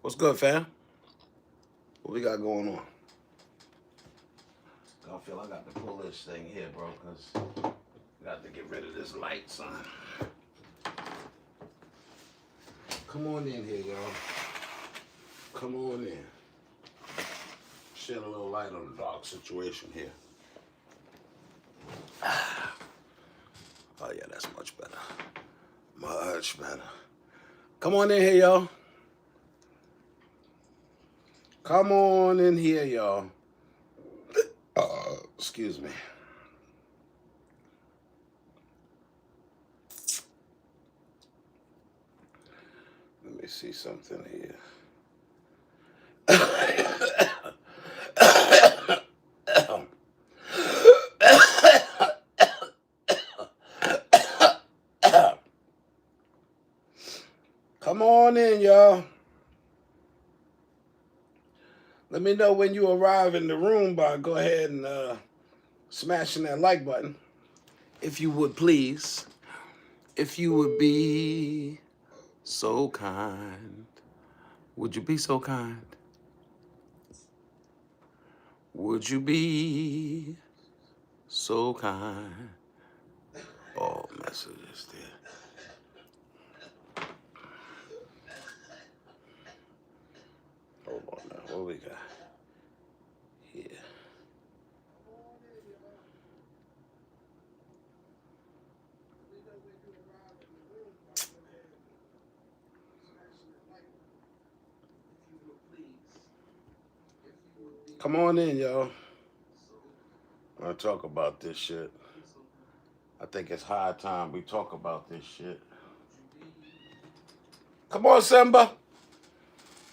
What's good, fam? What we got going on? I feel I got to pull this thing here, bro, because I got to get rid of this light, son. Come on in here, y'all. Come on in. Shed a little light on the dark situation here. Oh, yeah, that's much better. Much better. Come on in here, y'all. Come on in here, y'all. Excuse me. Let me see something here. Come on in, y'all. Let me know when you arrive in the room by go ahead and smashing that like button. If you would please. If you would be so kind. Would you be so kind? Would you be so kind? Oh, messages there. Hold on now. What we got here? Come on in, y'all. I want to talk about this shit. I think it's high time we talk about this shit. Come on, Simba.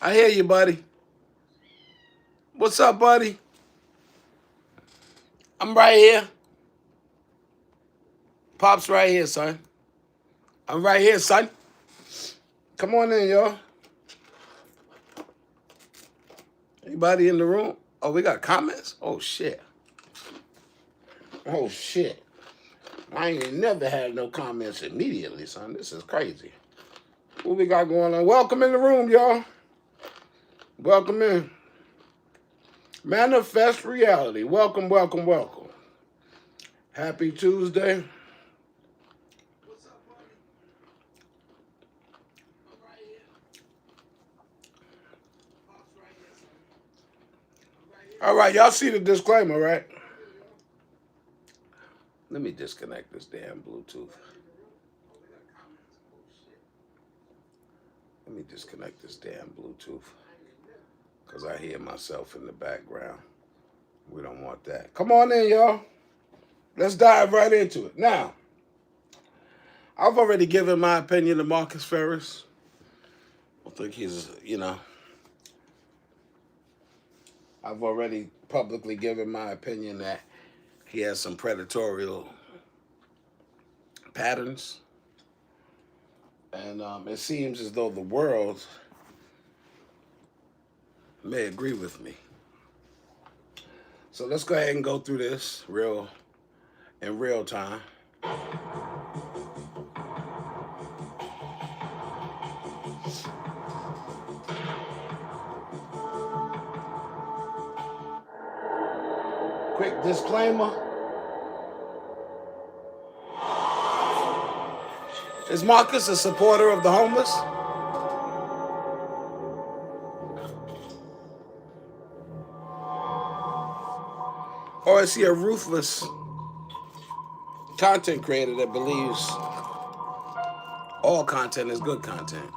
I hear you, buddy. What's up, buddy? I'm right here. Pop's right here, son. I'm right here, son. Come on in, y'all. Anybody in the room? Oh, we got comments? Oh, shit. Oh, shit. I ain't never had no comments immediately, son. This is crazy. What we got going on? Welcome in the room, y'all. Welcome in. Manifest reality. Welcome, welcome, welcome. Happy Tuesday. What's up, buddy? I'm right here. Pop's right here, son. I'm right here. All right, y'all see the disclaimer, right? Let me disconnect this damn Bluetooth. Let me disconnect this damn Bluetooth because I hear myself in the background. We don't want that. Come on in, y'all. Let's dive right into it. Now, I've already given my opinion to Marcus Ferris. I think he's, I've already publicly given my opinion that he has some predatory patterns. And it seems as though the world may agree with me. So let's go ahead and go through this in real time. Quick disclaimer. Is Marcus a supporter of the homeless? Or is he a ruthless content creator that believes all content is good content?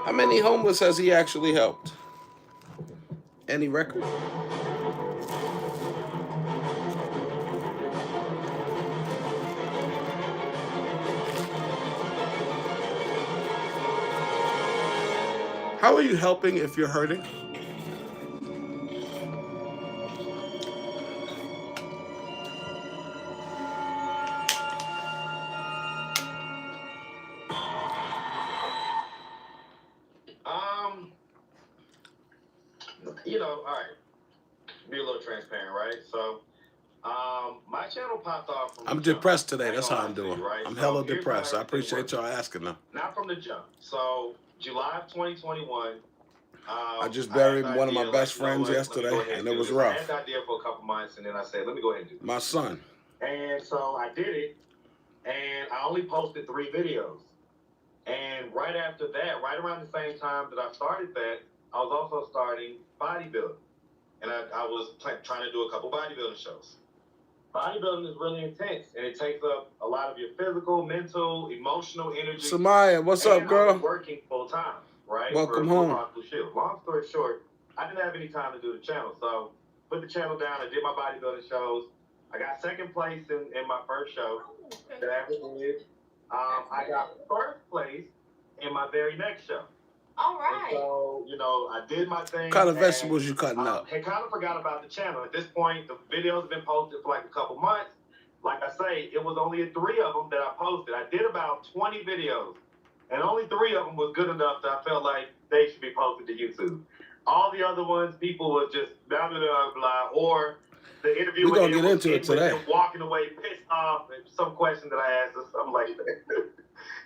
How many homeless has he actually helped? Any record? How are you helping if you're hurting? All right, be a little transparent, right? So, My channel popped off from I'm the jump. depressed today. I ain't That's gonna how lie I'm to doing. you, right? I'm So hella here's how depressed. I everything appreciate works. y'all asking though. Not from the jump. So July of 2021, I just I had buried the one of my idea, best like, you know friends what, let me yesterday, go ahead and and it do was this. I had rough. the idea for a couple months, and then I said, let me go ahead and do this. My son. And so I did it, and I only posted 3 videos. And right after that, right around the same time that I started that, I was also starting bodybuilding. And I was trying to do a couple bodybuilding shows. Bodybuilding is really intense, and it takes up a lot of your physical, mental, emotional energy. Samaya, what's and up, girl? I was working full time, right? Welcome for home. Blue Cross Blue Shield. Long story short, I didn't have any time to do the channel, so put the channel down. I did my bodybuilding shows. I got second place in my first show that I ever did. I got first place in my very next show. All right. And so, you know, I did my thing. What kind of vegetables you cutting up? I kind of forgot about the channel. At this point, the videos have been posted for like a couple months. Like I say, it was only 3 of them that I posted. I did about 20 videos, and only 3 of them was good enough that I felt like they should be posted to YouTube. All the other ones, people were just blah, blah, blah, blah, or the interview We're going to get into it today. with them walking away pissed off at some question that I asked or something like that.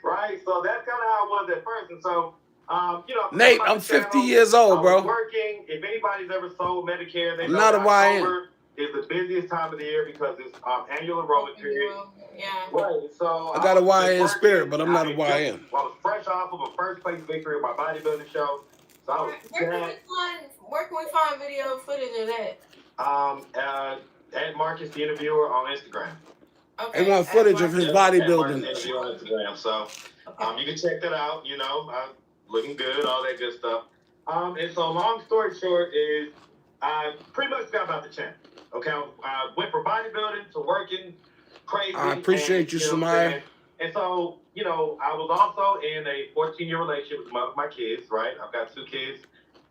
Right? So that's kind of how it was at first. And so, you know, Nate, I'm 50 years old, bro. Working. If anybody's ever sold Medicare, they I'm know not a YN. October is the busiest time of the year because it's annual enrollment period. Yeah. Right. So I got a was YN just spirit, but I'm not a I YN. was fresh off of a first place victory in my bodybuilding show. So I was Where can we find video footage of that? At Marcus the Interviewer on Instagram. Okay. They want footage of his bodybuilding. Interview on Instagram. So you can check that out. You know, looking good, all that good stuff. And so long story short is I pretty much got about the channel. Okay, I went from bodybuilding to working crazy. I appreciate you, Samaya. And so, you know, I was also in a 14-year relationship with my kids, right? I've got 2 kids.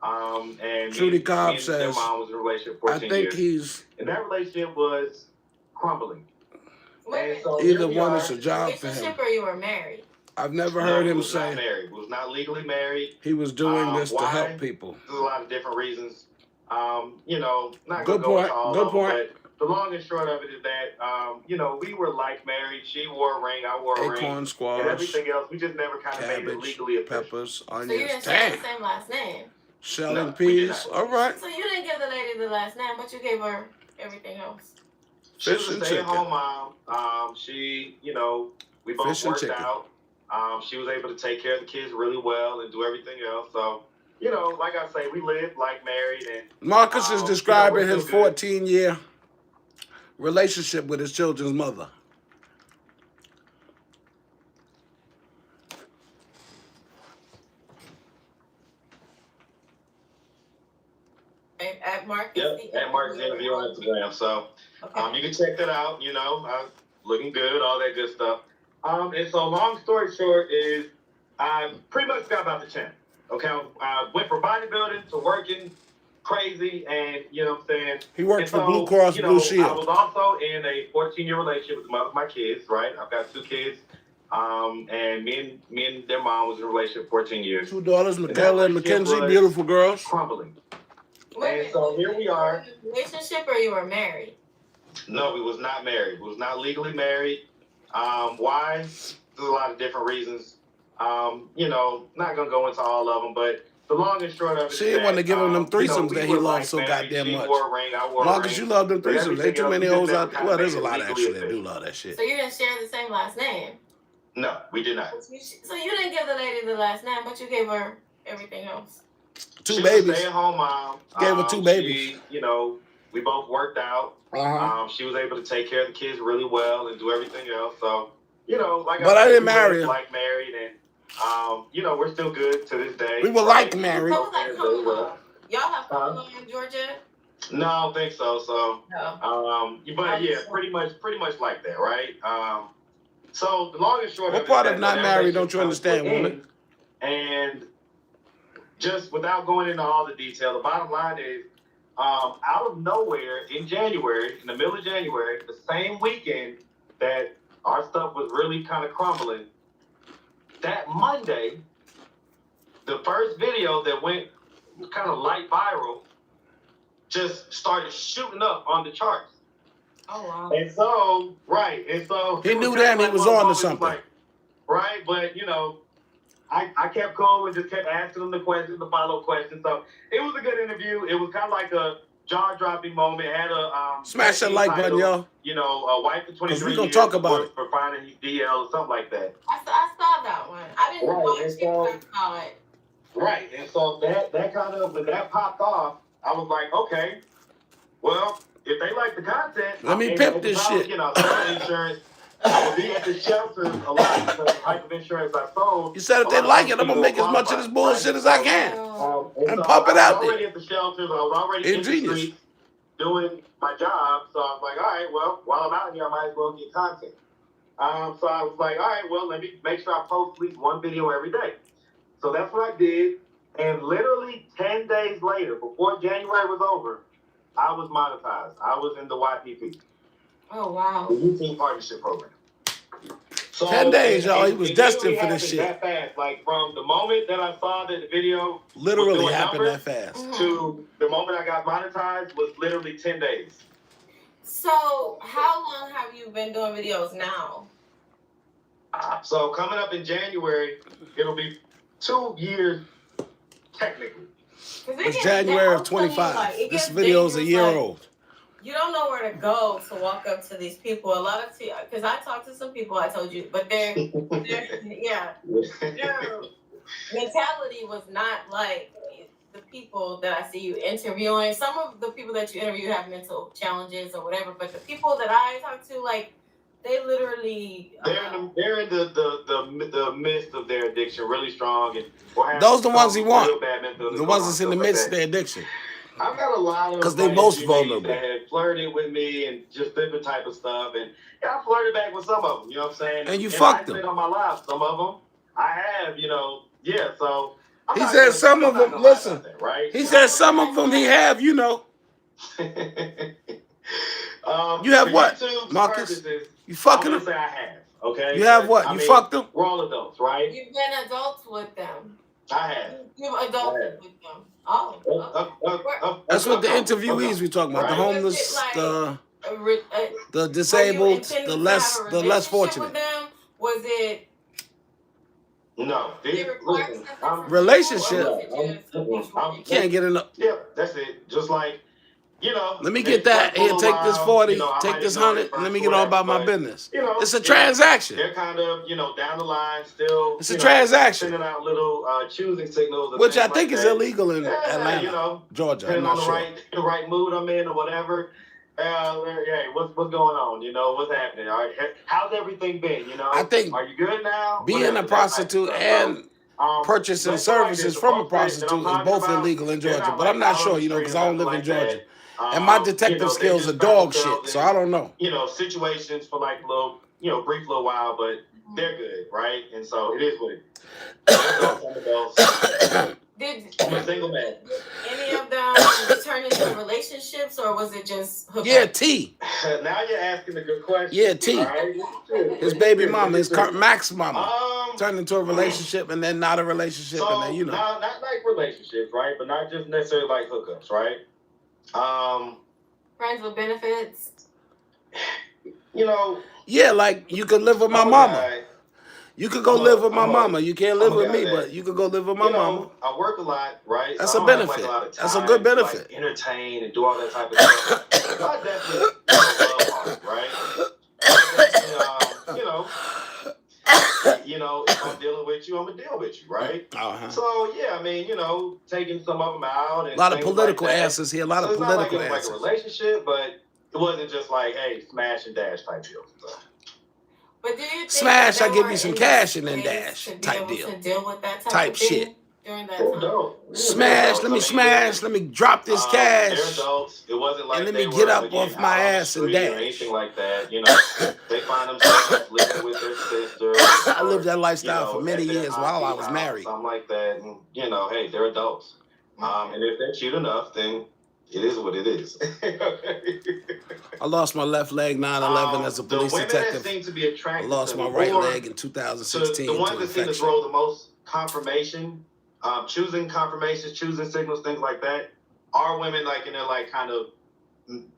And Trudy Cobb their says, mom was in a relationship for 14 I think years. he's... And that relationship was crumbling. And so either one is a job for him. Relationship or you were married? I've never heard him was say not married. Was not legally married. He was doing this why? to help people. There's a lot of different reasons. You know, not Good gonna go point. into all Good of them, point. but the long and short of it is that, you know, we were like married. She wore a ring, I wore a ring. Acorn, squash, and everything else. We just never kind of made it legally official. peppers, So you onions. didn't share the same last name? Shelling No, we did peas. not. All right. So you didn't give the lady the last name, but you gave her everything else. She was Fish a and stay-at-home mom. She, you know, we both Fish and worked chicken. out. She was able to take care of the kids really well and do everything else. So, you know, like I say, we lived like married. And Marcus is describing his still good. 14-year relationship with his children's mother. At Marcus? Yep, at Marcus Interview on Instagram. So, you can check that out. You know, looking good, all that good stuff. And so, long story short is I pretty much got about the channel. Okay, I went from bodybuilding to working crazy, and you know what I'm saying. He worked for Blue Cross Blue Shield. I was also in a 14-year relationship with my kids. Right, I've got 2 kids. And me and their mom was in a relationship 14 years. 2 daughters, Michaela and Mackenzie, beautiful girls. Crumbling. And so here we are. Relationship or you were married? No, we was not married. We was not legally married. Why? There's a lot of different reasons. You know, not gonna go into all of them, but the long and short of it. She didn't want to give him them threesomes that he loved so goddamn much. Marcus, you love them threesomes. There ain't too many hoes out there. Well, there's a lot actually that do love that shit. So you didn't share the same last name? No, we did not. So you didn't give the lady the last name, but you gave her everything else. 2 babies. Was a stay-at-home mom. Gave her 2 babies. You know, we both worked out. She was able to take care of the kids really well and do everything else. So, you know, like I didn't marry her. Like married, and you know, we're still good to this day. We were like married. What was that common law? Y'all have common law in Georgia? No, I don't think so. So, no. But yeah, pretty much like that, right? So the long and short. What part of not married don't you understand, woman? And just without going into all the detail, the bottom line is, out of nowhere in January, in the middle of January, the same weekend that our stuff was really kind of crumbling, that Monday, the first video that went kind of light viral just started shooting up on the charts. Oh wow. And so, right, and so he knew that he was on to something. Like, right, but you know, I kept cool and just kept asking him the questions, the follow-up questions. So it was a good interview. It was kind of like a jaw-dropping moment. It had a smash that like button, y'all. You know, a wife for 23 years talk about it. for finding his DL or something like that. I saw that one. I didn't watch it, but I saw it. Right, and so that kind of, when that popped off, I was like, okay, well, if they like the content, let me pimp this shit. You know, insurance. I will be at the shelters a lot because the type of insurance I sold. You said if they like it, I'm gonna make as much of this bullshit as I can and pump it out there. I was already at the shelters. I was already in the streets doing my job. So I was like, all right, well, while I'm out here, I might as well get content. So I was like, all right, well, let me make sure I post at least one video every day. So that's what I did. And literally 10 days later, before January was over, I was monetized. I was in the YPP. Oh, wow. The YouTube Partnership Program. So 10 days, y'all. He was destined for this shit. That fast. Like, from the moment that I saw that the video literally happened that fast to the moment I got monetized was literally 10 days. So, how long have you been doing videos now? So, coming up in January, it'll be 2 years, technically. It's January of 25. Like, this video is a year old. You don't know where to go to walk up to these people. A lot of because I talked to some people, I told you, but their mentality was not like the people that I see you interviewing. Some of the people that you interview have mental challenges or whatever, but the people that I talk to, like, they literally they're in the midst of their addiction, really strong, and those the ones he want. The ones that's in the midst of their addiction. I've got a lot of because they most vulnerable that had flirted with me and just different type of stuff, and I flirted back with some of them. You know what I'm saying? And you fucked them. On my live, some of them I have. You know, yeah. So he said some of them. Listen, right? He said some of them he have. You know. You have what, Marcus? You fucking them? Say I have. Okay. You have what? You fucked them? We're all adults, right? You've been adults with them. I have. You've adulted with them. Oh. That's what the interviewees we talking about. The homeless, the disabled, the less fortunate. With them? Was it? No. Relationship. You can't get enough. Yeah, that's it. Just like, you know. Let me get that. Here, take this 40, take this 100, and let me get on about my business. You know, it's a transaction. They're kind of, down the line still. It's a transaction. Sending out little choosing signals. Which I think is illegal in Atlanta, Georgia. Depending on the right mood I'm in or whatever. Hey, what's going on? What's happening? All right, how's everything been? I think. Are you good now? Being a prostitute and purchasing services from a prostitute is both illegal in Georgia, but I'm not sure, because I don't live in Georgia. And my detective skills are dog shit, so I don't know. Situations for like little, brief little while, but they're good, right? And so it is what it is. I'm a single man. Did any of them turn into relationships, or was it just hookup? Yeah, T. Now you're asking a good question. Yeah, T. Right? His baby mama, his Max mama, turned into a relationship and then not a relationship, and then not like relationships, right? But not just necessarily like hookups, right? Friends with benefits. Yeah, like you could live with my mama. You could go live with my mama. You can't live with me, but you could go live with my mama. I work a lot, right? That's a benefit. That's a good benefit. Like, entertain and do all that type of stuff. I definitely love art, right? If I'm dealing with you, I'm gonna deal with you, right? Uh-huh. So yeah, I mean, taking some of them out. And a lot of political answers here. A lot of political answers. Like a relationship, but it wasn't just like, hey, smash and dash type deal. So. But do you think smash, I give you some cash and then dash type deal. To deal with that type shit. During that time. Smash, let me smash, let me drop this cash. They're adults. It wasn't like and let me get up off my ass and dash. Or anything like that. They find themselves living with their sister. I lived that lifestyle for many years while I was married. Something like that. And, hey, they're adults. And if they're cute enough, then it is what it is. I lost my left leg 9/11 as a police detective. I lost my right leg in 2016. The ones that seem to throw the most confirmation, choosing confirmations, choosing signals, things like that, are women like in their like kind of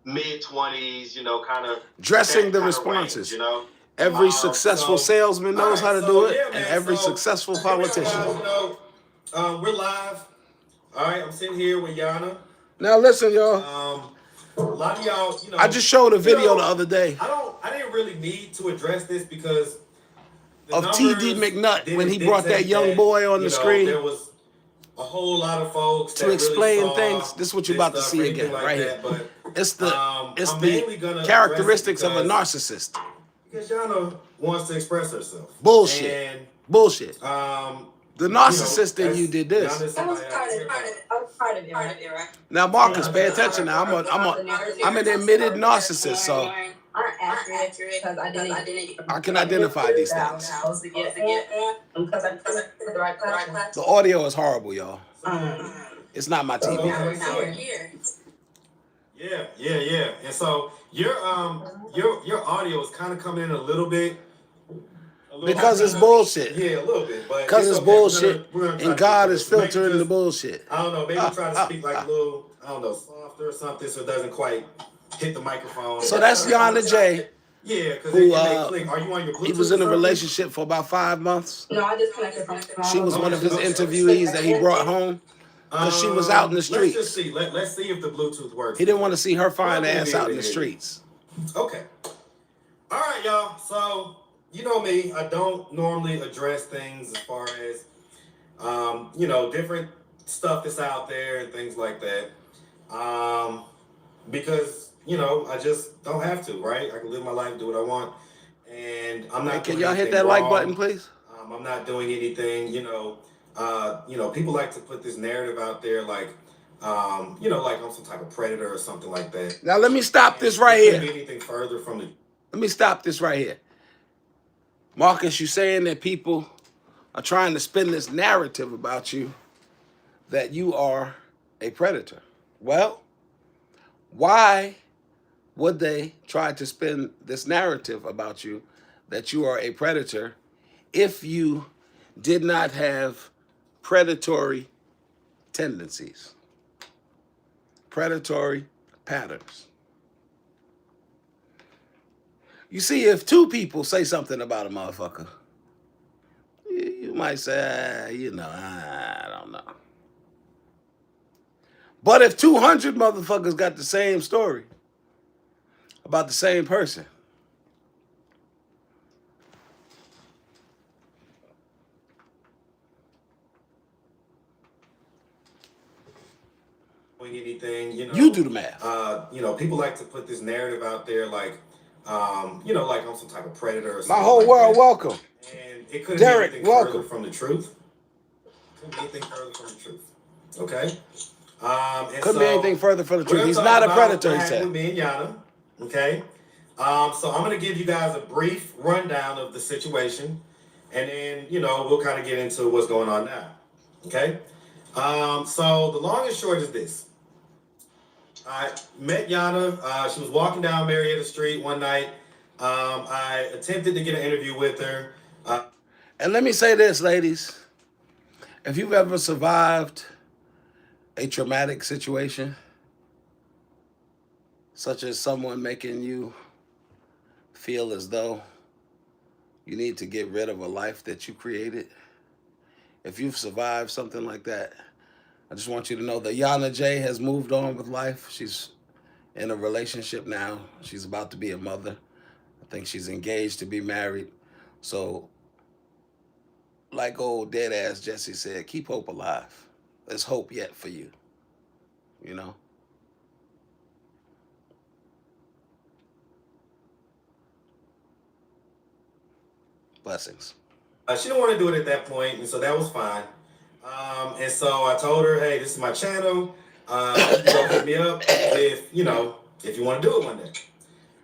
mid-20s, you know, kind of dressing the range, responses. you know. Every successful salesman knows how to do it, yeah, man, and every successful politician. Guys, you know, we're live. All right, I'm sitting here with Yana. Now listen, y'all. A lot of y'all, you know. I just showed a video the other day. I didn't really need to address this because of TD McNutt when he brought that young boy on the screen. There was a whole lot of folks to explain things. This is what you're about to see again, right here. But it's the characteristics of a narcissist. Because Yana wants to express herself. Bullshit. And, bullshit. The narcissist in you did this. That was part of it, right? Now, Marcus, pay attention. Now, I'm an admitted narcissist, so I can identify these things. The audio is horrible, y'all. It's not my TV. Yeah. And so your audio is kind of coming in a little bit. Because it's bullshit. Yeah, a little bit. Because it's bullshit. And God is filtering the bullshit. I don't know. Maybe try to speak like a little, I don't know, softer or something so it doesn't quite hit the microphone. So that's Yana J. Yeah, because who are you on your Bluetooth? He was in a relationship for about 5 months. No, I just connected from. She was one of his interviewees that he brought home. Because she was out in the streets. Let's just see. Let's see if the Bluetooth works. He didn't want to see her fine ass out in the streets. Okay. All right, y'all. So, you know me. I don't normally address things as far as, you know, different stuff that's out there and things like that. Because, you know, I just don't have to, right? I can live my life, do what I want. And I'm not. Can y'all hit that like button, please? I'm not doing anything, you know. People like to put this narrative out there like, you know, like I'm some type of predator or something like that. Now let me stop this right here. Anything further from the... Let me stop this right here. Marcus, you saying that people are trying to spin this narrative about you that you are a predator. Well, why would they try to spin this narrative about you that you are a predator if you did not have predatory tendencies, predatory patterns? You see, if 2 people say something about a motherfucker, you might say, you know, I don't know. But if 200 motherfuckers got the same story about the same person, anything, you know. You do the math. You know, people like to put this narrative out there like, you know, like I'm some type of predator or something. My whole like world, that. welcome. And it couldn't Derek, be anything welcome. further from the truth. Couldn't be anything further from the truth. Okay? Couldn't be anything further from the truth. He's not a predator, he said. With me and Yana. Okay? So I'm going to give you guys a brief rundown of the situation. And then, you know, we'll kind of get into what's going on now. Okay? So the long and short is this. I met Yana. She was walking down Marietta Street one night. I attempted to get an interview with her. And let me say this, ladies. If you've ever survived a traumatic situation, such as someone making you feel as though you need to get rid of a life that you created, if you've survived something like that, I just want you to know that Yana J has moved on with life. She's in a relationship now. She's about to be a mother. I think she's engaged to be married. So, like old dead-ass Jesse said, keep hope alive. There's hope yet for you, you know? Blessings. She didn't want to do it at that point, and so that was fine. And so I told her, hey, this is my channel. You can go hit me up if you want to do it one day.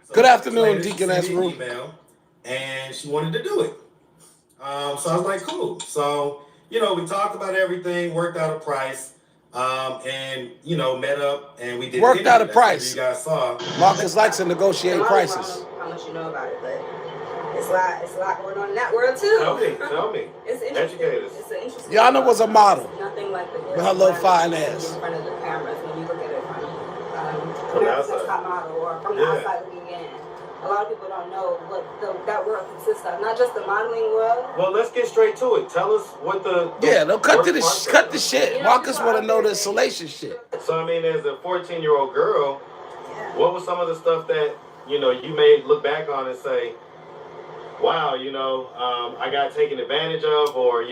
So Good afternoon, later, Deaconess Ruth. Email, and she wanted to do it. So I was like, cool. So, you know, we talked about everything, worked out a price, and, you know, met up, and we did Worked out a price. You guys saw. Marcus likes to negotiate prices. I don't know how much you know about it, but it's a lot going on in that world too. Tell me. It's interesting. Educate us. It's an interesting. Yana was a model. Nothing like the with her little fine ass. in front of the cameras when you look at it from America's Next Top Model or From the Outside Looking In. A lot of people don't know what that world consists of. Not just the modeling world. Well, let's get straight to it. Tell us what the they'll cut the shit. Marcus want to know the salacious shit. So I mean, as a 14-year-old girl, what was some of the stuff that you may look back on and say, wow, I got taken advantage of, or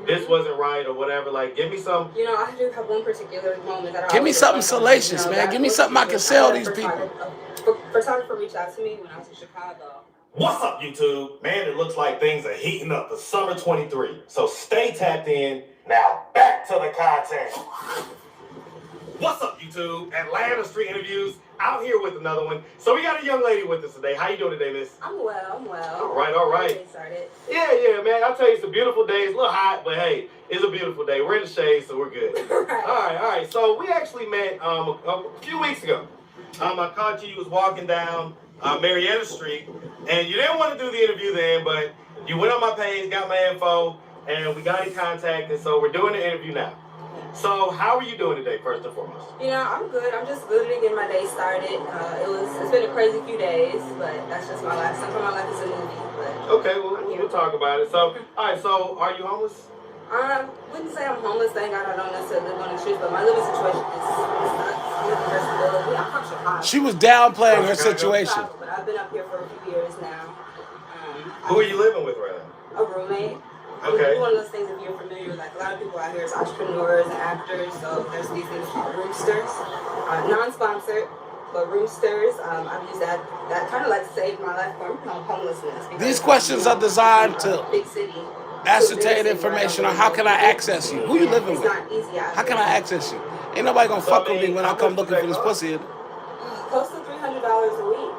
this wasn't right, or whatever. Like, give me some. I do have one particular moment that I give me something salacious, man. Give me something I can sell these people. Photographer reached out to me when I was in Chicago. What's up, YouTube? Man, it looks like things are heating up for summer 23. So stay tapped in. Now back to the content. What's up, YouTube? Atlanta Street Interviews. Out here with another one. So we got a young lady with us today. How you doing today, miss? I'm well. All right. Yeah, man. I'll tell you, it's a beautiful day. It's a little hot, but hey, it's a beautiful day. We're in the shade, so we're good. All right. So we actually met a few weeks ago. I caught you was walking down Marietta Street, and you didn't want to do the interview then, but you went on my page, got my info, and we got in contact, and so we're doing the interview now. So how are you doing today, first and foremost? I'm good. I'm just good at getting my day started. It's been a crazy few days, but that's just my life. Sometimes my life is a movie. But okay, we'll talk about it. So, all right. So, are you homeless? I wouldn't say I'm homeless. Thank God I don't necessarily live on the streets, but my living situation is I'm from Chicago. She was downplaying her situation. But I've been up here for a few years now. Who are you living with right now? A roommate. Okay. It's one of those things, if you're familiar, like a lot of people out here is entrepreneurs and actors, so there's these things called roomsters. Non-sponsored, but roomsters. I've used that kind of like saved my life from homelessness. These questions are designed to big city. ascertain information on how can I access you? Who you living with? It's not easy out How can here. I access you? Ain't nobody gonna fuck with me when I come looking for this pussy. Close to $300 a week.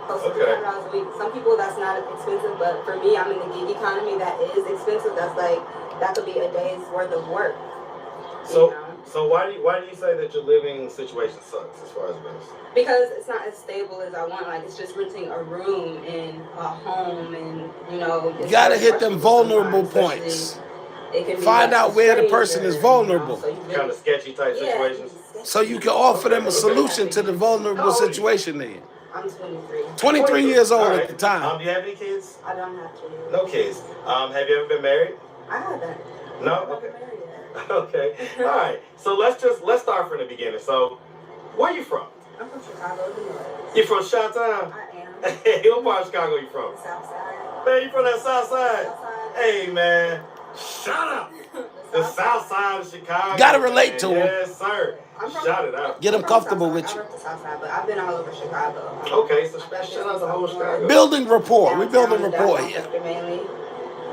Close to $300 a week. Some people that's not expensive, but for me, I'm in the gig economy. That is expensive. That could be a day's worth of work. So why do you say that your living situation sucks as far as this? Because it's not as stable as I want. Like, it's just renting a room in a home, and you gotta hit them vulnerable points. Find out where the person is vulnerable. Kind of sketchy type situations. So you can offer them a solution to the vulnerable situation they're in. I'm 23. 23 years old at the time. Do you have any kids? I don't have kids. No kids. Have you ever been married? I haven't. No? I've been married yet. Okay. All right. So let's start from the beginning. So, where are you from? I'm from Chicago, Illinois. You from Chi-Town? I am. Hey, what part of Chicago you from? South side. Man, you from that South Side? South side. Hey, man. Shut up. The South Side of Chicago. Gotta relate to him. Yes, sir. Shout it out. Get them comfortable with you. I'm from the South Side, but I've been all over Chicago. Okay, so shout out the whole Chicago. Building rapport. We building rapport here.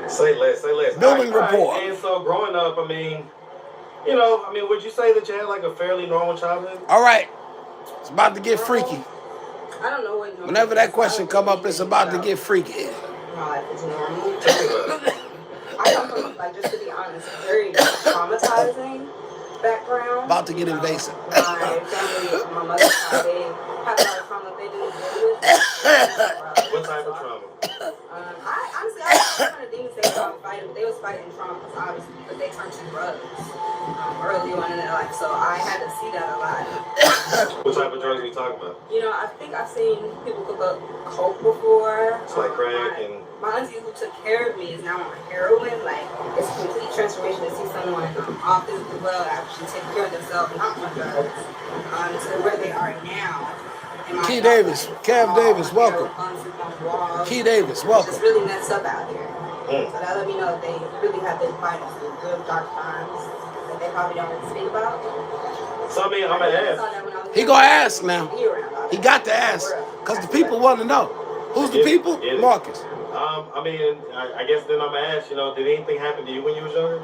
Say less. Building rapport. And so growing up, would you say that you had like a fairly normal childhood? All right. It's about to get freaky. I don't know what. Whenever that question come up, it's about to get freaky. My life is normal. I come from, just to be honest, a very traumatizing background. About to get invasive. My family, my mother's side, they had a lot of trauma they didn't deal with. What type of trauma? I was kind of demons they were fighting, but they was fighting traumas, obviously, but they turned to drugs early on in their life, so I had to see that a lot. What type of drugs are we talking about? I think I've seen people cook up coke before. It's like crack and... My auntie who took care of me is now on heroin. Like, it's a complete transformation to see someone off physically well after she takes care of themselves, not on drugs, to where they are now. Key Davis, Kev Davis, welcome. Key Davis, welcome. It's really messed up out here. So that let me know that they really have been fighting through real dark times that they probably don't speak about. So I'm gonna ask. He gonna ask now. He got to ask, because the people want to know. Who's the people? Marcus. I guess then I'm gonna ask, did anything happen to you when you was younger?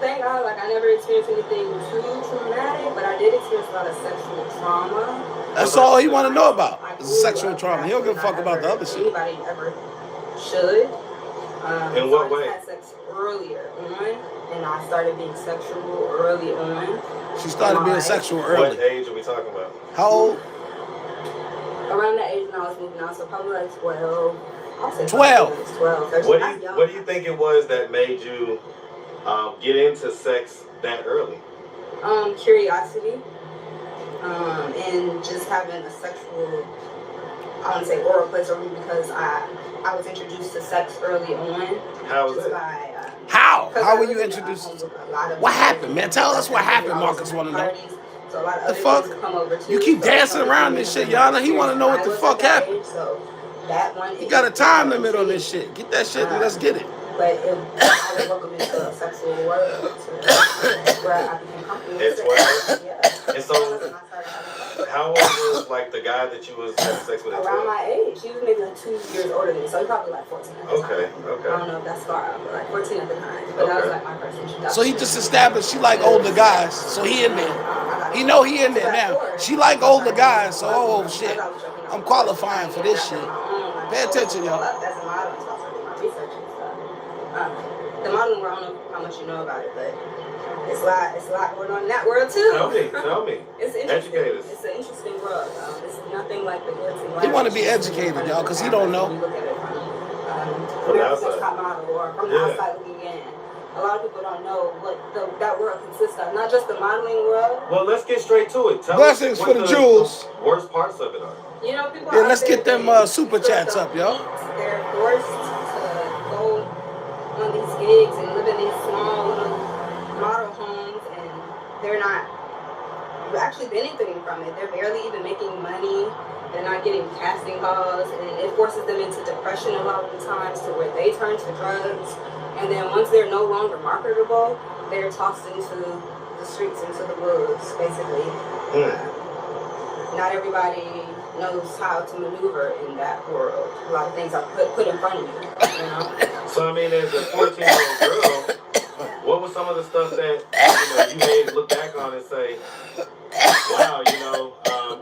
Thank God, I never experienced anything too traumatic, but I did experience a lot of sexual trauma. That's all he want to know about is sexual trauma. He don't give a fuck about the other shit. Anybody ever should. In what way? I had sex earlier on, and I started being sexual early on. She started being sexual early. What age are we talking about? How old? Around that age when I was moving out, so probably 12. I'll say 12. 12. What do you think it was that made you get into sex that early? Curiosity. And and just having a sexual, I want to say oral pleasure because I was introduced to sex early on. How was just it? By, How? How were I you lived in a introduced? home with a lot of What happened, people, man? Tell us what happened, I was Marcus in wanna know. parties, so a lot of The other fuck? kids would come over too. You keep so dancing some around people this shit, have more Yana. He want to know what the experience fuck than I was at that happened. age, so that one. You got a time limit on this shit. Get that shit and let's get it. But I was welcome into a sexual world where I became comfortable. It's where? Yeah. And so, how old was like the guy that you was having sex with? Around my age. He was maybe like 2 years older than me, so he probably like 14 at the time. Okay. I don't know if that's far out, but like 14 at the time. But that was like my first introduction. So he just established she like older guys. So he in there. He know he in there now. She like older guys. So oh shit, I'm qualifying for this shit. Pay attention, y'all. As a model, so I started doing my research and stuff. The modeling world, I don't know how much you know about it, but it's a lot going on in that world too. Tell me. It's interesting. Educate us. It's an interesting world. It's nothing like the glitz and He glamour. want to be educated, y'all, because he don't know. You look at it from the America's outside. Top Model or from the outside looking in. A lot of people don't know what that world consists of. Not just the modeling world. Well, let's get straight to it. Tell Blessings us for the jewels. Worst parts of it are. You know, people. Yeah, let's get them super chats up, y'all. They're forced to go on these gigs and live in these small little model homes, and they're not actually benefiting from it. They're barely even making money. They're not getting casting calls, and it forces them into depression a lot of the times to where they turn to drugs. And then once they're no longer marketable, they're tossed into the streets, into the woods, basically. Not everybody knows how to maneuver in that world. A lot of things are put in front of you, you know? So, I mean, as a 14-year-old girl, what was some of the stuff that you may look back on and say, wow,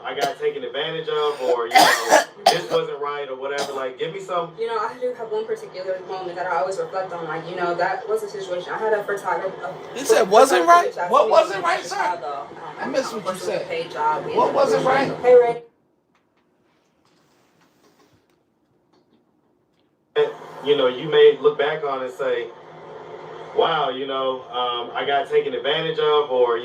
I got taken advantage of, or, this wasn't right, or whatever. Like, give me some. I do have one particular moment that I always reflect on. Like, that was a situation. I had a photographer. He said, wasn't right? What wasn't right, sir? I missed what you said. Paid job. What wasn't right? Pay rate. You may look back on and say, wow, I got taken advantage of, or,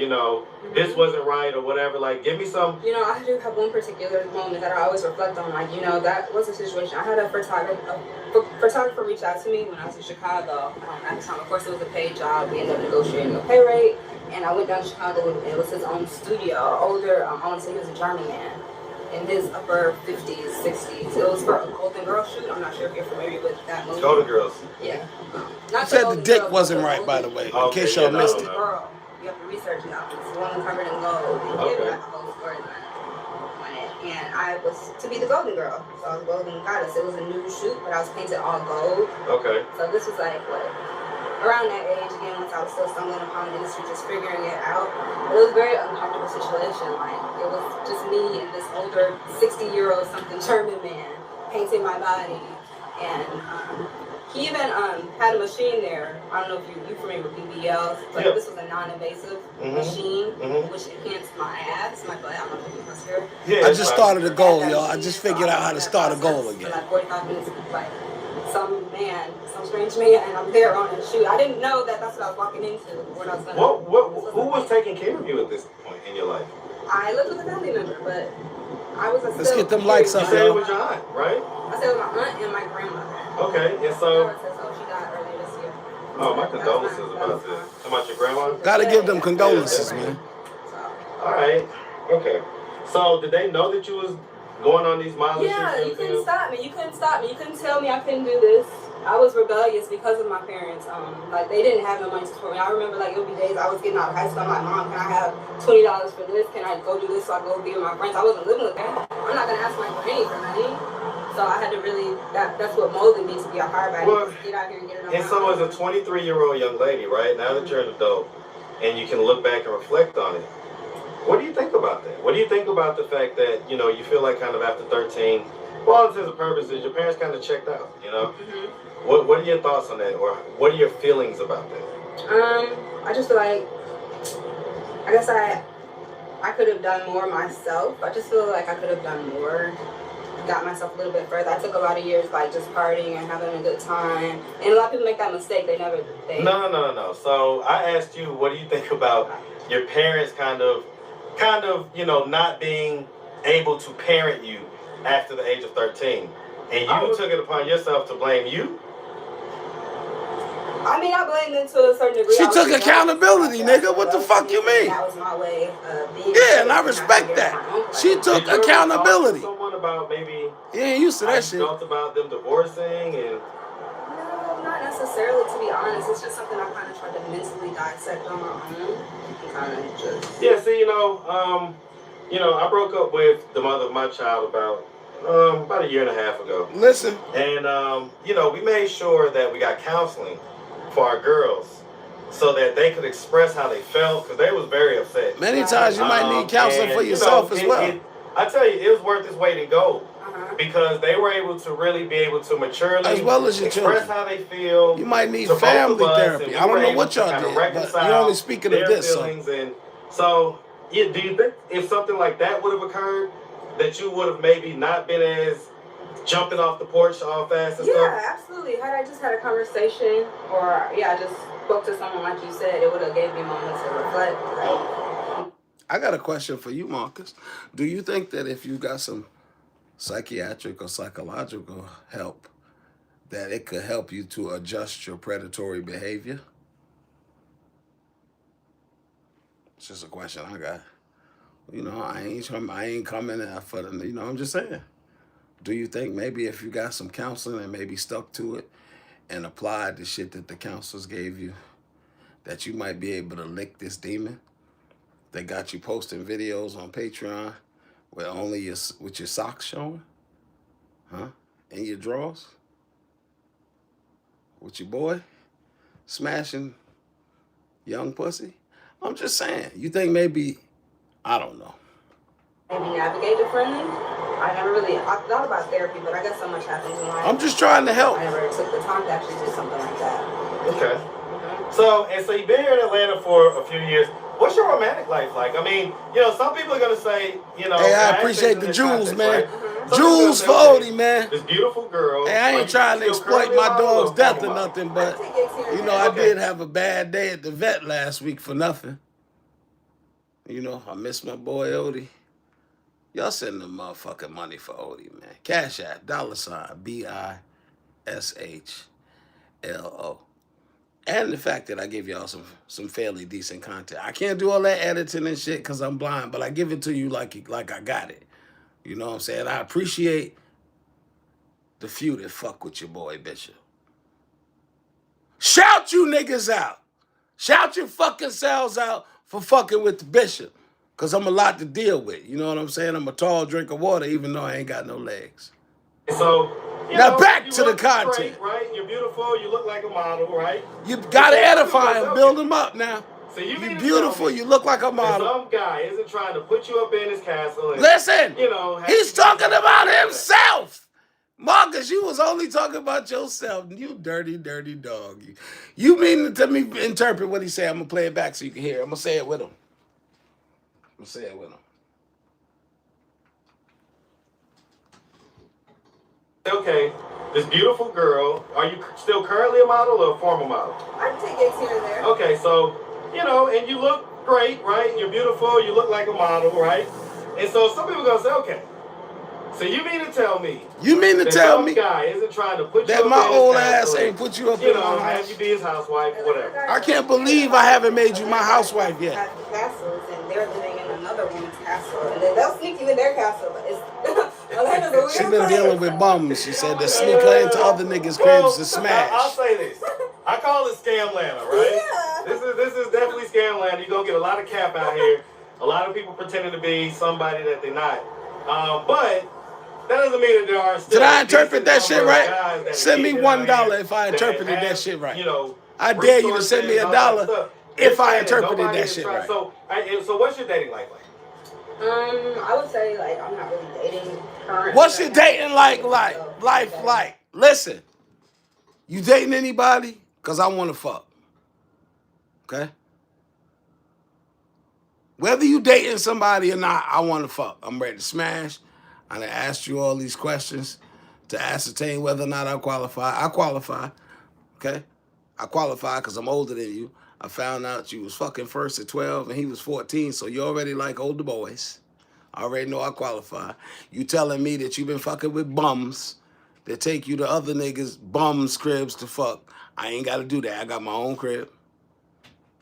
this wasn't right, or whatever. Like, give me some. I do have one particular moment that I always reflect on. Like, that was a situation. I had a photographer reach out to me when I was in Chicago. At the time, of course, it was a paid job. We ended up negotiating a pay rate, and I went down to Chicago, and it was his own studio. Older, I want to say he was a German man. In his upper 50s, 60s. It was for a Golden Girl shoot. I'm not sure if you're familiar with that movie. Golden Girls. Yeah. He said the dick wasn't right, by the way, in case y'all missed it. Girl. You have to research it out. It's the one covered in gold. And give like a whole storyline on it. And I was to be the Golden Girl. So I was Golden Goddess. It was a nude shoot, but I was painted all gold. Okay. So this was like, around that age, again, once I was still stumbling upon the industry, just figuring it out. But it was a very uncomfortable situation. Like, it was just me and this older 60-year-old something German man painting my body. And he even had a machine there. I don't know if you're familiar with BBLs, but this was a non-invasive machine, which enhanced my abs, my butt. I don't know if you can hear. I just started a goal, y'all. I just figured out how to start a goal again. For like 45 minutes, like some strange man, and I'm there on a shoot. I didn't know that's what I was walking into when I was gonna. Who was taking care of you at this point in your life? I lived with a family member, but I was. Let's get them likes up, you said it y'all. was your aunt, right? I said it was my aunt and my grandmother. Okay, and so. She died earlier this year. Oh, my condolences about this. About your grandma? Gotta give them condolences, man. All right. Okay. So, did they know that you was going on these mileage? Yeah, you couldn't stop me. You couldn't stop me. You couldn't tell me I couldn't do this. I was rebellious because of my parents. Like, they didn't have no money to support me. I remember, like, it would be days I was getting out of high school. I'm like, Mom, can I have $20 for this? Can I go do this so I go be with my friends? I wasn't living with them. I'm not going to ask my granny for money. So I had to really, that's what molded me to be a hard body. Well, get out here and get it on and so as a 23-year-old young lady, right, now that you're an adult, and you can look back and reflect on it, what do you think about that? What do you think about the fact that, you feel like kind of after 13, for all intents and purposes, your parents kind of checked out, What are your thoughts on that, or what are your feelings about that? I just feel like, I guess I could have done more myself. I just feel like I could have done more, got myself a little bit further. I took a lot of years, like, just partying and having a good time. And a lot of people make that mistake. No. So I asked you, what do you think about your parents kind of kind of, not being able to parent you after the age of 13. And you took it upon yourself to blame you? I mean, I blame them to a certain degree. She took accountability, nigga. What the fuck you mean? That was my way of being. Yeah, and I respect that. She took accountability. Someone about maybe You ain't used to that shit. Felt about them divorcing and. No, not necessarily. To be honest, it's just something I kind of tried to mentally dissect on my own. Kind of just. Yeah, see, I broke up with the mother of my child about a year and a half ago. Listen. And we made sure that we got counseling for our girls so that they could express how they felt because they was very upset. Many times you might need counseling for yourself as well. I tell you, it was worth its weight in gold because they were able to really be able to maturely as well as your express children. how they feel. You might need family therapy. I don't know what y'all did, but you're only speaking of this. So, do you think if something like that would have occurred, that you would have maybe not been as jumping off the porch all fast and stuff? Yeah, absolutely. Had I just had a conversation or, I just spoke to someone like you said, it would have gave me moments to reflect. I got a question for you, Marcus. Do you think that if you got some psychiatric or psychological help, that it could help you to adjust your predatory behavior? It's just a question I got. I ain't coming for them. I'm just saying. Do you think maybe if you got some counseling and maybe stuck to it and applied the shit that the counselors gave you, that you might be able to lick this demon that got you posting videos on Patreon with only with your socks showing? Huh? In your drawers? With your boy? Smashing young pussy? I'm just saying. You think maybe, I don't know. Maybe navigate differently? I thought about therapy, but I guess so much happens in life. I'm just trying to help. I never took the time to actually do something like that. Okay. So you've been here in Atlanta for a few years. What's your romantic life like? I mean, some people are going to say, Hey, I appreciate the jewels, man. Right? Jewels for Odie, man. This beautiful girl. Hey, I ain't trying to exploit my dog's death or nothing, but, I did have a bad day at the vet last week for nothing. I miss my boy Odie. Y'all send them motherfucking money for Odie, man. Cash App, $, BISHLO. And the fact that I give y'all some fairly decent content. I can't do all that editing and shit because I'm blind, but I give it to you like I got it. You know what I'm saying? I appreciate the few that fuck with your boy Bishop. Shout you niggas out. Shout your fucking selves out for fucking with the Bishop. Because I'm a lot to deal with. You know what I'm saying? I'm a tall drink of water even though I ain't got no legs. So, now back to the content. Great, right? You're beautiful. You look like a model, right? You got to edify him. Build him up now. So you're beautiful. You look like a model. Some guy isn't trying to put you up in his castle. And, listen, he's talking about himself. Marcus, you was only talking about yourself. You dirty, dirty dog. You mean to me interpret what he said. I'm going to play it back so you can hear it. I'm going to say it with him. Okay, this beautiful girl, are you still currently a model or a former model? I take gigs here and there. Okay, so, and you look great, right? You're beautiful, you look like a model, right? And so some people are going to say, okay, so you mean to tell me some guy isn't trying to put you up that my in old his ass castle, ain't put you up in my house? have you be his housewife, whatever. I can't believe I haven't made you my housewife yet. Castles and they're living in another woman's castle, and then they'll sneak you in their castle. But it's Atlanta's a weird She been place. dealing with bums. She said to sneak her into other niggas' cribs to smash. I'll say this. I call it Scamlanta, right? Yeah. This is definitely Scamlanta. You're gonna get a lot of cap out here. A lot of people pretending to be somebody that they're not. But that doesn't mean that there are still. Did I interpret that shit right? Send me $1 if I interpreted that shit right. I dare you to send me $1 if I interpreted that shit right. So what's your dating life like? I would say I'm not really dating currently. What's your dating life like? Listen, you dating anybody? Cause I want to fuck. Okay. Whether you dating somebody or not, I want to fuck. I'm ready to smash. I done asked you all these questions to ascertain whether or not I qualify. I qualify. Okay. I qualify because I'm older than you. I found out you was fucking first at 12 and he was 14, so you already like older boys. I already know I qualify. You telling me that you been fucking with bums that take you to other niggas' bums' cribs to fuck. I ain't got to do that. I got my own crib.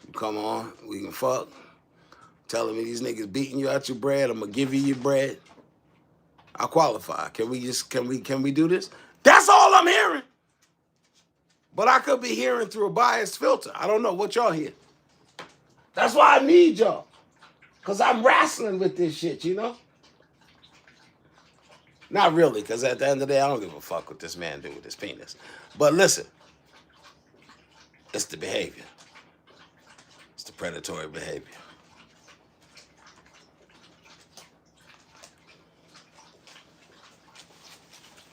You come on, we can fuck. Telling me these niggas beating you out your bread, I'm gonna give you your bread. I qualify. Can we do this? That's all I'm hearing. But I could be hearing through a biased filter. I don't know what y'all hear. That's why I need y'all. Because I'm wrestling with this shit, you know? Not really, because at the end of the day, I don't give a fuck what this man do with his penis. But listen, it's the behavior. It's the predatory behavior.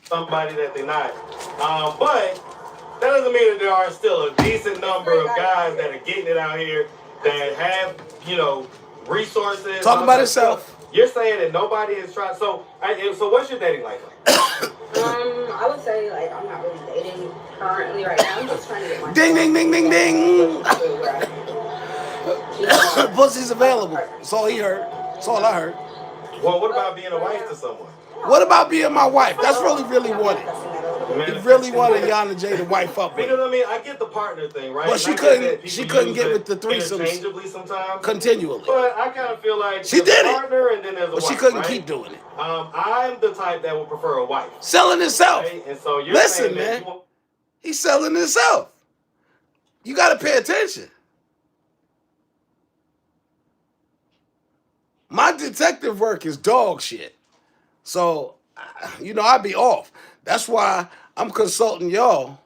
Somebody that they're not. But that doesn't mean that there are still a decent number of guys that are getting it out here that have, resources. Talk about itself. You're saying that nobody has tried. So what's your dating life like? I would say I'm not really dating currently right now. I'm just trying to get my Ding, ding, ding, ding, ding. Pussy's available. That's all he heard. That's all I heard. Well, what about being a wife to someone? What about being my wife? That's really wanted. He really wanted Yana J to wife up with. Because I get the partner thing, right? But she couldn't get with the threesomes interchangeably sometimes. Continually. But I kind of feel like she did it. Partner and then there's a but wife, she couldn't right? keep doing it. I'm the type that would prefer a wife. Selling himself. Right? And so you're Listen, man. He's selling himself. You got to pay attention. My detective work is dog shit. So, I be off. That's why I'm consulting y'all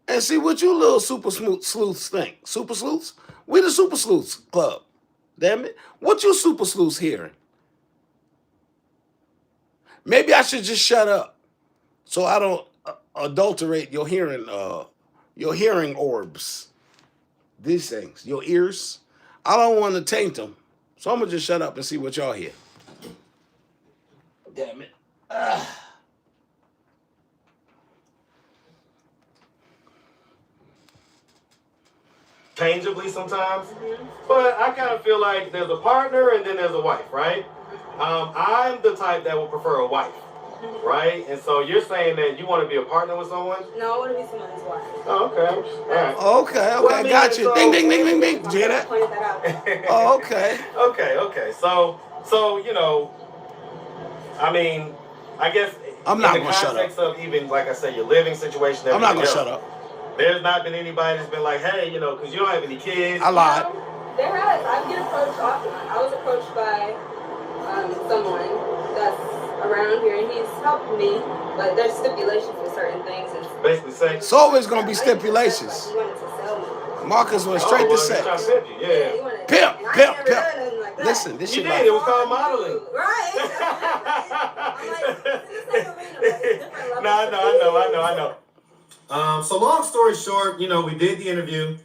and see what you little super sleuths think. Super sleuths? We the super sleuths club. Damn it. What you super sleuths hearing? Maybe I should just shut up so I don't adulterate your hearing orbs. These things, your ears. I don't want to taint them. So I'm going to just shut up and see what y'all hear. Damn it. Changeably sometimes. But I kind of feel like there's a partner and then there's a wife, right? I'm the type that would prefer a wife, right? And so you're saying that you want to be a partner with someone? No, I want to be someone's wife. Oh, okay. All right. Okay, Well, I mean, got you. so- Ding, ding, ding, ding, ding. Did you hear that? Pointed that out. Oh, okay. Okay. So I guess I'm not in the gonna shut context of even, like I said, your living situation. I'm not going to everything shut else, up. There's not been anybody that's been like, hey, because you don't have any kids. I lied. There has. I get approached often. I was approached by someone that's around here, and he's helped me, but there's stipulations for certain things. And Basically saying. It's always going to be stipulations. He wanted to sell me. Marcus went straight to He's trying to sex. pimp you, yeah. He wanted- Pimp, and I pimp, never pimp. done nothing like that. Listen, this You shit did. like... It was called modeling. Right. I'm like, it's the same arena, but it's different levels. No, I know. So long story short, we did the interview.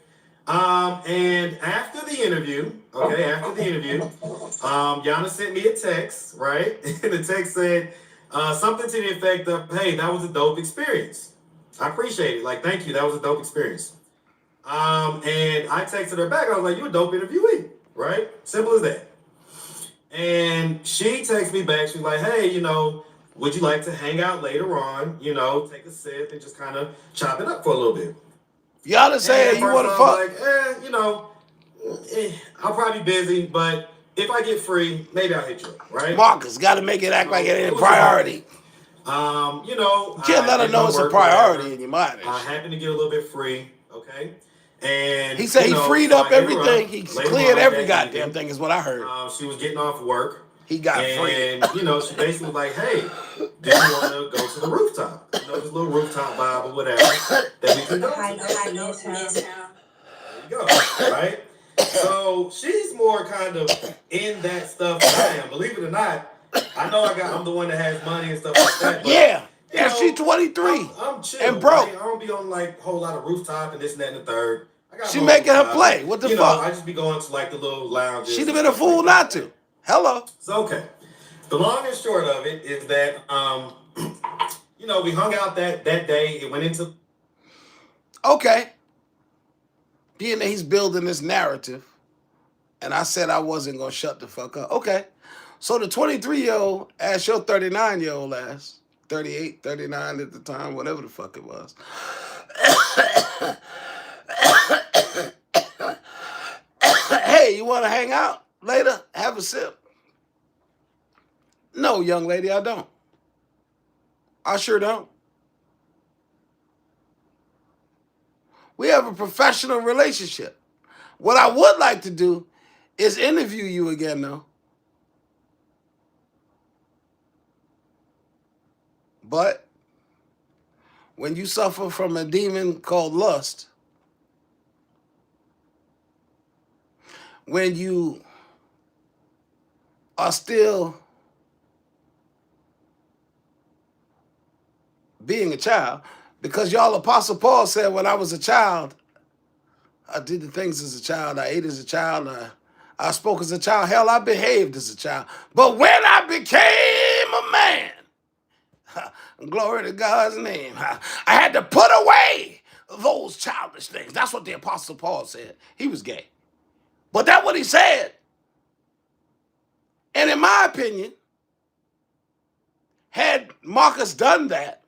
And after the interview, Yana sent me a text, right? And the text said something to the effect of, hey, that was a dope experience. I appreciate it. Like, thank you. That was a dope experience. And I texted her back. I was like, you a dope interviewee, right? Simple as that. And she texted me back. She was like, hey, would you like to hang out later on, take a sip and just kind of chop it up for a little bit? Y'all done say you want to fuck. Like, I'll probably be busy, but if I get free, maybe I'll hit you up, right? Marcus, got to make it act like it ain't a priority. You can't let her know it's a priority in your mind. I happen to get a little bit free, okay? And he said he freed up everything. He cleared every goddamn evening, thing is what I heard. She was getting off work. He got free. And, she basically was like, hey, do you want to go to the rooftop? This little rooftop vibe or whatever that we can go to. There you go, right? So she's more kind of in that stuff than I am. Believe it or not, I know I'm the one that has money and stuff like that. But, yeah, she's 23 I'm chill, and broke. Right? I don't be on like a whole lot of rooftop and this and that and the third. She making her play. What the fuck? I just be going to like the little lounges. She'd have been a fool not to. Hello. So okay. The long and short of it is that we hung out that day. It went into. Okay. being that he's building this narrative, and I said I wasn't going to shut the fuck up. Okay. So the 23-year-old asked your 39-year-old ass, 38, 39 at the time, whatever the fuck it was. Hey, you want to hang out later? Have a sip? No, young lady, I don't. I sure don't. We have a professional relationship. What I would like to do is interview you again, though. But when you suffer from a demon called lust, when you are still being a child, because y'all, Apostle Paul said, when I was a child, I did the things as a child, I ate as a child, I spoke as a child, hell, I behaved as a child. But when I became a man, glory to God's name, I had to put away those childish things. That's what the Apostle Paul said. He was gay. But that's what he said. And in my opinion, had Marcus done that,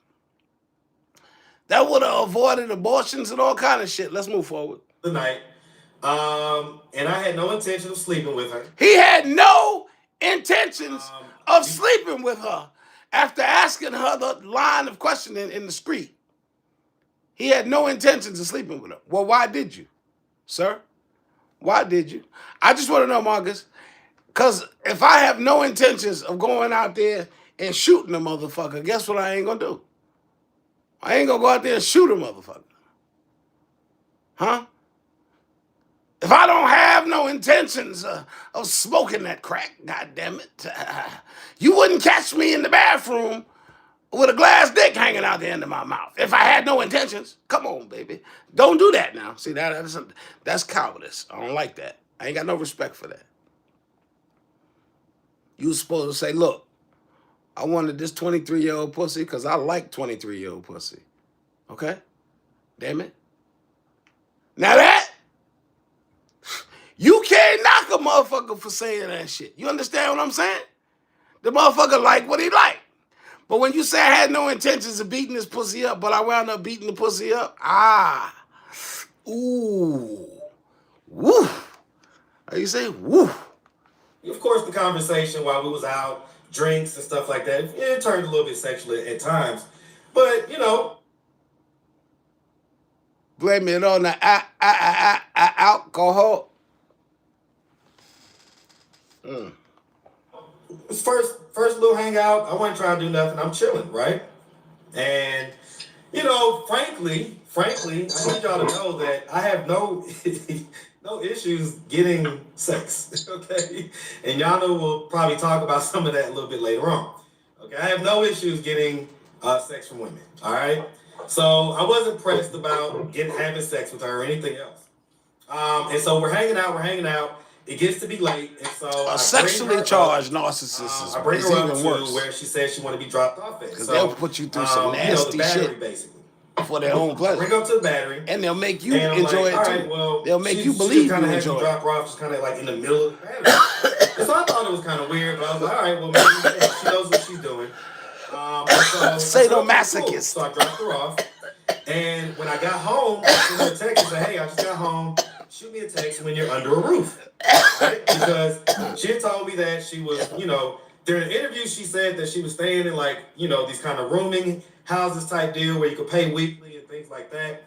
that would have avoided abortions and all kind of shit. Let's move forward. The night. And I had no intention of sleeping with her. He had no intentions of sleeping with her after asking her the line of questioning in the street. He had no intentions of sleeping with her. Well, why did you, sir? Why did you? I just want to know, Marcus, because if I have no intentions of going out there and shooting a motherfucker, guess what I ain't going to do? I ain't going to go out there and shoot a motherfucker. Huh? If I don't have no intentions of smoking that crack, goddamn it, you wouldn't catch me in the bathroom with a glass dick hanging out the end of my mouth. If I had no intentions, come on, baby, don't do that now. See, that's cowardice. I don't like that. I ain't got no respect for that. You supposed to say, look, I wanted this 23-year-old pussy because I like 23-year-old pussy. Okay? Damn it. Now that, you can't knock a motherfucker for saying that shit. You understand what I'm saying? The motherfucker like what he like. But when you say I had no intentions of beating this pussy up, but I wound up beating the pussy up, ooh, woo. How you say, woo? Of course, the conversation while we was out, drinks and stuff like that, it turned a little bit sexual at times. But, you know. Blame it on the alcohol. First little hangout, I wasn't trying to do nothing. I'm chilling, right? And, you know, frankly, I need y'all to know that I have no issues getting sex, okay? And y'all know we'll probably talk about some of that a little bit later on. Okay, I have no issues getting sex from women, all right? So I wasn't pressed about having sex with her or anything else. And so we're hanging out. It gets to be late, and so a sexually charged narcissist I bring is her up even to worse. where she says she want to be dropped off at. Because so, they'll put you through some nasty the battery, shit basically. For their own pleasure. Bring her up to the battery, and they'll make you and I'm enjoy like, it too. Right, well, they'll make you believe you enjoy it. Drop her off just kind of like in the middle of the battery. And so I thought it was kind of weird, but I was like, all right, well, maybe she knows what she's doing. Sadomasochist. Cool. So I dropped her off, and when I got home, I sent her a text and said, hey, I just got home. Shoot me a text when you're under a roof. Right? Because she had told me that she was, during the interview, she said that she was staying in these kind of rooming houses type deal where you could pay weekly and things like that.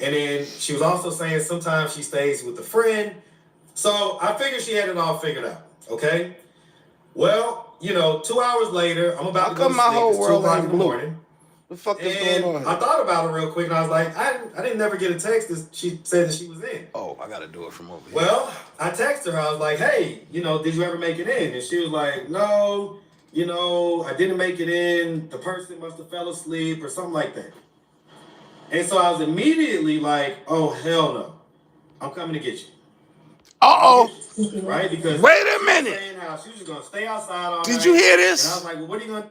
And then she was also saying sometimes she stays with a friend. So I figured she had it all figured out. Okay. Well, 2 hours later, I'm about to go to sleep. Whole it's 2 o'clock in the blue? morning. What the fuck is going on here? I thought about it real quick, and I was like, I didn't never get a text that she said that she was in. Oh, I got to do it from over here. Well, I texted her. I was like, hey, did you ever make it in? And she was like, no, I didn't make it in. The person must have fell asleep or something like that. And so I was immediately like, oh, hell no. I'm coming to get you. Uh-oh. Right? Because wait a minute. She was just going to stay outside all night. Did you hear this? And I was like, well, what are you going to...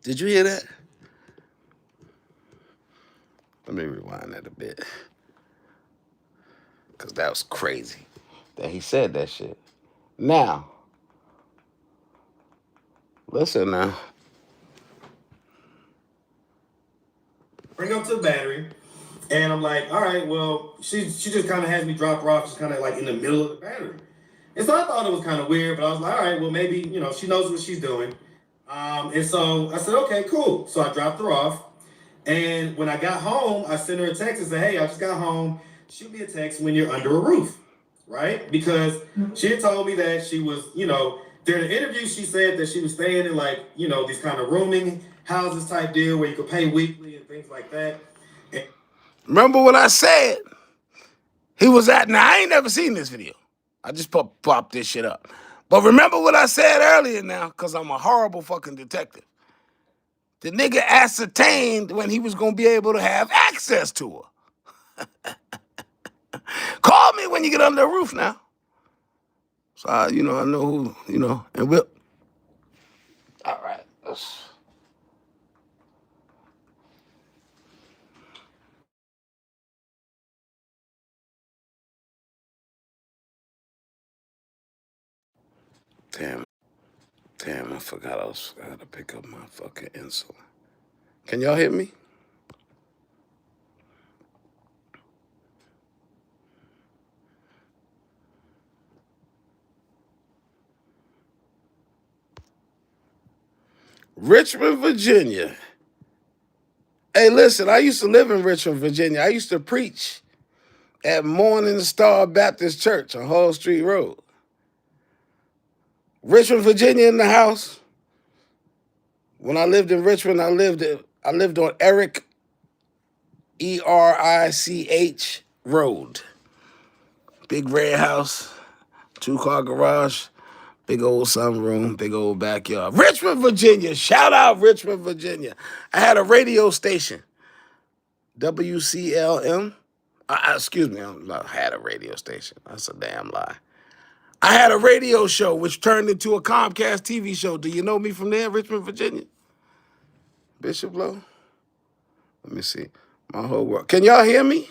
Did you hear that? Let me rewind that a bit. because that was crazy that he said that shit. Now, listen now. Bring up to the battery, and I'm like, all right, well, she just kind of has me drop her off, just kind of like in the middle of the battery. And so I thought it was kind of weird, but I was like, all right, well, maybe, she knows what she's doing. And so I said, okay, cool. So I dropped her off. And when I got home, I sent her a text and said, hey, I just got home. Shoot me a text when you're under a roof, right? Because she had told me that she was, during the interview, she said that she was staying in like, these kind of rooming houses type deal where you could pay weekly and things like that. And remember what I said? He was at, now I ain't never seen this video. I just popped this shit up. But remember what I said earlier now, because I'm a horrible fucking detective. The nigga ascertained when he was going to be able to have access to her. Call me when you get under the roof now. So, I know who, and we'll. All right. Damn, I forgot I had to pick up my fucking insulin. Can y'all hear me? Richmond, Virginia. Hey, listen, I used to live in Richmond, Virginia. I used to preach at Morning Star Baptist Church on Hall Street Road. Richmond, Virginia in the house. When I lived in Richmond, I lived on Eric, E-R-I-C-H Road. Big red house, 2-car garage, big old sunroom, big old backyard. Richmond, Virginia. Shout out Richmond, Virginia. I had a radio station, WCLM. Excuse me, I had a radio station. That's a damn lie. I had a radio show which turned into a Comcast TV show. Do you know me from there, Richmond, Virginia? Bishlo? Let me see. My whole world. Can y'all hear me?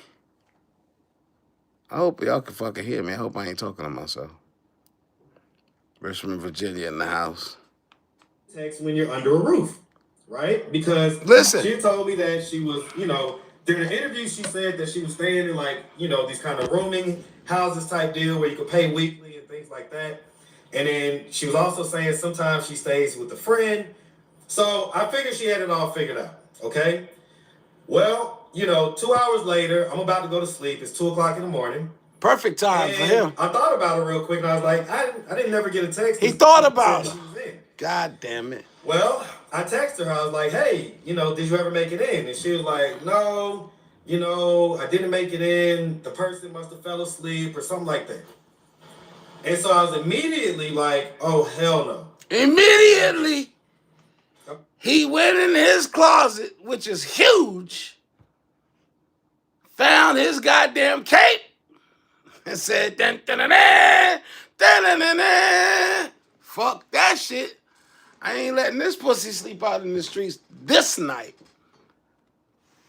I hope y'all can fucking hear me. I hope I ain't talking to myself. Richmond, Virginia in the house. Text when you're under a roof, right? Because listen, she told me that she was, during the interview, she said that she was staying in like, these kind of rooming houses type deal where you could pay weekly and things like that. And then she was also saying sometimes she stays with a friend. So I figured she had it all figured out, okay? Well, 2 hours later, I'm about to go to sleep. It's 2 o'clock in the morning. Perfect time for him. I thought about it real quick, and I was like, I didn't never get a text. He thought about it. God damn it. Well, I texted her. I was like, hey, did you ever make it in? And she was like, no, I didn't make it in. The person must have fell asleep or something like that. And so I was immediately like, oh, hell no. Immediately, he went in his closet, which is huge, found his goddamn cape, and said, dun, dun, dun, dun, dun, dun, dun, dun. Fuck that shit. I ain't letting this pussy sleep out in the streets this night.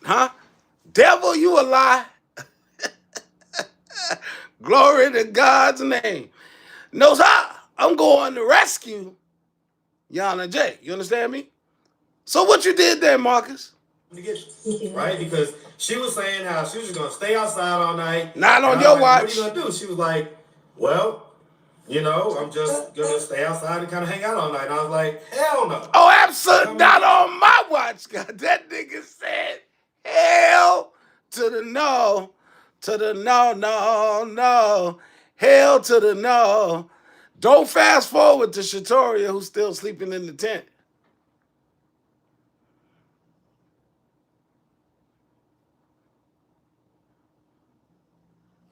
Huh? Devil, you a lie. Glory to God's name. No, sir. I'm going to rescue Yana J. You understand me? So what you did there, Marcus? Right? Because she was saying how she was just going to stay outside all night. Not on your watch. What are you going to do? She was like, well, I'm just going to stay outside and kind of hang out all night. And I was like, hell no. Oh, absolutely not on my watch. God, that nigga said, hell to the no, to the no, no, no. Hell to the no. Don't fast forward to Shatoria, who's still sleeping in the tent.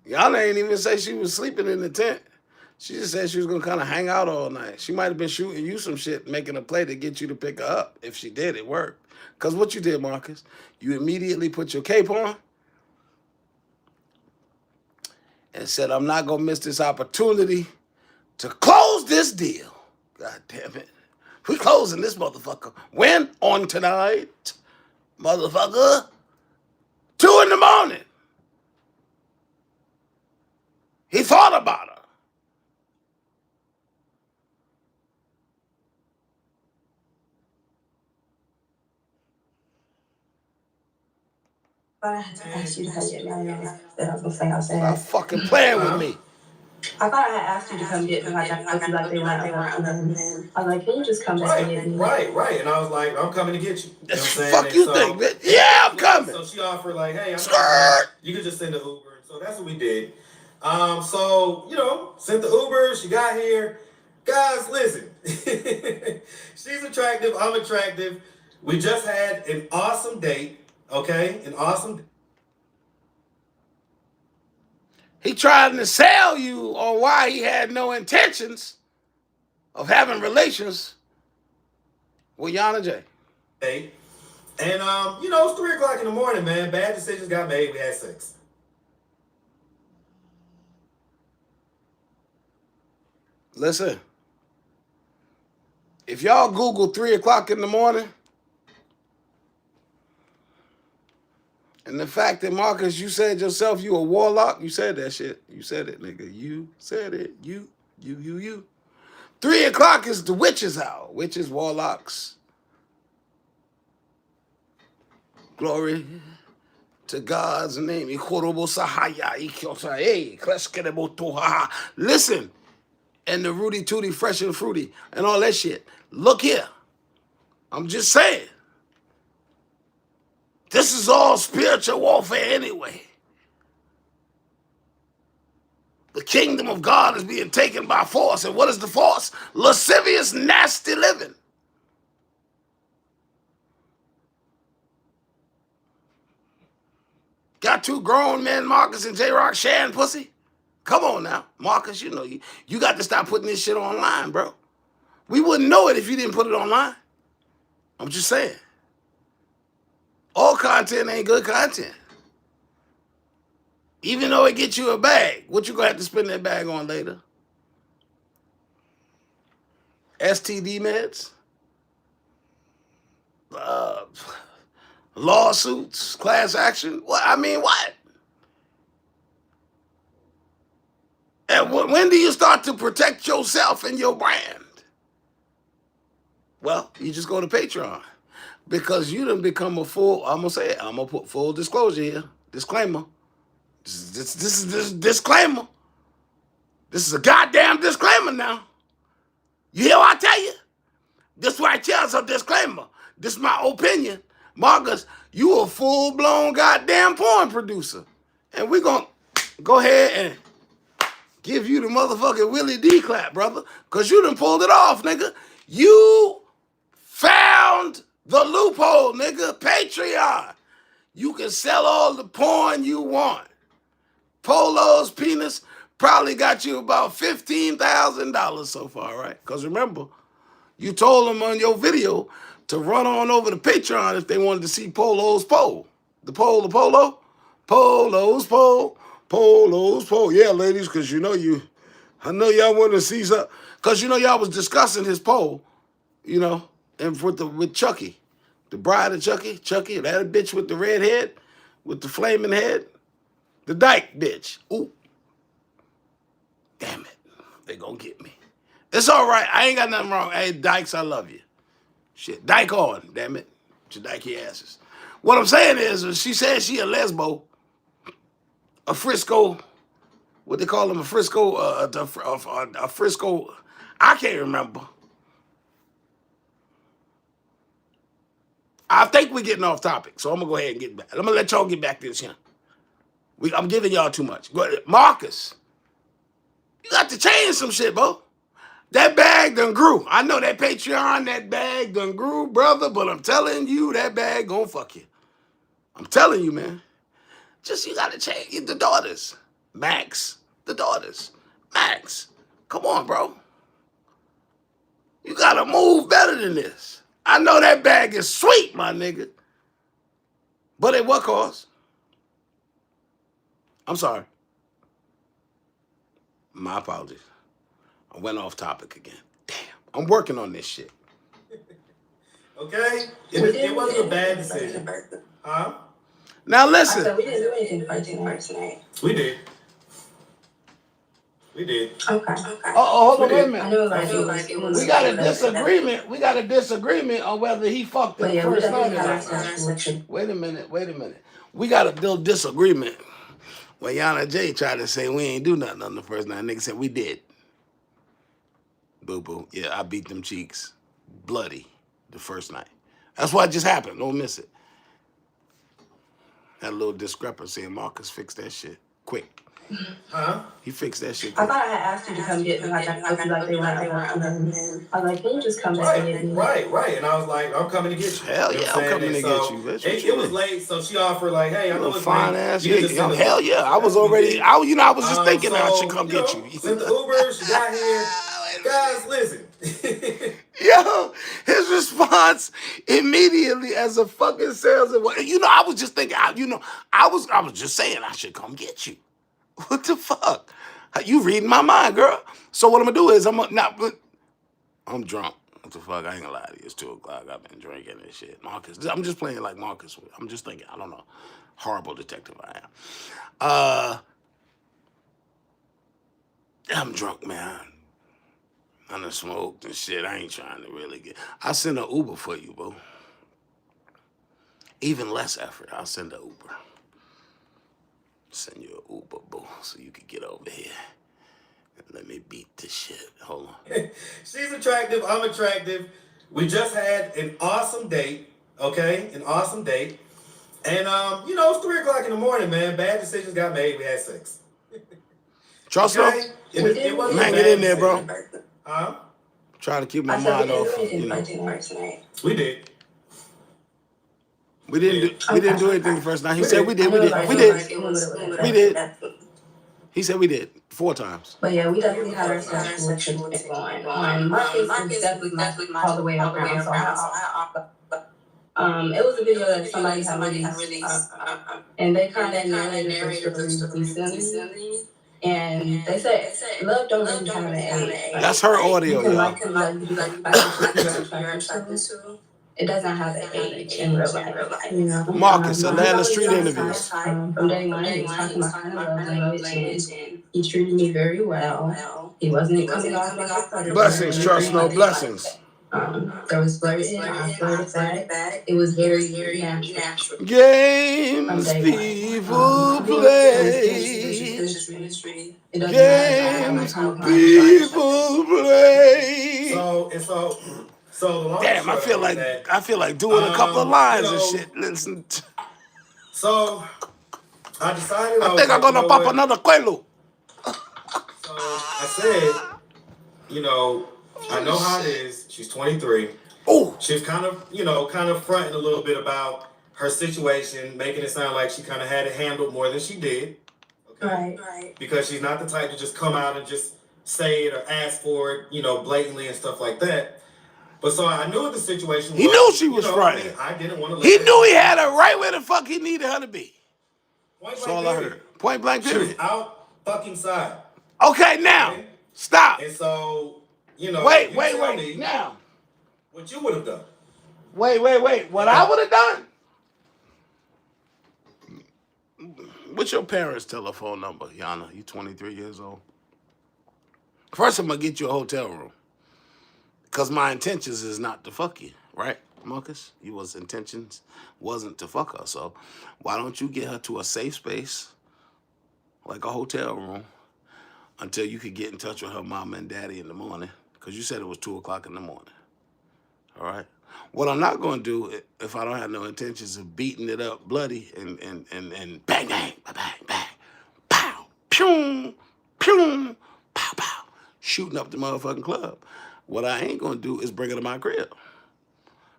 Y'all ain't even say she was sleeping in the tent. She just said she was going to kind of hang out all night. She might have been shooting you some shit, making a play to get you to pick her up. If she did, it worked. Because what you did, Marcus, you immediately put your cape on and said, I'm not going to miss this opportunity to close this deal. God damn it. We closing this motherfucker. When? On tonight, motherfucker. 2 in the morning. He thought about her. But I had to ask you to come get me. I know that I was gonna say I Stop said. fucking playing with me. I thought I had asked you to come get me, like I feel like they weren't enough. And then I was like, can you just come back and get me? Right. And I was like, I'm coming to get you. You know what I'm saying? Fuck you think, bitch? Yeah, I'm coming. So she offered like, hey, I'm Skirt. you could just send the Uber. So that's what we did. So, you know, sent the Uber, she got here. Guys, listen. She's attractive, I'm attractive. We just had an awesome date, okay? An awesome He tried to sell you on why he had no intentions of having relations with Yana J. date. And you know, it's 3 o'clock in the morning, man. Bad decisions got made. We had sex. Listen, if y'all Google 3 o'clock in the morning, and the fact that Marcus, you said yourself you a warlock, you said that shit. You said it, nigga. You said it. You. 3 o'clock is the witches' hour. Witches, warlocks. Glory to God's name. Listen, and the Rudy Tooty, fresh and fruity, and all that shit. Look here. I'm just saying. This is all spiritual warfare anyway. The kingdom of God is being taken by force. And what is the force? Lascivious, nasty living. Got 2 grown men, Marcus and J-Rock, sharing pussy? Come on now. Marcus, you know, you got to stop putting this shit online, bro. We wouldn't know it if you didn't put it online. I'm just saying. All content ain't good content. Even though it gets you a bag, what you gonna have to spend that bag on later? STD meds? Lawsuits? Class action? What? I mean, what? And when do you start to protect yourself and your brand? Well, you just go to Patreon. Because you done become a full, I'm gonna say it, I'm gonna put full disclosure here. Disclaimer. This is disclaimer. This is a goddamn disclaimer now. You hear what I tell you? This right here is a disclaimer. This is my opinion. Marcus, you a full-blown goddamn porn producer. And we're gonna go ahead and give you the motherfucking Willie D clap, brother. Because you done pulled it off, nigga. You found the loophole, nigga. Patreon. You can sell all the porn you want. Polo's penis probably got you about $15,000 so far, right? Because remember, you told them on your video to run on over to Patreon if they wanted to see Polo's pole. The polo? Polo's pole. Yeah, ladies, because you know I know y'all want to see something. Because you know y'all was discussing his pole, you know, and with Chucky. The bride of Chucky, that bitch with the red head, with the flaming head. The dyke bitch. Ooh. Damn it. They gonna get me. It's all right. I ain't got nothing wrong. Hey, dykes, I love you. Shit. Dyke on, damn it. To dyke your asses. What I'm saying is, she said she a lesbo. A Frisco. What they call them? A Frisco. A Frisco. I can't remember. I think we're getting off topic, so I'm gonna go ahead and get back. I'm gonna let y'all get back to this here. I'm giving y'all too much. Go ahead. Marcus, you got to change some shit, bro. That bag done grew. I know that Patreon, that bag done grew, brother, but I'm telling you, that bag gonna fuck you. I'm telling you, man. Just you gotta change the daughters. Max, the daughters. Max, come on, bro. You gotta move better than this. I know that bag is sweet, my nigga. But at what cost? I'm sorry. My apologies. I went off topic again. Damn, I'm working on this shit. Okay? It wasn't a bad decision. Huh? Now listen. We didn't do anything first tonight. We did. We did. Okay. Hold on, We wait a did. minute. I know like it was We got a disagreement. We got a disagreement on whether he fucked her But the yeah, we first night definitely or had our not. sexual. Wait a minute. We got a little disagreement. When Yana J tried to say we ain't do nothing on the first night, nigga said we did. Boo boo. Yeah, I beat them cheeks bloody the first night. That's what just happened. Don't miss it. Had a little discrepancy, and Marcus fixed that shit quick. Huh? He fixed that shit I quick. thought I had asked you to come get me. Like I felt like they weren't enough. And then I was like, can you just come back and get me? Right. And I was like, I'm coming to get you. Hell You know yeah, what I'm saying? coming And to so get you, bitch. it was late, so she offered like, hey, I know Little it's fine late. ass. You can just send us Hell Uber. yeah, I was That's what we already. did. I was just thinking I should So, come you get know, you. sent the Uber. She got here. Guys, listen. Yo, his response immediately as a fucking salesman. I was just thinking. I was just saying I should come get you. What the fuck? You reading my mind, girl. So what I'm gonna do is I'm drunk. What the fuck? I ain't gonna lie to you. It's 2:00. I've been drinking and shit. Marcus. I'm just playing like Marcus. I'm just thinking. I don't know. Horrible detective I am. I'm drunk, man. I done smoked and shit. I ain't trying to really get. I'll send an Uber for you, bro. Even less effort. I'll send an Uber. Send you an Uber, boo, so you can get over here. Let me beat this shit. Hold on. She's attractive. I'm attractive. We just had an awesome date. Okay, an awesome date. And it's 3:00 in the morning, man. Bad decisions got made. We had sex. Trust Okay? them. It wasn't Man, a get bad in there, bro. decision. Huh? Try to keep my mind off of, We did. We didn't do anything the first night. He said we did. We did. He said we did 4 times. But yeah, we definitely had our sexual treatment going. Marcus was definitely all the way around. So it was a video that somebody had released, and they kind of narrated the story recently. And they said love don't really have an age. That's her audio, you can y'all. like him, like you're attracted to. It doesn't have an age in real life. Marcus, Atlanta Street Interviews. From day one, he was talking about kind of love language, and he treated me very well. He wasn't coming off like a predator. Blessings, trust no blessings. There was flirting, I flirted back. It was very natural. Games people play. Games people play. So the long Damn, I feel like doing a couple of lines and shit. Listen. So I decided I think I'm gonna pop another Quelo. So I said, I know how it is. She's 23. Oh, She's kind of fronting a little bit about her situation, making it sound like she kind of had it handled more than she did. Okay? Right. Because she's not the type to just come out and just say it or ask for it, blatantly and stuff like that. But so I knew what the situation was. He knew she was fronting. I didn't want to. He knew he had her right where the fuck he needed her to be. That's all I heard. Point blank period. She was out fucking side. Okay, now stop. And so wait. Now, what you would have done? Wait. What I would have done? What's your parents' telephone number, Yana? You 23 years old. First, I'm gonna get you a hotel room. Because my intentions is not to fuck you, right, Marcus? Your intentions wasn't to fuck her. So why don't you get her to a safe space, like a hotel room, until you could get in touch with her mama and daddy in the morning? Because you said it was 2:00 in the morning. All right? What I'm not going to do, if I don't have no intentions of beating it up bloody and bang, bang, bang, bang, pow, pew, pew, pow, pow, shooting up the motherfucking club. What I ain't going to do is bring her to my crib.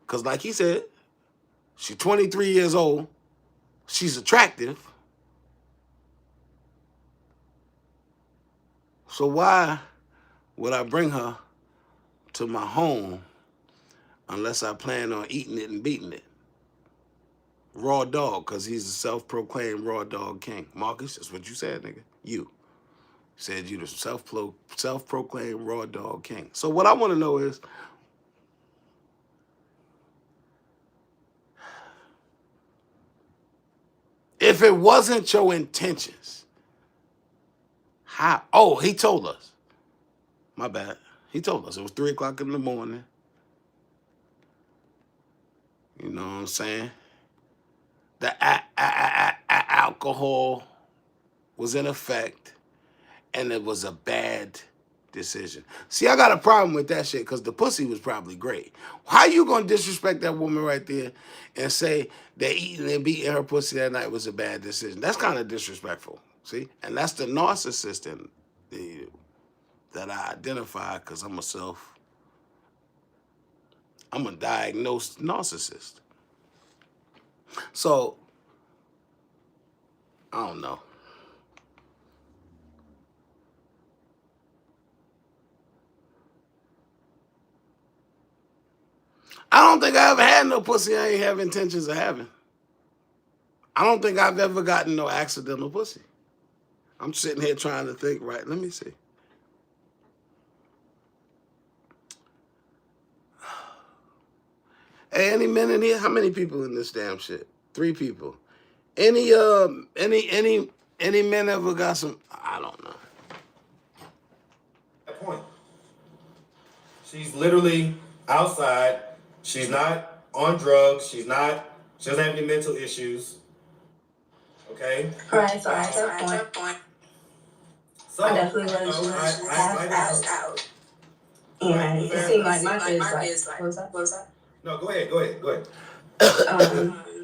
Because like he said, she's 23 years old. She's attractive. So why would I bring her to my home unless I plan on eating it and beating it? Raw dog, because he's a self-proclaimed raw dog king. Marcus, that's what you said, nigga. You said you the self-proclaimed raw dog king. So what I want to know is, if it wasn't your intentions, How? Oh, he told us. My bad. He told us. It was 3 o'clock in the morning. You know what I'm saying? The alcohol was in effect, and it was a bad decision. See, I got a problem with that shit because the pussy was probably great. How you gonna disrespect that woman right there and say that eating and beating her pussy that night was a bad decision? That's kind of disrespectful. See, and that's the narcissist that I identify because I'm a diagnosed narcissist. So I don't know. I don't think I ever had no pussy I ain't have intentions of having. I don't think I've ever gotten no accidental pussy. I'm sitting here trying to think, right, let me see. Hey, any men in here? How many people in this damn shit? 3 people. Any men ever got some? I don't know. That point. She's literally outside. She's not on drugs. She doesn't have any mental issues. Okay? Right, so at that point, So, I definitely was passed out. And it seemed like my kids, like, what was that? No, go ahead.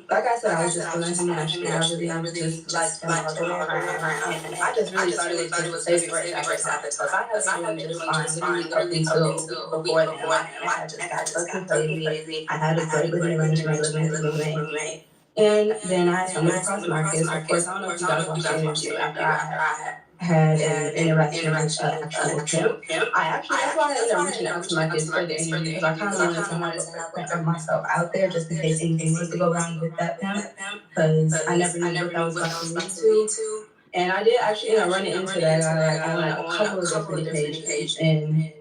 Like I said, I was just feeling him naturally. I really just liked him all the way around. And I just really thought it was just a favorite at the time. Because I had been just fine, literally up until before then. I just got fucking crazy. I had a great living arrangement with my roommate. And then I stumbled across Marcus. Of course, I don't know if you guys watched the interview after I had an interaction with actual him. That's why I ended up reaching out to Marcus for the interview, because I kind of wanted to have a footprint of myself out there just in case anything was to go wrong with that pimp, because I never knew what that was about to lead to. And I did actually end up running into that guy on a couple of different pages, and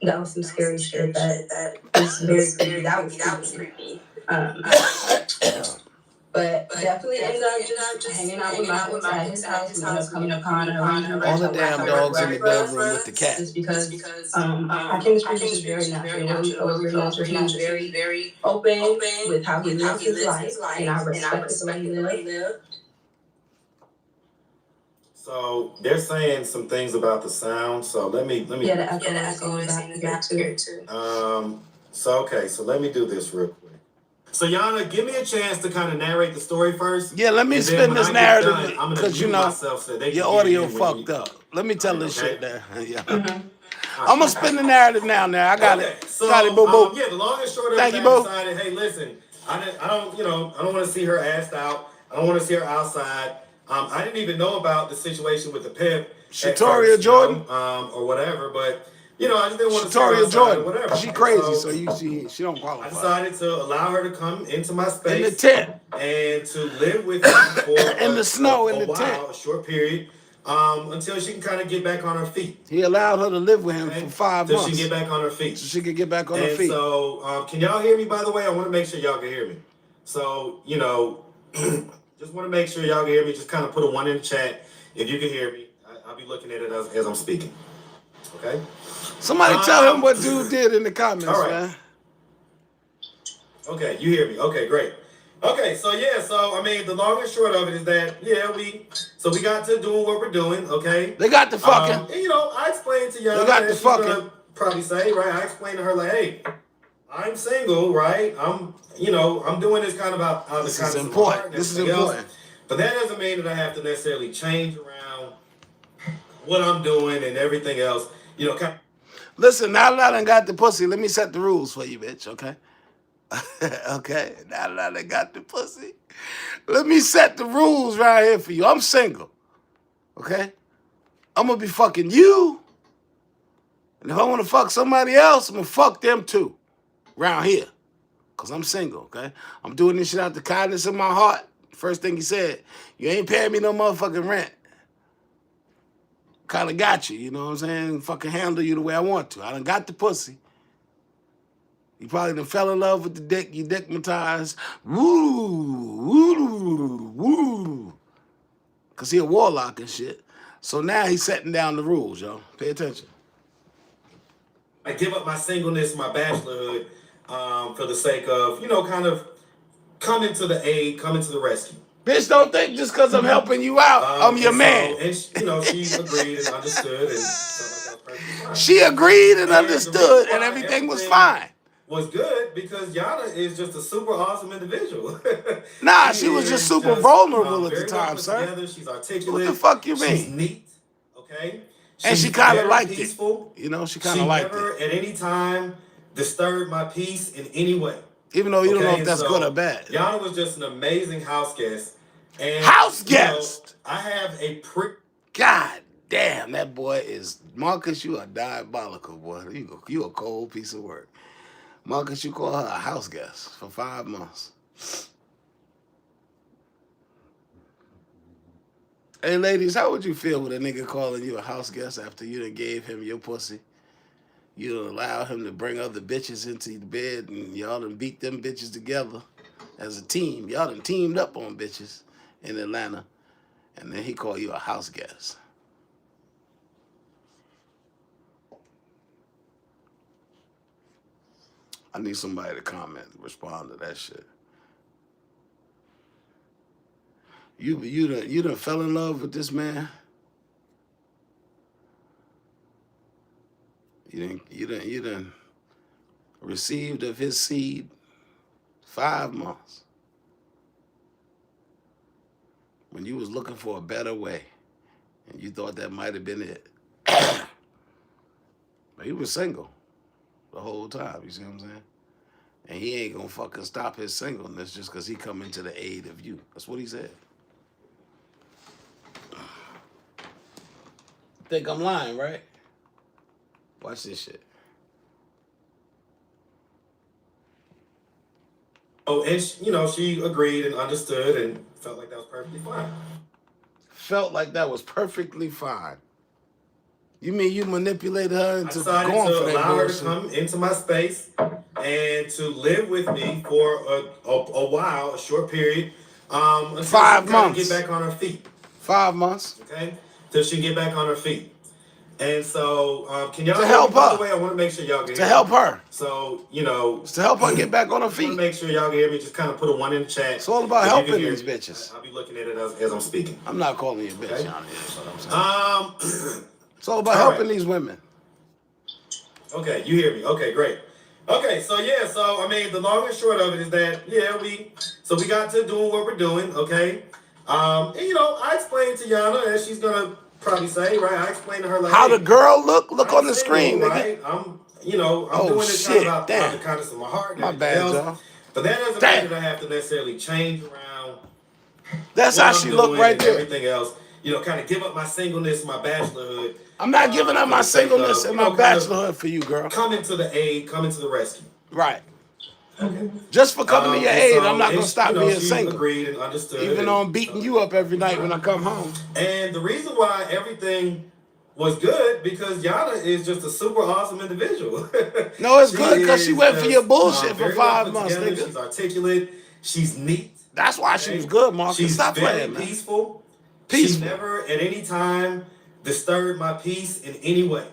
that was some scary shit that was very creepy. That was creepy. But definitely ended up just hanging out with Marcus at his house. We ended up coming upon all the damn dogs in the bedroom with the cat. Just because our chemistry was just very natural. It was very natural. He was very open with how he lived his life, and I respected the way he lived. So they're saying some things about the sound. So let me. Yeah, the echo is back here too. So let me do this real quick. So Yana, give me a chance to kind of narrate the story first. Yeah, let me spin this narrative because you know your audio fucked up. Let me tell this shit there. Yeah. I'm gonna spin the narrative now. I got it. So got it, boo boo. yeah, the long and short of it, I decided, hey, listen, I don't want to see her assed out. I don't want to see her outside. I didn't even know about the situation with the pimp, Shatoria Jordan, or whatever, but. I just didn't want to Shatoria Jordan. Whatever. She crazy, so she don't qualify. I decided to allow her to come into my space in the tent and to live with me for in the snow in the while, tent, a short period, until she can kind of get back on her feet. He allowed her to live with him for 5 months. So she can get back on her feet. So she could get back on her feet. So can y'all hear me? By the way, I want to make sure y'all can hear me. So just want to make sure y'all can hear me. Just kind of put a 1 in the chat if you can hear me. I'll be looking at it as I'm speaking. Okay. Somebody tell him what dude did in the comments, all right. man. Okay, you hear me. Okay, great. Okay, so the long and short of it is that we got to doing what we're doing, okay? They got the fucking. I explained to y'all. They got the fucking. Gonna probably say, right? I explained to her like, hey, I'm single, right? I'm doing this kind of out of the kind of important. This is important. But that doesn't mean that I have to necessarily change around what I'm doing and everything else. Listen, now that I done got the pussy, let me set the rules for you, bitch, okay? Okay? Now that I done got the pussy, let me set the rules right here for you. I'm single, okay? I'm gonna be fucking you, and if I wanna fuck somebody else, I'm gonna fuck them too, around here, because I'm single, okay? I'm doing this shit out the kindness of my heart. First thing he said, you ain't paying me no motherfucking rent. Kind of got you, you know what I'm saying? Fucking handle you the way I want to. I done got the pussy. You probably done fell in love with the dick. You dickmatized. Woo, woo, woo. Because he a warlock and shit. So now he's setting down the rules, yo. Pay attention. I give up my singleness, my bachelorhood, for the sake of, kind of coming to the aid, coming to the rescue. Bitch, don't think just because I'm helping you out, I'm your man. And she agreed and understood and felt like that was perfectly fine. She agreed and the understood, reason and why everything was fine. Was good because Yana is just a super awesome individual. Nah, she was just super vulnerable at the time, sir. Together. She's articulate. What the fuck you mean? She's neat, okay? And she kind of liked peaceful. it. You know, she kind of liked it. She never at any time disturbed my peace in any way. Even though you don't know if that's good or bad. Yana was just an amazing house guest. And, house guest? I have a God damn, that boy is... Marcus, you are diabolical, boy. You a cold piece of work. Marcus, you call her a house guest for 5 months. Hey, ladies, how would you feel with a nigga calling you a house guest after you done gave him your pussy? You done allow him to bring other bitches into the bed and y'all done beat them bitches together as a team. Y'all done teamed up on bitches in Atlanta. And then he called you a house guest. I need somebody to comment, respond to that shit. You done fell in love with this man? You done received of his seed 5 months. When you was looking for a better way, and you thought that might have been it. But he was single the whole time, you see what I'm saying? And he ain't gonna fucking stop his singleness just because he coming to the aid of you. That's what he said. Think I'm lying, right? Watch this shit. Oh, and she agreed and understood and felt like that was perfectly fine. Felt like that was perfectly fine. You mean you manipulated her into going for that bullshit? I decided to allow her to come into my space and to live with me for a while, a short period, until 5 she months. Get back on her feet. 5 months. Okay, till she get back on her feet. And so, can y'all to help her? By the way, I want to make sure y'all can to help her. So, it's to help her get back on her feet. I want to make sure y'all can hear me. Just kind of put a 1 in the chat. It's all about helping these bitches. I'll be looking at it as I'm speaking. I'm not calling you a bitch, Johnny. It's all about helping these women. Okay, you hear me. Okay, great. Okay, so I mean, the long and short of it is that, we got to doing what we're doing, okay? And I explained to Yana, as she's gonna probably say, right? I explained to her like, how the girl look on the screen, right? nigga. I'm doing this kind of out the kindness of my heart. My bad, y'all. But that doesn't mean that I have to necessarily change around. That's how she looked right there. Everything else, kind of give up my singleness, my bachelorhood. I'm not giving up my singleness and my bachelorhood for you, girl. Coming to the aid, coming to the rescue. Right. Okay. Just for coming to your aid, I'm not gonna stop being single. Agreed and understood. Even though I'm beating you up every night when I come home. And the reason why everything was good because Yana is just a super awesome individual. No, it's good because she went for your bullshit for 5 months, nigga. She's articulate. She's neat. That's why she was good, Marcus. She's Stop very playing, man. Peaceful. Peaceful. She never at any time disturbed my peace in any way.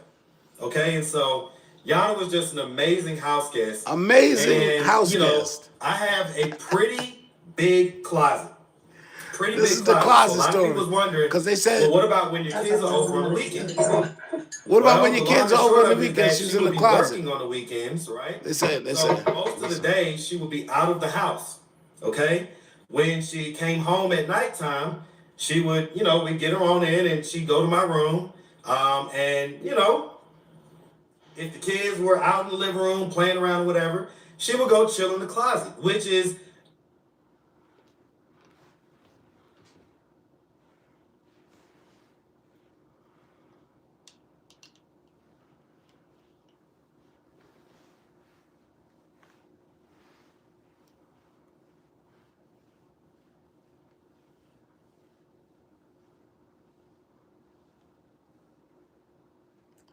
Okay, and so Yana was just an amazing house guest. Amazing house guest. I have a pretty big closet. This is the closet story. So a lot of people was wondering, because they said, well, what about when your kids are over on the weekend? What about when your kids are over on the weekend? She's in the closet. Working on the weekends, right? They said. Most of the day she would be out of the house. Okay, when she came home at nighttime, she would, we'd get her on in and she'd go to my room, and if the kids were out in the living room playing around or whatever, she would go chill in the closet, which is.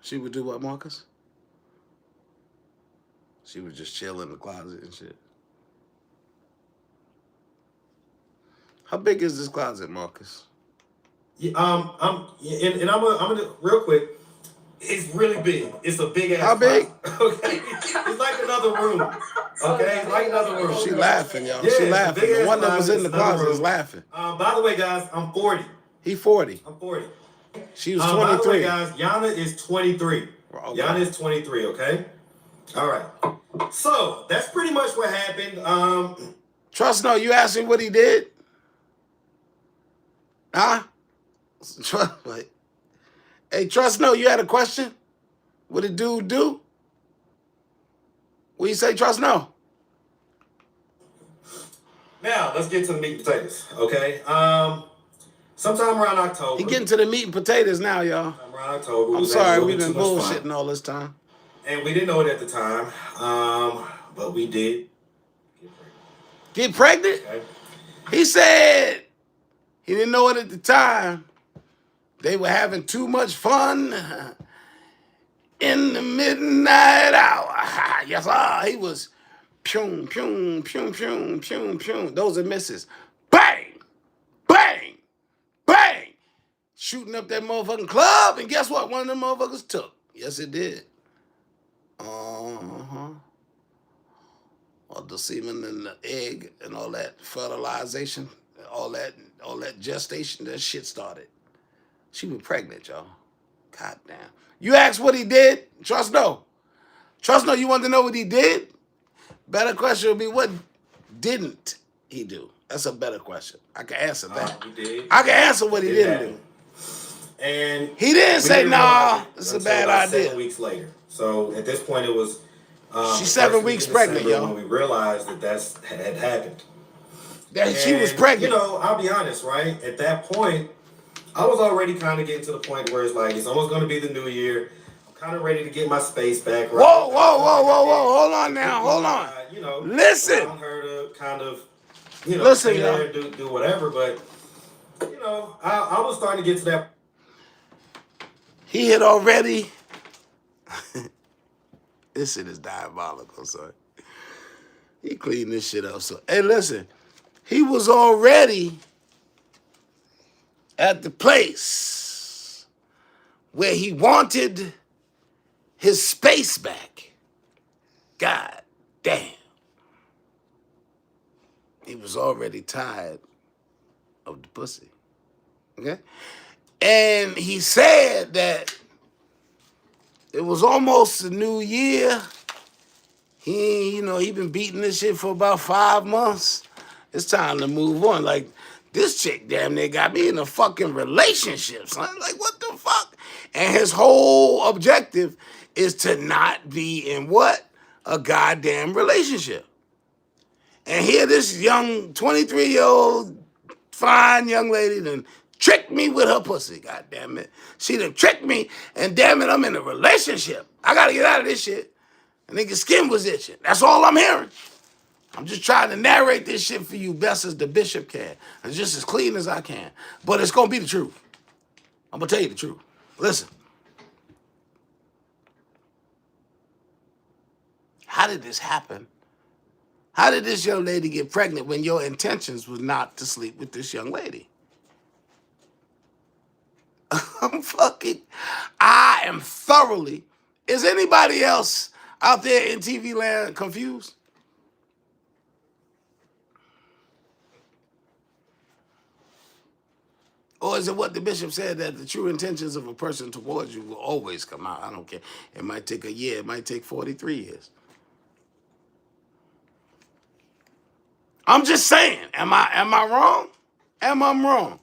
She would do what, Marcus? She would just chill in the closet and shit. How big is this closet, Marcus? I'm gonna real quick. It's really big. It's a big ass. How big? Spot, okay, it's like another room. Okay, it's like another room. She laughing, y'all. Yeah, She it's a laughing. big The ass one that was closet, in the it's another closet is room. laughing. By the way, guys, I'm 40. He 40. I'm 40. She was By the way, 23. guys, Yana is 23. Okay. Yana is 23. Okay. All right. So that's pretty much what happened. Trust no, you asked him what he did? Huh? Wait. Hey, Trust no, you had a question? What did dude do? What you say, Trust no? Now let's get to the meat and potatoes. Okay. Sometime around October. He getting to the meat and potatoes now, y'all. Sometime around October. I'm sorry, we've been bullshitting all this time. And we didn't know it at the time. But we did get pregnant. Okay. He said he didn't know it at the time. They were having too much fun in the midnight hour. Yes, sir. He was pum, pum, pum, pum, pum, pum. Those are misses. Bang, bang, bang. Shooting up that motherfucking club, and guess what? One of them motherfuckers took. Yes, it did. Uh-huh. All the semen and the egg and all that fertilization, all that gestation, that shit started. She was pregnant, y'all. God damn. You asked what he did? Trust no. Trust no, you want to know what he did? Better question would be, what didn't he do? That's a better question. I can answer that. He did. I can answer what he didn't do. And he didn't say, nah, it's a bad idea. 7 weeks later. So at this point, it was. She's 7 weeks pregnant, y'all. When we realized that had happened. That she was pregnant. You know, I'll be honest, right? At that point, I was already kind of getting to the point where it's like, it's almost going to be the new year. I'm kind of ready to get my space back. Right? Whoa. Hold on now. Hold on. You know, listen. Allow her to kind of, you know, listen, stay there and do whatever. But, you know, I was starting to get to that. He had already. This shit is diabolical, son. He cleaned this shit up. So, hey, listen. He was already at the place where he wanted his space back. God damn. He was already tired of the pussy. Okay? And he said that it was almost the new year. He been beating this shit for about 5 months. It's time to move on. Like, this chick damn near got me in a fucking relationship, son. Like, what the fuck? And his whole objective is to not be in what? A goddamn relationship. And here this young 23-year-old fine young lady done tricked me with her pussy, god damn it. She done tricked me, and damn it, I'm in a relationship. I gotta get out of this shit. And nigga's skin was itching. That's all I'm hearing. I'm just trying to narrate this shit for you best as the bishop can. It's just as clean as I can. But it's gonna be the truth. I'm gonna tell you the truth. Listen. How did this happen? How did this young lady get pregnant when your intentions was not to sleep with this young lady? I am thoroughly. Is anybody else out there in TV land confused? Or is it what the bishop said, that the true intentions of a person towards you will always come out? I don't care. It might take a year. It might take 43 years. I'm just saying. Am I wrong? Am I wrong?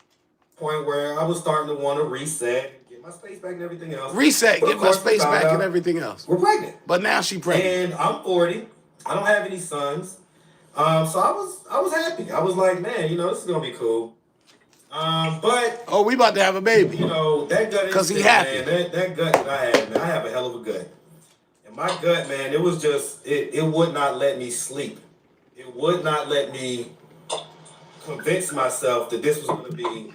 Point where I was starting to want to reset, get my space back and everything else. Reset, get my space back and everything else. We're pregnant. But now she pregnant. And I'm 40. I don't have any sons. So I was happy. I was like, man, you know, this is gonna be cool. But we about to have a baby. You know, that gut because he happy. Man, that gut that I have, man, I have a hell of a gut. And my gut, man, it was just it would not let me sleep. It would not let me convince myself that this was going to be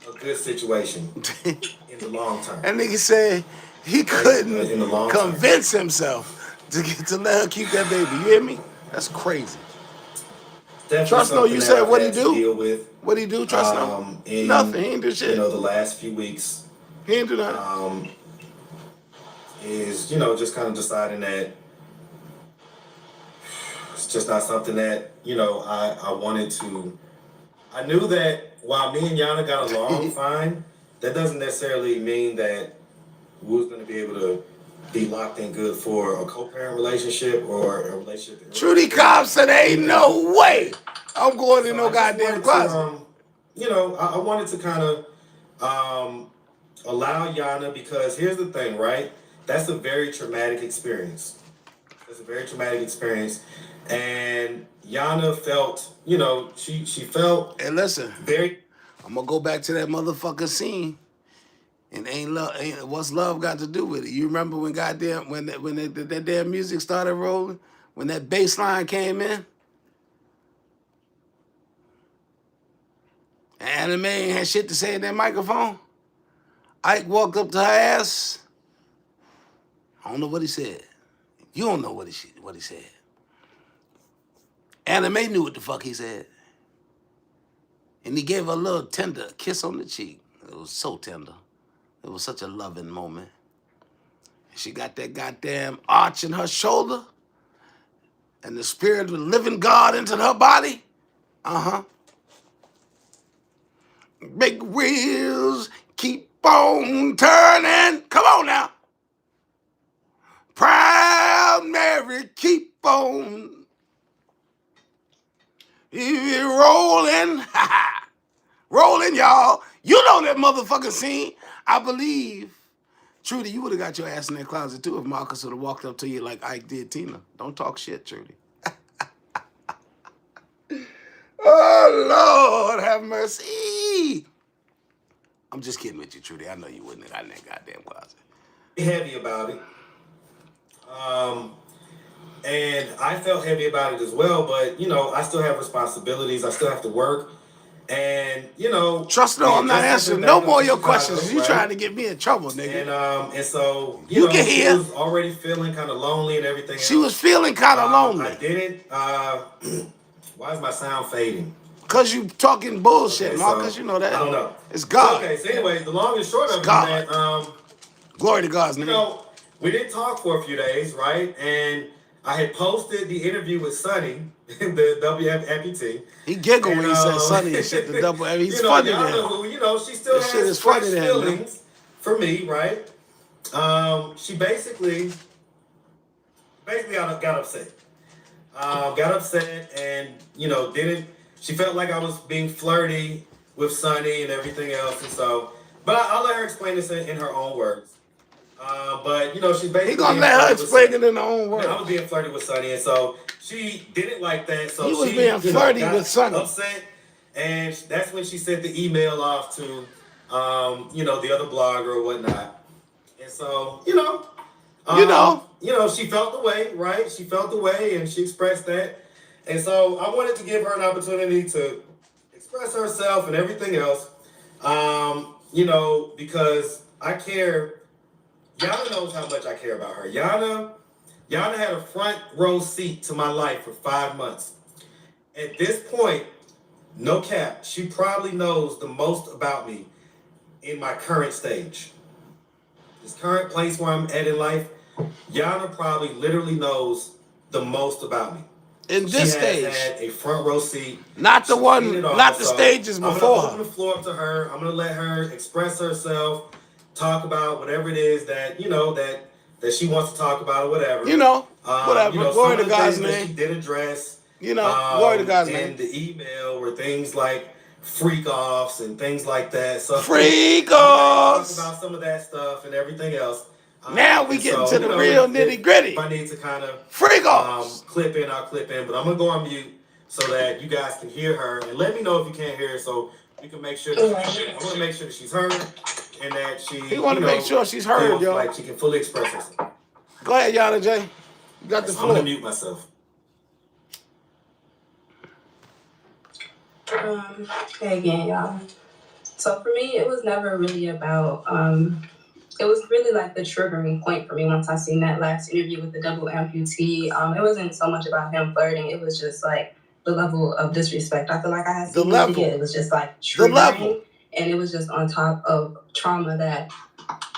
a good situation in the long term. And nigga said he couldn't convince himself to let her keep that baby. You hear me? That's crazy. definitely Trust no, something you that said I've what he had to do? deal with. What he do? Trust no? In, Nothing. He ain't do shit. You know, the last few weeks. He ain't do nothing. Is, you know, just kind of deciding that it's just not something that, you know, I wanted to. I knew that while me and Yana got along fine, that doesn't necessarily mean that we was going to be able to be locked in good for a co-parent relationship or a relationship. Trudy Cobb said, ain't no way I'm going in no goddamn closet. You know, I wanted to kind of allow Yana, because here's the thing, right? That's a very traumatic experience. It's a very traumatic experience. And Yana felt, you know, she felt. And listen, very. I'm gonna go back to that motherfucking scene. And what's love got to do with it? You remember when goddamn when that damn music started rolling, when that bass line came in, and Anime ain't had shit to say in that microphone. Ike walked up to her ass. I don't know what he said. You don't know what he said. Anime knew what the fuck he said, and he gave her a little tender kiss on the cheek. It was so tender. It was such a loving moment. She got that goddamn arch in her shoulder, and the spirit of the living God entered her body. Big wheels keep on turning. Come on now. Proud Mary, keep on rolling. Rolling, y'all. You know that motherfucking scene. I believe, Trudy, you would have got your ass in that closet too if Marcus would have walked up to you like Ike did Tina. Don't talk shit, Trudy. Oh, Lord, have mercy. I'm just kidding with you, Trudy. I know you wouldn't have got in that goddamn closet. Heavy about it. And I felt heavy about it as well, but, you know, I still have responsibilities. I still have to work. And, you know... Trust no, I'm not answering no more of your questions. You trying to get me in trouble, nigga. And so, you know, can hear. She was already feeling kind of lonely and everything else. She was feeling kind of lonely. I didn't... why is my sound fading? Because you talking bullshit, okay, Marcus. So, you know that. I don't know. It's God. So anyway, the long and short of it is that... Glory to God's name. You know, we didn't talk for a few days, right? And I had posted the interview with Sonny, the WFMPT. He giggled when he said Sonny and shit, the double. He's funny to him. You know, she still has fresh feelings for me, right? She basically got upset. Got upset and, you know, she felt like I was being flirty with Sonny and everything else. And so, but I'll let her explain this in her own words. But, you know, she's basically... He gonna let her explain it in her own words. I was being flirty with Sonny, and so she didn't like that. So he was being flirty with Sonny. Upset, and that's when she sent the email off to, you know, the other blogger or whatnot. And so, you know, she felt the way, right? She felt the way, and she expressed that. And so I wanted to give her an opportunity to express herself and everything else, you know, because I care. Yana knows how much I care about her. Yana had a front row seat to my life for 5 months. At this point, no cap, she probably knows the most about me in my current stage. This current place where I'm at in life, Yana probably literally knows the most about me. In this stage. She has had a front row seat. Not the one, not the stages before. I'm going to open the floor up to her. I'm going to let her express herself. Talk about whatever it is that, you know, that she wants to talk about or whatever. You know, whatever. You know, glory to God's name. That she did address. You know, glory to God's name. And the email were things like freak offs and things like that. So freak offs. Talk about some of that stuff and everything else. Now we get into the real nitty gritty. If I need to kind of freak offs. Clip in, I'll clip in. But I'm gonna go on mute so that you guys can hear her, and let me know if you can't hear her, so we can make sure. I want to make sure that she's heard. And that she... He want to make sure she's heard, yo. Like she can fully express herself. Go ahead, Yana J. You got the floor. I'm going to mute myself. Hey again, y'all. So for me, it was never really about... it was really like the triggering point for me once I seen that last interview with the double amputee. It wasn't so much about him flirting. It was just like the level of disrespect I feel like I had The to level. get. It was just like The level. triggering, and it was just on top of trauma that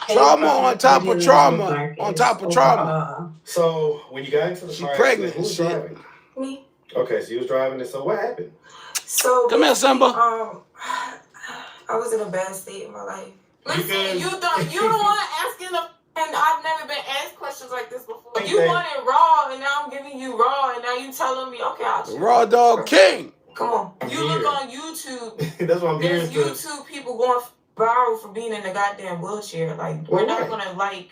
Trauma on top of trauma. On top of trauma. So when you got into the She car pregnant accident, who was and shit. driving? Me. Okay, so you was driving, and so what happened? So Come here, Simba. I was in a bad state in my life. Listen, you the one asking the, and I've never been asked questions like this before. You wanted raw, and now I'm giving you raw, and now you telling me, okay, I'll check. Raw dog king. Come on. I'm You here. look on YouTube. That's what I'm hearing. There's YouTube people going viral for being in a goddamn wheelchair. Like, we're not gonna like.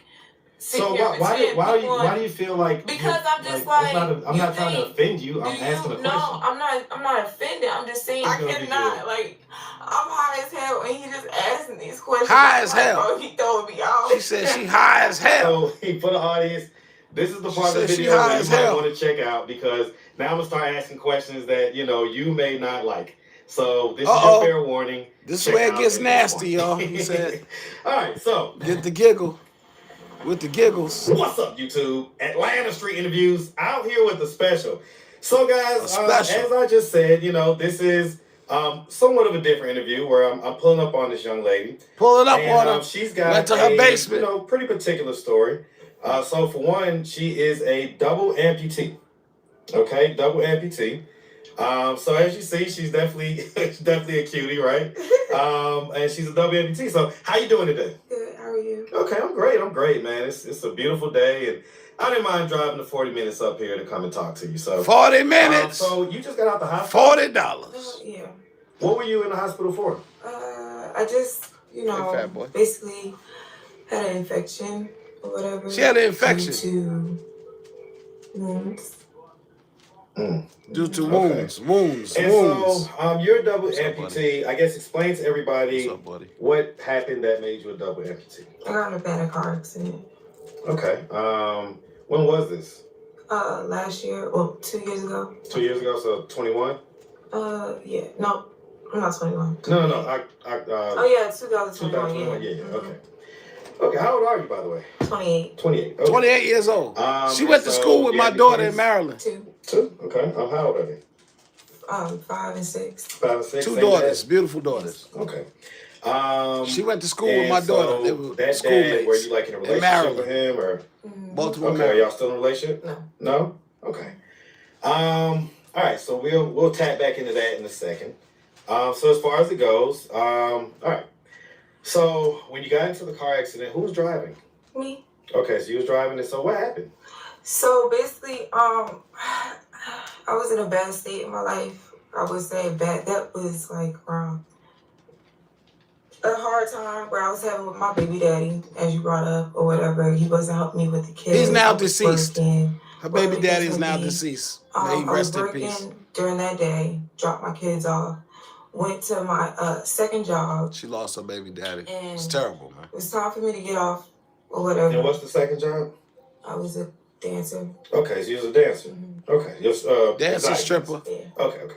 So why do you feel like? Because I'm just I'm not trying to offend you. I'm asking a question. No, I'm not offended. I'm just saying I cannot. Like, I'm high as hell, and he just asking these questions. High as hell. Bro, he throwing me off. She said she high as hell. So for the audience, this is the part of the said she video high that as you might hell. want to check out, because now I'm gonna start asking questions that you may not like. So this is your fair warning. This is Check where it out gets at this nasty, point. y'all. He said, All right, so get the giggle. With the giggles. what's up, YouTube? Atlanta Street Interviews out here with the special. So, guys, as I just said, this is somewhat of a different interview where I'm pulling up on this young lady. Pulling up on her. She's got went to her basement. Pretty particular story. So, for one, she is a double amputee. Okay, double amputee. So as you see, she's definitely a cutie, right? And she's a double amputee. So how you doing today? Good. How are you? Okay, I'm great, man. It's a beautiful day, and I didn't mind driving the 40 minutes up here to come and talk to you. So 40 minutes. So you just got out the hospital. $40. Yeah. What were you in the hospital for? I just, fat boy. basically had an infection or whatever. She had an infection. Due to wounds. Due to wounds. And so, you're a double amputee. I guess explain to everybody What's up, buddy? what happened that made you a double amputee. I got in a bad car accident. Okay. When was this? Last year, well, 2 years ago. 2 years ago, so 21? Yeah. No, I'm not 21. No. Oh, yeah, 2021. 2021, yeah. Okay. Okay, how old are you, by the way? 28. 28. Okay. 28 years old. She went to school with my daughter in Maryland. Two. Okay. How old are they? 5 and 6. 5 and 6. Two daughters, beautiful daughters. Okay. She went to school with my daughter. They were that schoolmates. dad, were you like in a relationship with him, or? Baltimore. Okay, are y'all still in a relationship? No. No? Okay. All right, so we'll tap back into that in a second. So as far as it goes, all right. So when you got into the car accident, who was driving? Me. Okay, so you was driving, and so what happened? So basically, I was in a bad state in my life. I would say bad. That was like around a hard time where I was having with my baby daddy, as you brought up, or whatever. He wasn't helping me with the kids. He's now deceased. Working, Her baby daddy is now deceased. May he rest in peace. I was working during that day, dropped my kids off, went to my second job. She lost her baby daddy. It's terrible, man. It was time for me to get off, or whatever. And what's the second job? I was a dancer. Okay, so you was a dancer. Mm-hmm. Okay, dancer, stripper. Yeah. Okay.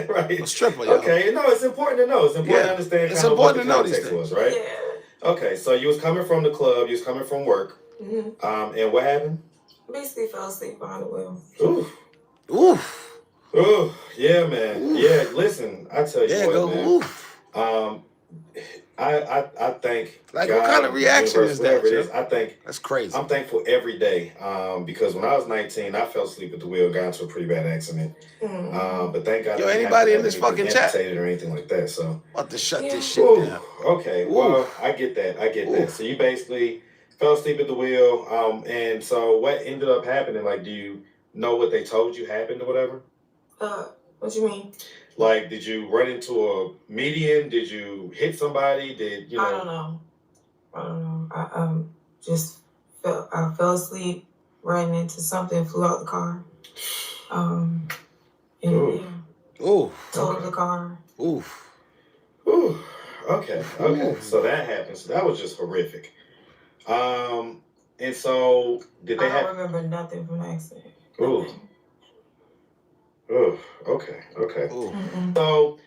Right. A stripper, y'all. Okay, no, it's important to know. It's important to understand it's kind of what the important to know these context things. was, right? Yeah. Okay, so you was coming from the club, you was coming from work, and what happened? Basically fell asleep behind the wheel. Oof. Ooh, yeah, man. Oof. Yeah, listen, I tell you what, man. Oof. I think like God, what kind of reaction is that? It is, I think that's crazy. I'm thankful every day because when I was 19, I fell asleep at the wheel, got into a pretty bad accident. But thank God. Yo, anybody in this fucking chat or anything like that? So about to shut this shit down. Okay, well, I get that. So you basically fell asleep at the wheel, and so what ended up happening? Like, do you know what they told you happened or whatever? What you mean? Like, did you run into a median? Did you hit somebody? Did you know? I don't know. I just fell asleep, ran into something, flew out the car. And totaled the car. Oof. Okay. So that happened. So that was just horrific. And so did they I don't remember nothing from the accident. Okay. Ooh. So,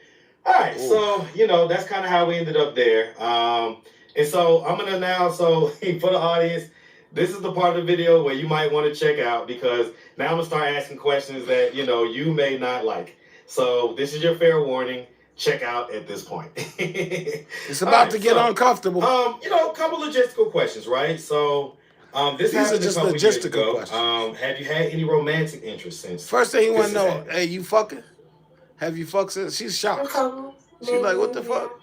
all right. So, that's kind of how we ended up there. And so I'm going to now, so for the audience, this is the part of the video where you might want to check out, because now I'm gonna start asking questions that you may not like. So this is your fair warning. Check out at this point. It's about to get uncomfortable. A couple logistical questions, right? So this These are happened just a couple years logistical ago. questions. Have you had any romantic interest since? First thing you want to this has know, happened? hey, you fucking? Have you fucked since? She's A shocked. couple, She's like, what the maybe, fuck?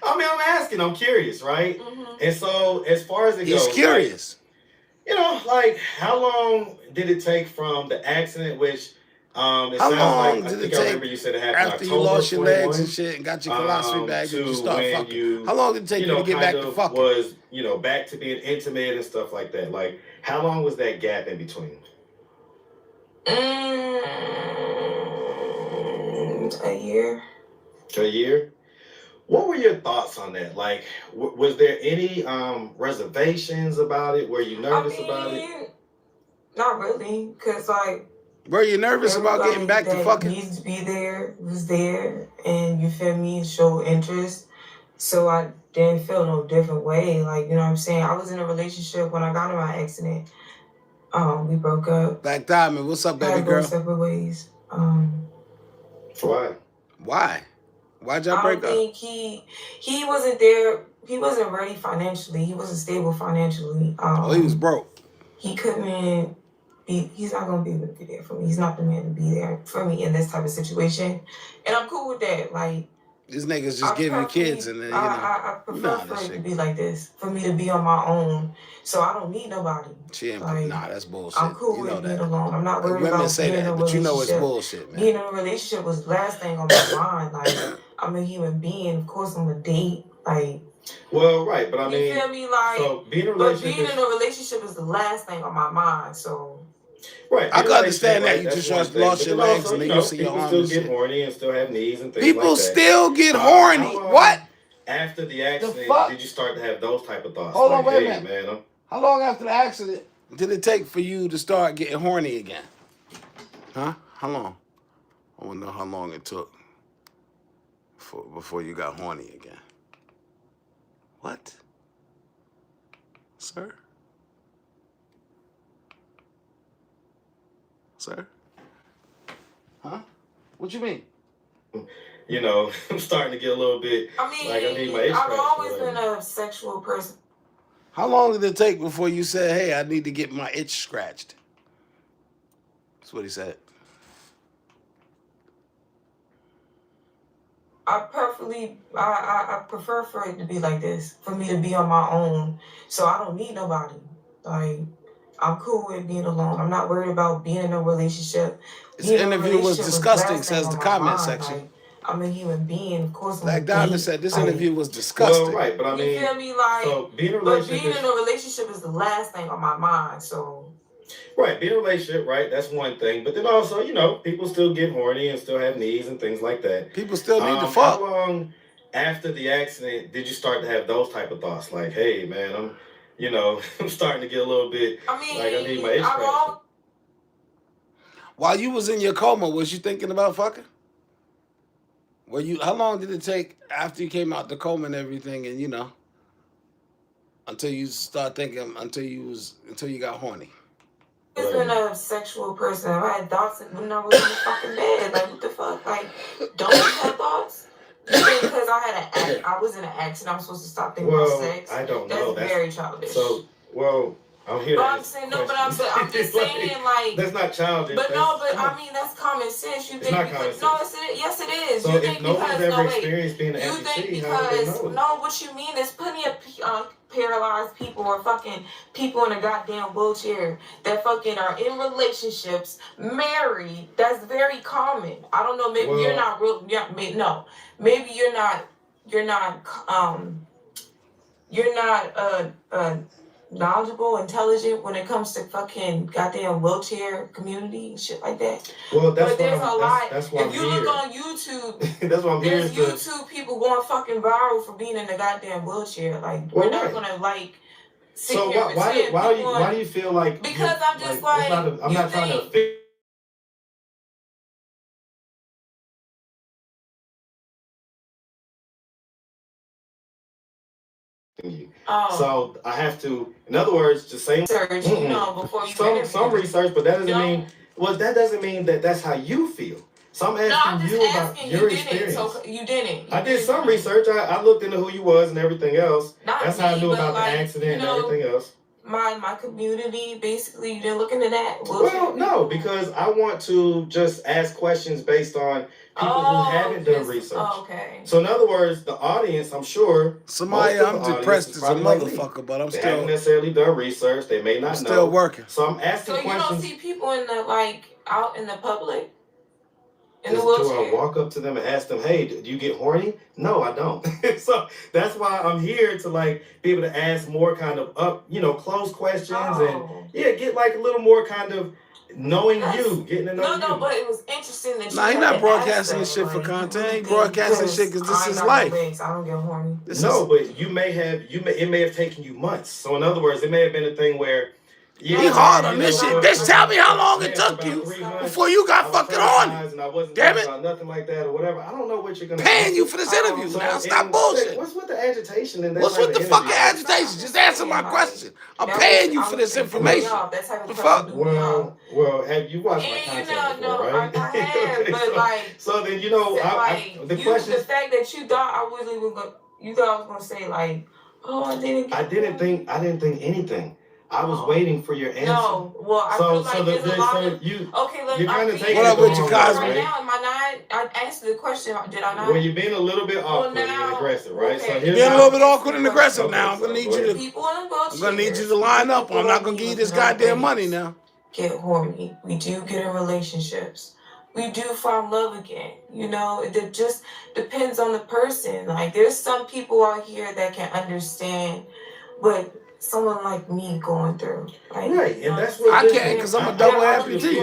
I'm asking. I'm curious, right? And so, as far as it He's goes, curious. like how long did it take from the accident? Which How long did it I take remember you said it happened after you October lost your legs 21, and shit and got your colostomy bag and you to start when fucking? How long did it take you to get back to fucking? was back to being intimate and stuff like that? Like, how long was that gap in between? A year. A year. What were your thoughts on that? Like, was there any reservations about it? Were you nervous about it? Not really, cause like. Were you nervous about getting back to fucking? Needs to be there was there, and you feel me, show interest. So I didn't feel no different way. Like, you know what I'm saying? I was in a relationship when I got in my accident. We broke up. Black Diamond, what's up, baby girl? Separate ways. Why? Why? Why'd y'all break up? I don't think he wasn't there. He wasn't ready financially. He wasn't stable financially. He was broke. He couldn't be. He's not gonna be able to be there for me. He's not the man to be there for me in this type of situation, and I'm cool with that. Like, these niggas just give you kids and then I prefer for it to be like this, for me to be on my own, so I don't need nobody. She ain't like, nah, that's bullshit. I'm cool with being alone. I'm not worried women about say being in that, a but you know it's relationship. bullshit, man. Being in a relationship was the last thing on my mind. Like, I'm a human being. Of course, I'm a date. Like, well, right, but I mean, you feel me? Like, so being in a relationship is the last thing on my mind. So. Right, I can understand that. You just lost your legs and then you see your arms. People still get horny and still have knees and things like that. People still get horny. What? After the accident, did you start to have those type of thoughts? Hold on, wait a minute. Man, how long after the accident did it take for you to start getting horny again? Huh? How long? I want to know how long it took before you got horny again. What? Sir? Sir? Huh? What you mean? I'm starting to get a little bit. I need my itch I've always been a sexual person. How long did it take before you said, hey, I need to get my itch scratched? That's what he said. I prefer for it to be like this, for me to be on my own, so I don't need nobody. Like, I'm cool with being alone. I'm not worried about being in a relationship. This interview was disgusting, says the comment section. Like, I'm a human being, of course. Black Diamond said this interview was disgusting. Well, right, but I mean, you feel me? Like, so being in a relationship is the last thing on my mind. So, right, being in a relationship, right? That's one thing. But then also, people still get horny and still have needs and things like that. People still need to fuck. How long after the accident did you start to have those type of thoughts? Like, hey, man, I'm starting to get a little bit. I need my itch scratched. While you was in your coma, was you thinking about fucking? How long did it take after you came out the coma and everything, and until you start thinking, until you got horny? I've always been a sexual person. I had thoughts when I was in the fucking bed. Like, what the fuck? Like, don't you have thoughts? Because I was in an accident, I'm supposed to stop thinking about sex. I don't know. That's very childish. So, I'm here. But I'm saying no. But I'm just saying like that's not childish. But I mean that's common sense. You think because yes it is. So you if think no because one's ever experienced being an you amputee, think because what you mean? There's plenty of paralyzed people or fucking people in a goddamn wheelchair that fucking are in relationships, married. That's very common. I don't know. Maybe you're not real. Yeah, no. Maybe you're not. You're not knowledgeable, intelligent when it comes to fucking goddamn wheelchair community and shit like that. Well, that's but there's a lot. That's why if you look on YouTube, that's why I'm here. There's YouTube people going fucking viral for being in a goddamn wheelchair. Like we're not gonna like. So why do you feel like? Because I'm just like I'm not trying to fix. you. Oh. So I have to, in other words, just say Research, you know, before you some research, but that doesn't mean, well, that doesn't mean that that's how you feel. So I'm asking you about your experience. So you didn't. I did some research. I looked into who you was and everything else. That's how I knew about the accident and everything else. My community, basically, you didn't look into that? Well, no, because I want to just ask questions based on people who haven't done research. Oh, okay. So in other words, the audience, I'm sure. Somebody, I'm depressed as a motherfucker, but I'm they still. haven't necessarily done research. They may not know. Still working. So I'm asking questions. So you don't see people in the out in the public? In the wheelchair? Do I walk up to them and ask them, hey, do you get horny? No, I don't. So that's why I'm here to be able to ask more kind of close questions and get a little more kind of knowing you, getting to know you. No, but it was interesting that Nah, he's not broadcasting this shit for content. He broadcasting shit because this is life. I don't get horny. But it may have taken you months. So in other words, it may have been a thing where he hard on this shit. Bitch, tell me how long it took you before you got fucking horny. Damn it. Nothing like that or whatever. I don't know what you're gonna paying you for this interview now. Stop bullshit. What's with the agitation and what's with the fucking agitation? Just answer my question. I'm paying you for this information. The fuck? Well, have you watched my content before, right? I have, but so then the question. The fact that you thought I was gonna say oh, I didn't think anything. I was waiting for your answer. No, well, I feel like there's a lot of... Okay, you're kind of taking what up with your guys, right now, am I not... I answered the question, did I not? Well, you're being a little bit awkward and aggressive, right? Okay. So you're being a little bit awkward and aggressive now. I'm gonna need you to line up, or I'm not gonna give you this goddamn money now. Get horny. We do get in relationships. We do find love again. You know, it just depends on the person. There's some people out here that can understand what someone like me going through. Right, and that's what I can't, because I'm a double amputee.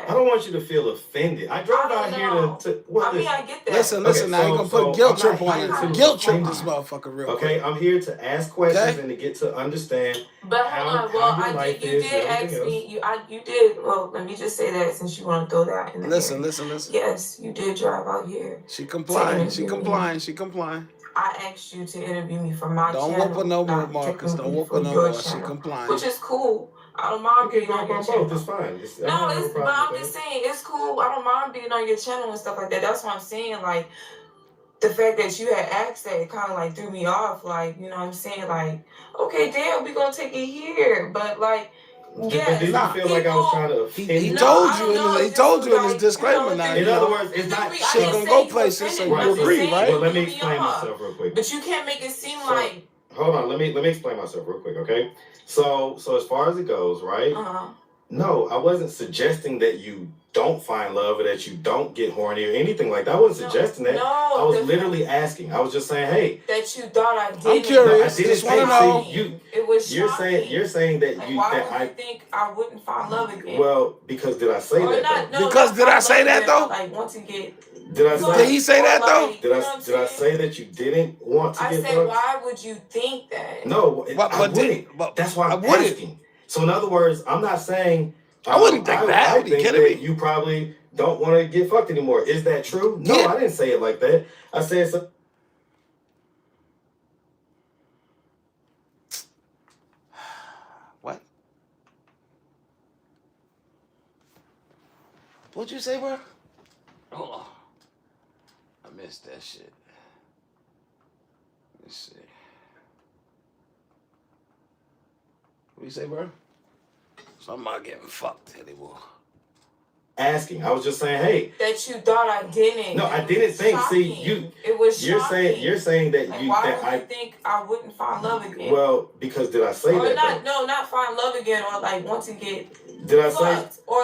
I don't want you to feel offended. I drove out here to I get that. Listen, now you're going to put a guilt trip on it. Guilt trip this motherfucker real quick. Okay, I'm here to ask questions and to get to understand how your life is. You did ask me, you did, well, let me just say that since you want to throw that in there. Listen. Yes, you did drive out here. She complying. I asked you to interview me for my channel. Don't whoop her no more, Marcus. Don't whoop her no more. She complying. Which is cool. I don't mind being on your channel. It's fine. But I'm just saying, it's cool. I don't mind being on your channel and stuff like that. That's what I'm saying. The fact that you had asked that, it kind of threw me off. You know what I'm saying? Okay, damn, we gonna take it here. But yes, did you feel like I was trying to offend you? He told you in his disclaimer now. In other words, it's not shit gonna go places, so you agree, right? Well, let me explain myself real quick. But you can't make it seem Hold on, let me explain myself real quick, okay? So as far as it goes, right? No, I wasn't suggesting that you don't find love or that you don't get horny or anything like that. I wasn't suggesting that. I was literally asking. I was just saying, hey. That you thought I did. I'm curious. No, I just want to know. It was you're saying that why would you think I wouldn't find love again? Well, because did I say that? Did I say that though? Want to get. Did he say that though? Did I say that you didn't want to get? I said, why would you think that? No, I wouldn't. That's why I'm asking. So in other words, I'm not saying. I wouldn't think that. I think that you probably don't want to get fucked anymore. Is that true? No, I didn't say it like that. I said so. What? What'd you say, bro? Hold on. I missed that shit. Let's see. What do you say, bro? I'm not getting fucked anymore. Asking. I was just saying, hey. That you thought I didn't. No, I didn't think. Shocking. See, it was you're shocking. saying that you. Why that would you think I wouldn't find love again? Well, because did I say or that? Not find love again, or want to get. Did I say? Or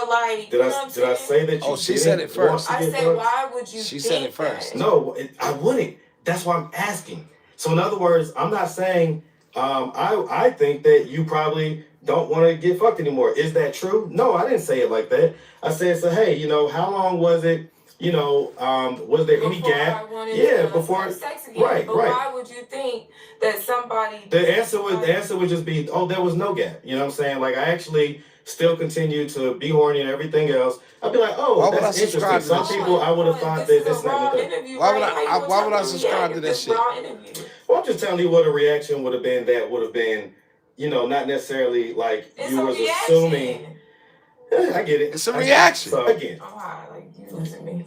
Did I say that you? Oh, she said it first. I said, why would you? She said it first. That? No, I wouldn't. That's why I'm asking. So in other words, I'm not saying. I think that you probably don't want to get fucked anymore. Is that true? No, I didn't say it like that. I said, so hey, how long was it? Was there any gap? Before sex again. Right. Why would you think that somebody? The answer would just be, oh, there was no gap. You know what I'm saying? I actually still continue to be horny and everything else, I'd be like, oh, Why would that's I subscribe interesting. to Some this people shit? I would have thought that this and that and the third. Interview, Why right? would How you I? gonna Why tell would I me subscribe react to if that this shit? raw interview? Well, I'm just telling you what a reaction would have been that would have been, you know, not necessarily like It's you a was reaction. assuming. I get it. It's a I get it. reaction. So again, I'm high, like you losing me.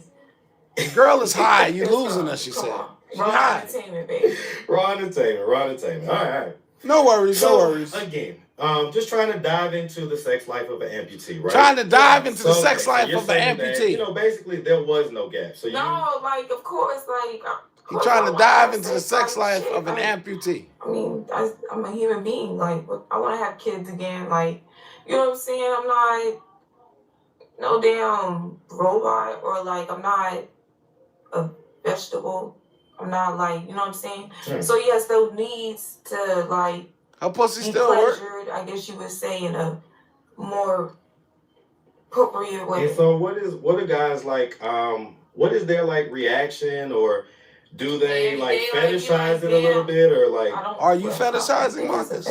The girl is high. You It's losing fine. her, she Come said. on. She Raw high. entertainment, baby. raw entertainment. All right. No worries, no So worries. again, just trying to dive into the sex life of an amputee, right? Trying to dive into the So, sex okay, so life you're of an saying that, amputee. you know, basically there was no gap. So No, like of course, like. He trying to dive into the sex sex life shit, of an like, amputee. I mean, I'm a human being. Like, I want to have kids again. Like, you know what I'm saying? I'm not no damn robot, or like I'm not a vegetable. I'm not like, you know what I'm saying? So yes, those needs to like Her pussy be still work. pleasured, I guess you would say, in a more appropriate way. And so what are guys like, what is their like reaction, or do they like fetishize it a little bit, or like Are you fetishizing, Marcus?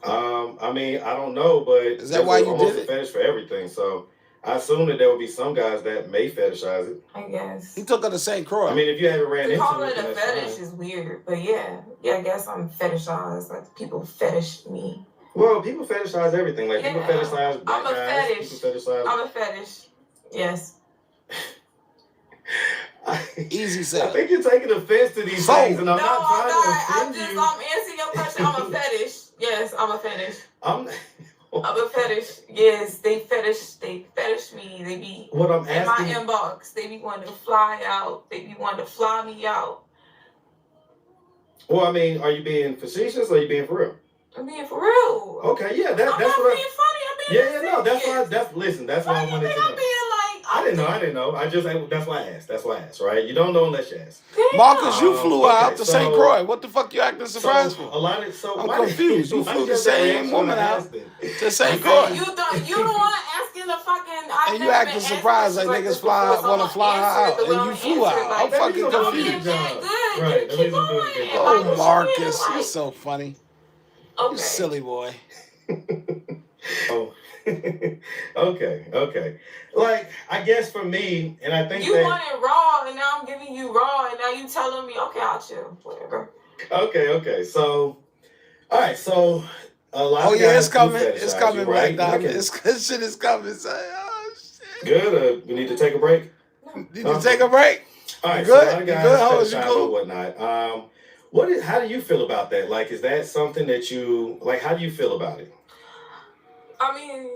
I mean, I don't know, but Is that why you almost did a it? fetish for everything. So I assume that there would be some guys that may fetishize it. I guess. He took her to St. Croix. I mean, if you haven't ran To into call it, it then a that's fetish fine. is weird, but yeah, I guess I'm fetishized. Like people fetish me. Well, people fetishize everything. Like people Yeah. fetishize black I'm a guys. fetish. People fetishize. I'm a fetish. Yes. Easy I sell. think you're taking offense to these So- things, and I'm not trying to offend you. I'm answering your question. I'm a fetish. Yes, I'm a fetish. I'm a fetish. Yes, they fetish me. They be what I'm in my asking. inbox. They be wanting to fly out. They be wanting to fly me out. Well, I mean, are you being facetious or are you being for real? I'm being for real. Okay, yeah, I'm that's not what. being funny. I'm being Yeah, no, that's serious. why. Listen, that's why Why I do you wanted think to I'm know. being like? I didn't know. That's why I asked, right? You don't know unless you ask. Damn. Marcus, you flew okay, out to St. so- Croix. What the fuck you acting surprised So for? a lot of I'm why- confused. You why flew you the have that same reaction woman when I out asked it? to St. You Croix. the one asking the fucking. And you acting surprised like niggas want to fly her out, and you flew out. I'm fucking That means I'm doing a confused. good job. Good. Right, You that keep means I'm doing a going. good And job. like, Oh, what you Marcus, mean, you're like- so funny. You Okay. silly boy. Oh, okay. Like, I guess for me, and I think You that. wanted raw, and now I'm giving you raw, and now you telling me, okay, I'll chill, whatever. Okay. So, all right. So, a lot Oh of yeah, guys it's coming. do It's fetishize coming, you, Black right? Diamond. Okay. This shit is coming. Say, oh shit. Good. We need to take a break. Did you take a break? All right. You So a good? lot of You guys good? How is you fetishize cool? and whatnot. How do you feel about that? Like, is that something that you like? How do you feel about it? I mean,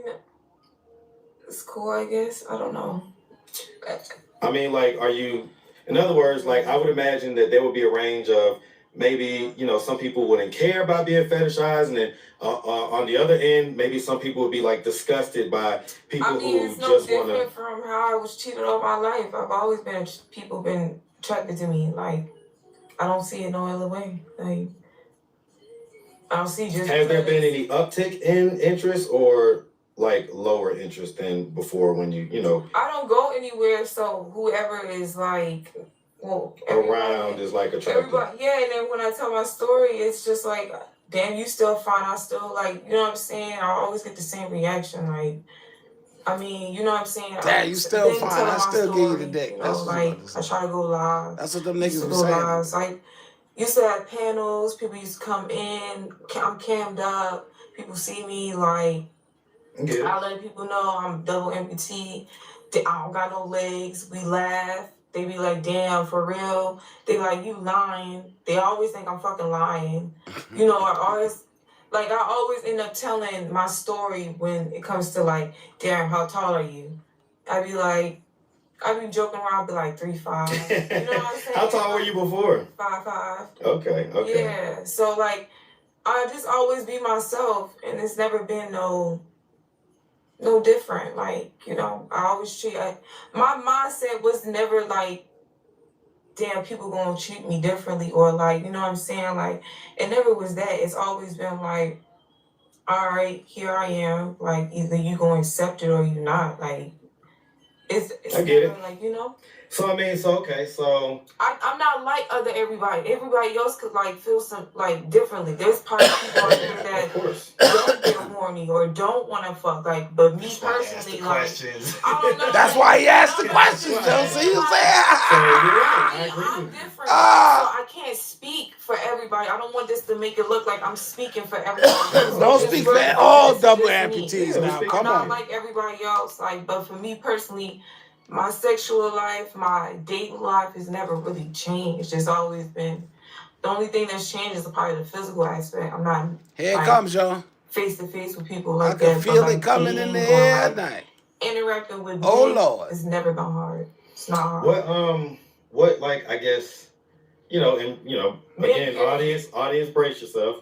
it's cool, I guess. I don't know. I mean, like, are you? In other words, like, I would imagine that there would be a range of maybe, you know, some people wouldn't care about being fetishized, and then on the other end, maybe some people would be like disgusted by people I mean, who it's no just want different to. from how I was treated all my life. I've always been people been attracted to me. Like, I don't see it no other way. Like, I don't see just. Has there been any uptick in interest or like lower interest than before when you know? I don't go anywhere, so whoever is like, well, Around is like attractive. everybody, yeah. And then when I tell my story, it's just like, damn, you still fine. I still like, you know what I'm saying? I always get the same reaction. Like, I mean, you know what I'm saying? Damn, you still Been fine. telling I my still give you the story, dick. You know, That's what like, I'm about to say. I try to go live. That's what them Used niggas to were go saying. live. Like, used to have panels. People used to come in. I'm cammed up. People see me. Like, Yeah. I let people know I'm double amputee. I don't got no legs. We laugh. They be like, damn, for real. They like, you lying. They always think I'm fucking lying. You know, I always end up telling my story when it comes to like, damn, how tall are you? I be joking around, be like 3'5". You know what I'm saying? How tall were you before? 5'5". Okay. Yeah. So like, I just always be myself, and it's never been no different. Like, you know, I always my mindset was never like, damn, people gonna treat me differently, or like, you know what I'm saying? Like, it never was that. It's always been like, all right, here I am. Like, either you gonna accept it or you not. Like, it's I get never it. like, you know. So I mean, so I'm not like everybody. Everybody else could like feel some like differently. There's probably people out there of that course. don't get horny or don't want to fuck. Like, but me personally, like, questions. I don't know. That's why he asked the questions, Joe. See, you So you're say, right. I Me, agree I'm with you. different, so I can't speak for everybody. I don't want this to make it look like I'm speaking for everybody. don't It's speak really for like, all this is double just me. amputees Yeah, now. speak Come I'm not on. like everybody else. Like, but for me personally, my sexual life, my dating life has never really changed. It's always been. The only thing that's changed is probably the physical aspect. I'm not Here it like comes, Joe. face to face with people I like can that. feel But it like coming in the dating or air like tonight. interacting with Oh, men Lord. has never been hard. It's not hard. What like I guess and again, Yeah. audience brace yourself.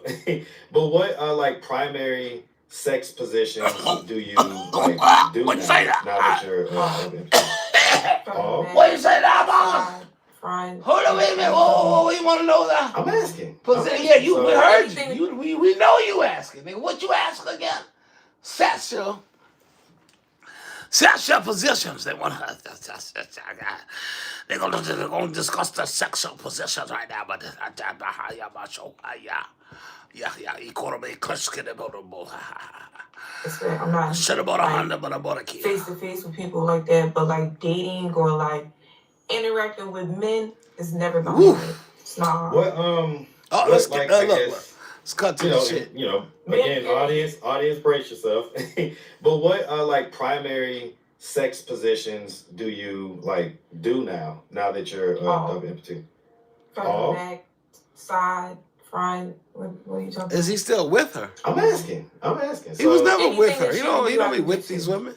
But what like primary sex positions do you like do What'd you say that? now that you're Oh. What you say now, mama? Side, front. Hold on, wait a minute. Whoa, we want to know that. I'm asking. Yeah, we heard Anything- you. We know you asking. Nigga, what you asking again? Sexual positions. They're gonna discuss the sexual positions right now, but I'm not should have bought a Honda, but I bought a Kia. face to face with people like that. But like dating or like interacting with men has never been Woo. hard. It's not hard. Let's like, get I look. guess, Let's cut to the shit. Again, audience brace yourself. But what like primary sex positions do you like do now that you're double amputee? Front, back, side, front. What are you talking about? Is he still with her? I'm asking. He was never Anything with her. that He you don't do, be I with can these do. women.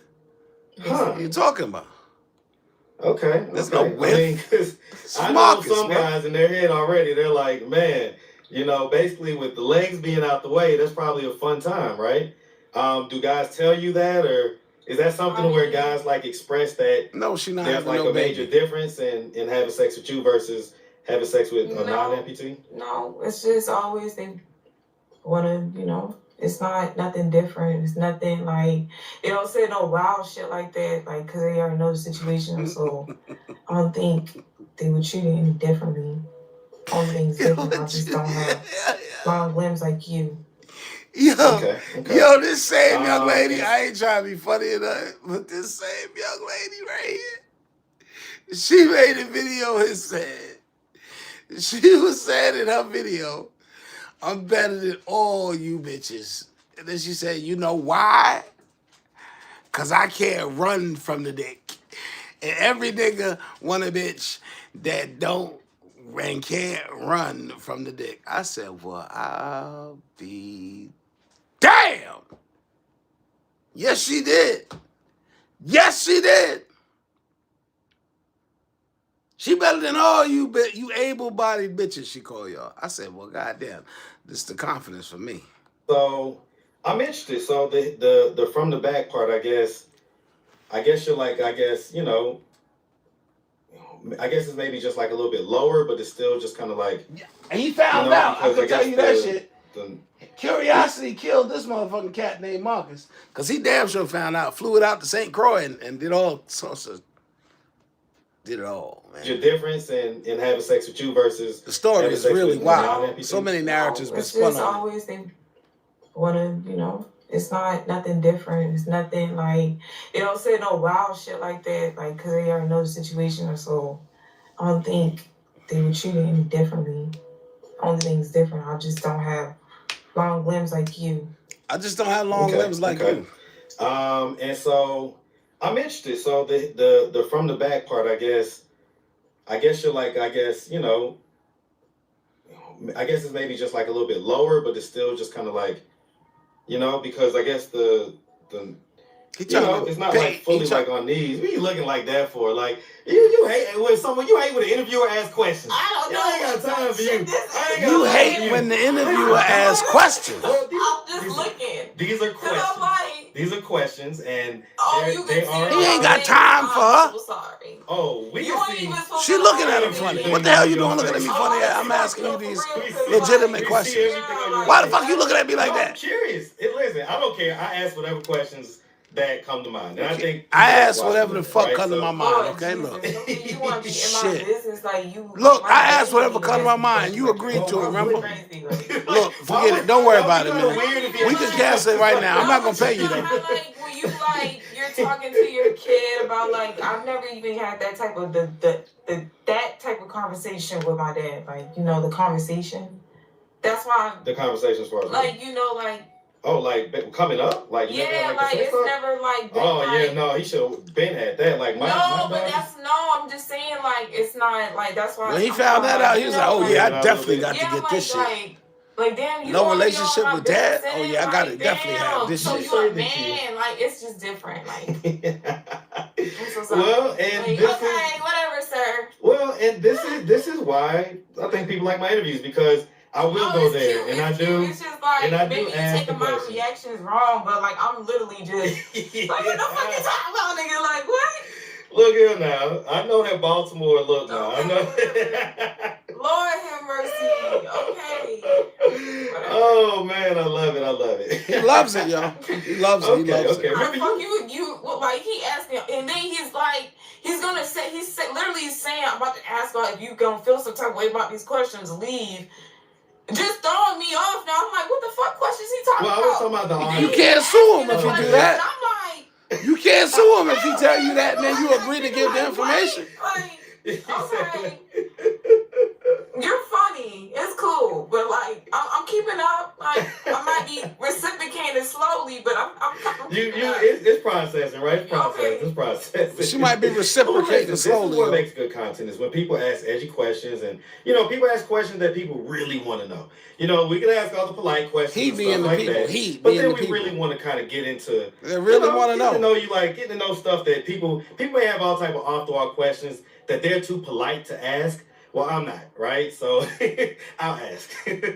Huh. What are you talking about? Okay. There's okay. no with. 'Cause I know Marcus, some man. guys in their head already. They're like, man, basically with the legs being out the way, that's probably a fun time, right? Do guys tell you that, or is that something where guys like express that No, she not there's having like no a major baby. difference in having sex with you versus having sex with a No. non-amputee? No, it's just always they wanna, it's not nothing different. It's nothing like they don't say no wild shit like that, like because they already know the situation. So I don't think they would treat it any differently. Only thing's different. I just don't have long limbs like you. Yo, Okay. yo, this same young lady, it's- I ain't trying to be funny enough, but this same young lady right here, she made a video and said, she was saying in her video, I'm better than all you bitches. And then she said, you know why? Because I can't run from the dick. And every nigga want a bitch that don't and can't run from the dick. I said, well, I'll be damn. Yes, she did. Yes, she did. She better than all you able-bodied bitches, she call y'all. I said, well, goddamn, this is the confidence for me. So I'm interested. So the from the back part, I guess you're like, I guess it's maybe just like a little bit lower, but it's still just kind of like. And he found out. I because can tell you that shit. the- Curiosity killed this motherfucking cat named Marcus. Because he damn sure found out, flew it out to St. Croix and did all sorts of. Did it all, man. Your difference in having sex with you versus The story having is sex really with wild. non-amputee? So many narratives been It's spun just on it. always they wanna, it's not nothing different. It's nothing like they don't say no wild shit like that, like because they already know the situation. So I don't think they would treat it any differently. Only thing's different. I just don't have long limbs like you. I just don't have long limbs like you. And so I'm interested. So the from the back part, I guess you're like, I guess it's maybe just like a little bit lower, but it's still just kind of like, because I guess the it's not like fully like on knees. What are you looking like that for? Like you hate when an interviewer asks questions. I don't know. I ain't got time for you. I ain't got You time hate for you. when the interviewer asks questions. Well, I'm just looking. These are Cause I'm questions. like, These are questions, and you they can see are. He ain't got time for her. I'm so sorry. Oh, we You can ain't see. even supposed She to looking know at him anything. funny. What the hell you doing looking at me funny? I'm asking you these legitimate questions. Why the fuck you looking at me like No, I'm that? curious. Listen, I don't care. I ask whatever questions that come to mind. And I think I people ask watch whatever the movies, fuck right? come to So- my mind, okay? Look. You want to be in my Shit. business, like you. Look, like, I asked whatever anything come to my that's mind. You different. agreed to it, Well, why remember? Crazy, like. Look, Why forget would- it. Don't worry that about would it, be kinda man. weird if you We can cancel it right now. I'm not gonna pay you know though. how, like, when you like you're talking to your kid about like I've never even had that type of that type of conversation with my dad. Like, you know, the conversation. That's why The conversation as far as like, you know, like like coming up, like you never yeah, had, like the sex it's talk? never like been Oh like, yeah, no, he should have been at that. Like my no, but daughter- that's no. I'm just saying, like it's not like that's why. When he I'm found that out, he you was know, like, "Oh yeah, like- I definitely got to yeah, get this shit." like damn, you No already relationship all with my dad? business Oh, in, yeah, I gotta like, definitely have damn, this so shit. you a Say that to you. man, like it's just different, like. I'm so sorry. Well, and Like, this okay, is whatever, sir. well, and this is why I think people like my interviews, because I will No, go it's there, cute, and I it's do. cute. It's just like and I do maybe you ask taking the my questions. reactions wrong, but like I'm literally just like, what the fuck you talking about, nigga? Like what? Look here now. I know that Baltimore look now. I know. Lord have mercy. Okay. Oh man, I love it. I love it. He loves it, yo. He loves it. He Okay, loves okay. it. How the Remember fuck you well, like he asked me, and then he's like, literally saying, I'm about to ask her if you gonna feel some type of way about these questions, leave. Just throwing me off now. I'm like, what the fuck questions he talking Well, I was talking about the You audience. can't sue him if you do questions, that. and I'm like, You can't sue him if he tell you that, and then you agree to give the information. Like, okay, you're funny. It's cool, but like, I'm keeping up. Like, I might be reciprocating slowly, but I'm keeping up. It's processing, right? It's processing. Okay. It's processing. She might be reciprocating This slowly, is what yo. makes good content, is when people ask edgy questions, and people ask questions that people really want to know. We can ask all the polite questions. He and being stuff the like people. that. He But being then the we people. really want to kind of get into. They really want to Getting to know. know you, like getting to know stuff that people may have all type of off the wall questions that they're too polite to ask. Well, I'm not, right? So I'll ask. Okay.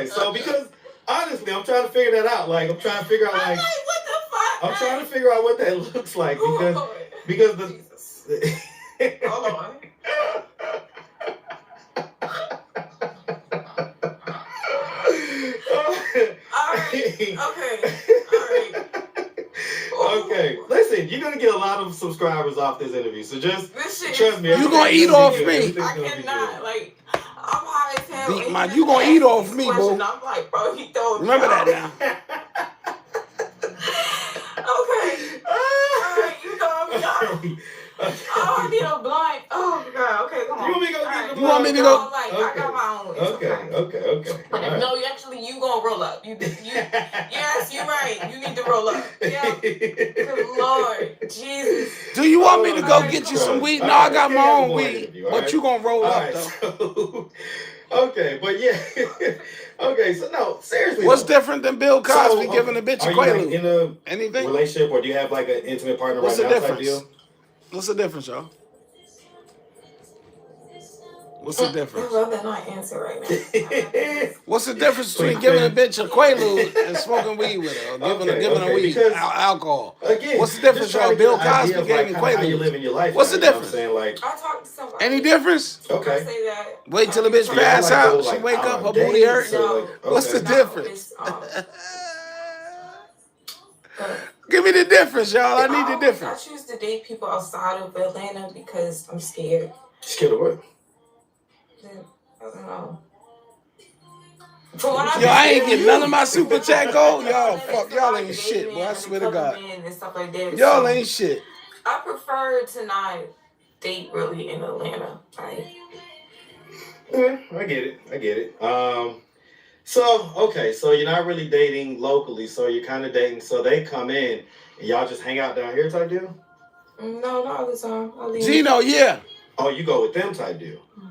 So because honestly, I'm trying to figure that out. Like I'm trying to figure out I'm like like, what the fuck? I'm trying to figure out what that looks like because the Jesus. Hold on. Alright. Okay. Okay. Listen, you're gonna get a lot of subscribers off this interview, so just This shit trust me. You everything's gonna eat be off good. me. Everything's I gonna be cannot. good. Like, I'm high as hell. Deep and mind, he you just gonna eat asked off these me, questions, boo. I'm like, bro, he throwing me Remember that off. now. Okay. Alright, you throwing me off. Oh, I need a blunt. Oh god. Okay, come on. You want me to go get Alright. the You want me to No, go? like, I got my own. It's Okay. But All right. no, actually, you gonna roll up. Yes, you're right. You need to roll up. Yeah. Good Lord, Jesus. Do you want me to go Alright, get you come some on. weed? No, Alright, I got let's my get own more weed. interview, But alright? you gonna roll All up right, though? so okay, but yeah, okay. So no, seriously, What's though. different than Bill Cosby So, giving a bitch are a you like quaalude? in a Anything? relationship, or do you have like an intimate partner What's right the now type difference? deal? What's the difference, y'all? What's the I'd difference? rather not answer right now. What's the difference between Quick giving a finish. bitch a quaalude and smoking weed with her, or giving her Okay, weed, because alcohol? again, What's the difference, just trying y'all? to get Bill an idea Cosby of, gave like, me kinda how you quaaludes. live in your life. What's now, the you know what I'm difference? saying? Like, I talked to somebody. Any difference? I okay. say that. Wait till the bitch So y'all, pass like, out. go, She like, wake out up, on her booty dates, hurt. or, like, What's the okay. difference? But Give me the difference, y'all. I need the I difference. choose to date people outside of Atlanta because I'm scared. Scared of what? I don't know. From what Yo, I ain't been getting seeing, none of my super chat gold. Y'all, Atlanta, fuck, they y'all like ain't shit, dating boy. I and swear to couple God. men and stuff like that. Y'all So ain't shit. I prefer to not date really in Atlanta. Right? Yeah, I get it. So okay, so you're not really dating locally, so you're kind of dating. So they come in and y'all just hang out down here type deal. No, not all the time. I leave. Gino, yeah. Oh, you go with them type deal. Mhm.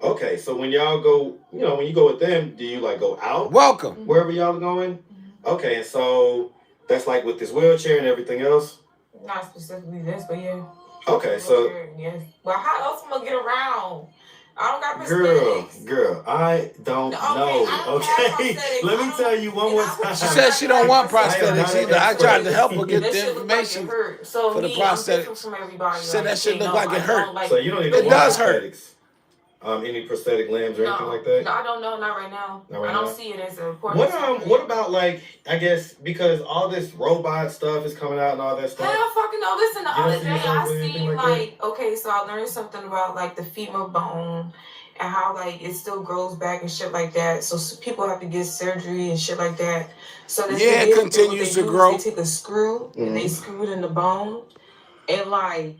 Okay, so when y'all go, when you go with them, do you like go out Welcome. wherever y'all are going? Okay, and so that's like with this wheelchair and everything else. Not specifically this, but yeah. Okay, so Yes. Well, how else am I gonna get around? I don't got prosthetics. girl, I don't know. I don't have Okay, prosthetics. let me I don't- tell you one and more I would time. She said she don't want prosthetics either. I tried to help her get That the shit look like it information. hurt. So for the me, I'm different prosthetics. from everybody. She said that shit they look know like it I hurt. don't like So you don't It even want does hurt. prosthetics. Any prosthetic limbs or anything like that? No, I don't know. Not right now. Not right I don't now? see it as an important. What about like, I guess because all this robot stuff is coming out and all that I stuff? don't fucking know. Listen, the You don't other see day yourself I with anything seen like that? like, okay, so I learned something about like the femur bone and how like it still grows back and shit like that. So people have to get surgery and shit like that. So that Yeah, it continues to grow. They take a screw and they screw it in the bone, and like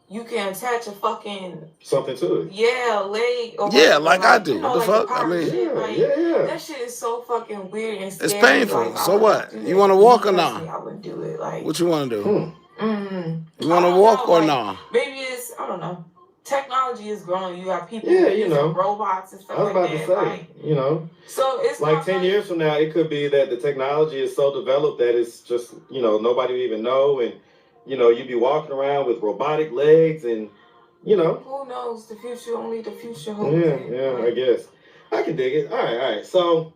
you can attach a fucking Something to it. leg or Yeah, whatever, like I do. What the like fuck? the I pirate mean, shit, like, yeah. that shit is so fucking weird and scary. it's painful. Like, So what? You want to walk or not? I wouldn't do it. Like, What you want to do? You want I to don't walk know, or like, not? Maybe it's, I don't know. Technology is growing. You got people Yeah, you using know. robots and stuff I was like about that. to say, Like, you know. so it's Like not 10 years from now, it could be that the technology is so developed that it's just, you know, nobody would even know. And, you know, you'd be walking around with robotic legs and, you know. Who knows? The future, only the future holds. Yeah, I guess. I can dig it. All right. So,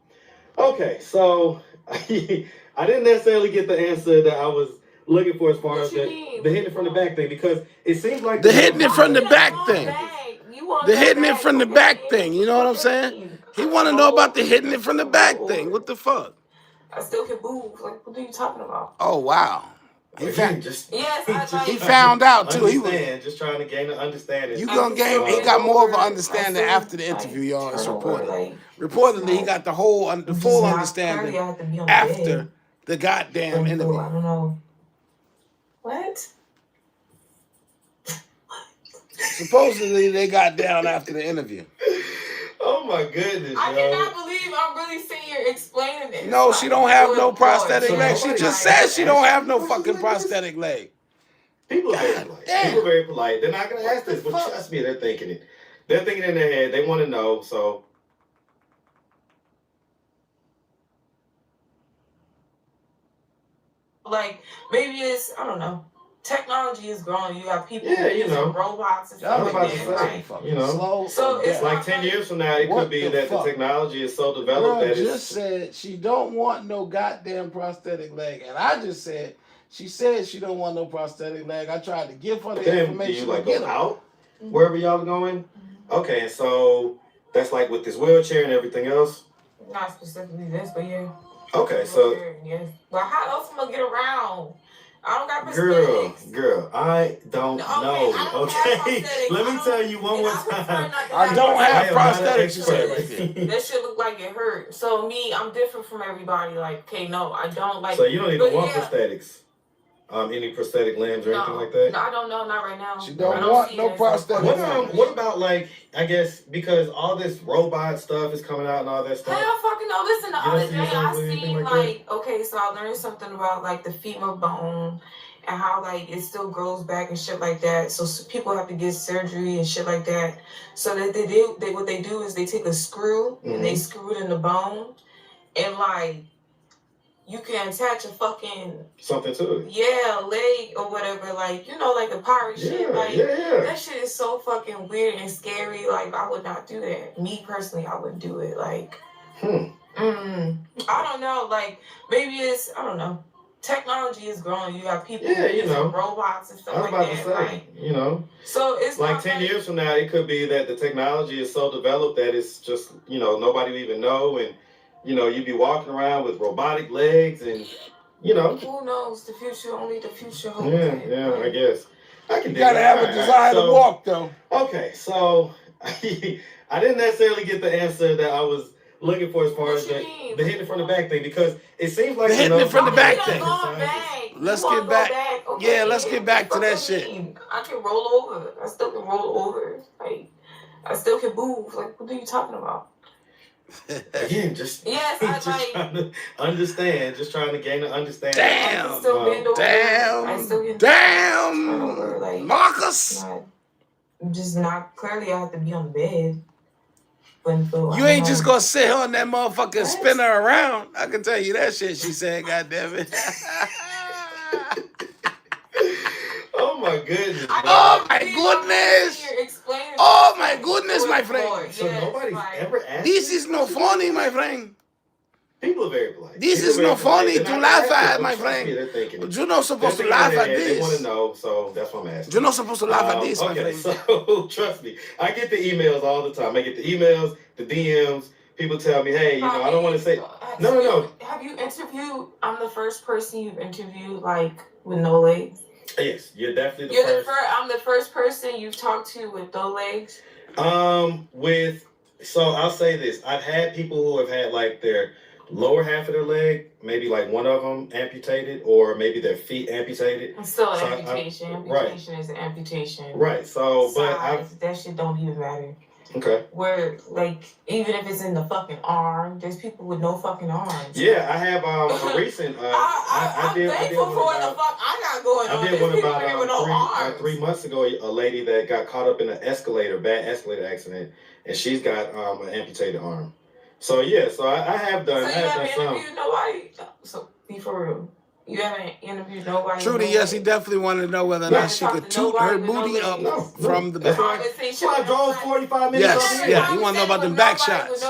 okay. So, I didn't necessarily get the answer that I was looking for as far as the hitting it from the back thing, because it seems like The hitting it from the back thing. The hitting it from the back thing. You know what I'm saying? He want to know about the hitting it from the back thing. What the fuck? I still can move. Like, what are you talking about? Oh, wow. He Again, he found out too. He was just trying to gain an understanding. you gonna gain. He got more of an understanding after the interview, y'all. It's reported. Reportedly, he got the full understanding after the goddamn interview. I don't know. What? Supposedly, they got down after the interview. Oh my goodness! I cannot believe I'm really sitting here explaining this. No, she don't have no prosthetic leg. She just said she don't have no What's fucking this? prosthetic leg. People are very polite. People are very polite. They're not gonna ask this, but trust me, they're thinking it. They're thinking in their head. They want to know. So. Like, maybe it's, I don't know. Technology is growing. You got people you know. robots and I stuff was like about to that. say, Like, you know. Slow. So it's Like 10 years from now, it What could be the that fuck? the technology is so developed Girl that just it's. said she don't want no goddamn prosthetic leg, and I just said she said she don't want no prosthetic leg. I tried to give her the Then do information you like to get go her. out wherever y'all are going? Okay, and so that's like with this wheelchair and everything else. not specifically this, but yeah. Okay, so Yes. But how else am I gonna get around? I don't got girl, prosthetics. I don't know. I don't have Okay, prosthetics. let me tell you one more time. I don't have am not an prosthetics, you said expert. right there. That shit look like it hurt. So me, I'm different from everybody. Like, okay, no, I don't like. So you don't even but want yeah. prosthetics? Any prosthetic limbs or anything like that? No, I don't know, not right now. She don't I don't want see no it as prosthetic important. What about like, I guess because all this robot stuff is coming out and all that I stuff. don't fucking know. Listen, the You don't other see day yourself I with anything seen like like, okay, so I learned something about like the femur bone and how like it still grows back and shit like that. So people have to get surgery and shit like that. So that what they do is they take a screw and they screw it in the bone, and like you can attach a fucking Something to it. leg or whatever, like, you know, like the pirate shit. Like that shit is so fucking weird and scary. Like, I would not do that. Me personally, I wouldn't do it. Like, I don't know. Like, maybe it's, I don't know. Technology is growing. You got people using robots and stuff I was like about to that. say, you know. So it's like not 10 years from now, it could be that the technology is so developed that it's just, you know, nobody would even know, and you know, you'd be walking around with robotic legs, and you know. Who knows? The future, only the future holds. Yeah, I guess. I can. You gotta have a desire to walk, though. Okay, so I didn't necessarily get the answer that I was looking for as far as the hitting it from the back thing, because it seems like the hitting it from the back thing. Let's get back. Okay, yeah, let's get back to that shit. I can roll over. I still can roll over. Like, I still can move. Like, what are you talking about? Again, just yes, just trying to understand, just trying to gain an understanding. Damn, like, Marcus. Just not clearly. I have to be on the bed. You ain't just gonna sit her on that motherfucker and spin her around. I can tell you that shit. She said, "God damn it." Oh my goodness. Oh my goodness. Oh my goodness, my friend. So nobody's ever asked. This is no funny, my friend. People are very polite. This People is are very no funny polite. to They're not laugh asking, at, but my trust me, friend. they're thinking it. You're not supposed to They're laugh thinking at it. They want to this. know, so that's what I'm asking. You're not supposed to laugh at this, my Okay, friend. so trust me, I get the emails all the time. I get the emails, the DMs. People tell me, hey, you know, I don't want to say. No. Have you interviewed? I'm the first person you've interviewed like with no legs. Yes, you're definitely the first. I'm the first person you've talked to with no legs. So I'll say this: I've had people who have had like their lower half of their leg, maybe like one of them amputated, or maybe their feet amputated. It's still an So amputation. Amputation is an amputation. Right. So, Size, that shit don't even matter. Okay. Where, like, even if it's in the fucking arm, there's people with no fucking arms. Yeah, I have a recent. I'm thankful for what the fuck I got going on. I did one with no about 3 months ago. A lady that got caught up in an bad escalator accident, and she's got an amputated arm. So yeah, so I have done. So you haven't interviewed nobody? So be for real. You haven't interviewed nobody? Trudy, yes, he definitely wanted to know whether or not she could toot her booty up from the back. So I drove 45 minutes. Yes, he want to know about them back shots.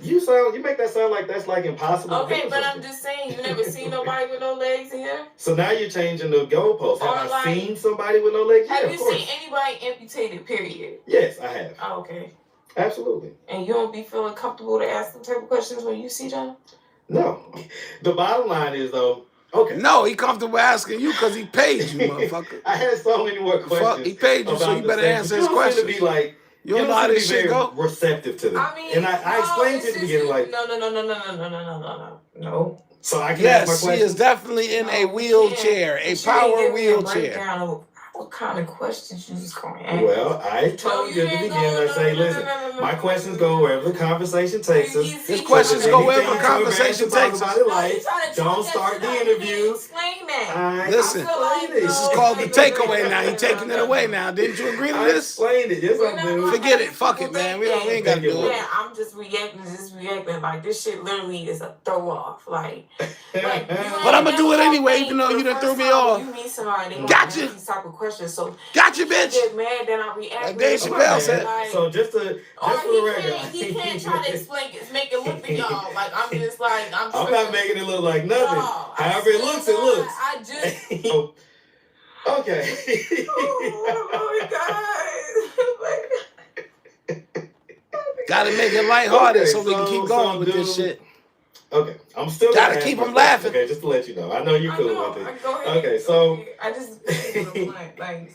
You make that sound like that's like impossible. Okay, but I'm just saying, you never seen nobody with no legs here? So now you're changing the goalpost. Have I seen somebody with no legs? Have you seen anybody amputated, period? Yes, I have. Oh, okay. Absolutely. And you don't be feeling comfortable to ask them type of questions when you see them? No. The bottom line is, though, okay. No, he comfortable asking you because he paid you, motherfucker. I had so many more questions. Fuck, he paid you, so you better answer his questions. You don't seem to be like, you don't know how this shit go? Receptive to them. I mean, and I explained to you at the beginning, like, no. So I can ask my yes, questions? she is definitely in a wheelchair, a power wheelchair. What kind of questions you just going to ask? Well, I told you at the beginning, I say, listen, my questions go wherever the conversation takes us. His questions go wherever the conversation takes us. Don't start the interview. Explain that. Listen, this is called the takeaway now. He taking it away now. Didn't you agree to I this? explained it. Yes, I did. Forget it. Fuck it, man. We ain't got to do it. Yeah, I'm just reacting. Like, this shit literally is a throw off. Like but I'm going to do it anyway, even though you done threw me off. You meet somebody, they Gotcha. these type of questions. So Gotcha, bitch. get mad, then I react. Like Dave Chappelle said. So just for the record, he can't try to explain it, make it look to y'all like I'm just like I'm not making it look like nothing. No, However it looks, it looks. I just okay. oh my god. Got to make it lighthearted so we can keep going with this shit. Okay, I'm still gotta keep them laughing. Okay, just to let you know, I know you're cool with it. Go ahead. Okay, so I just like.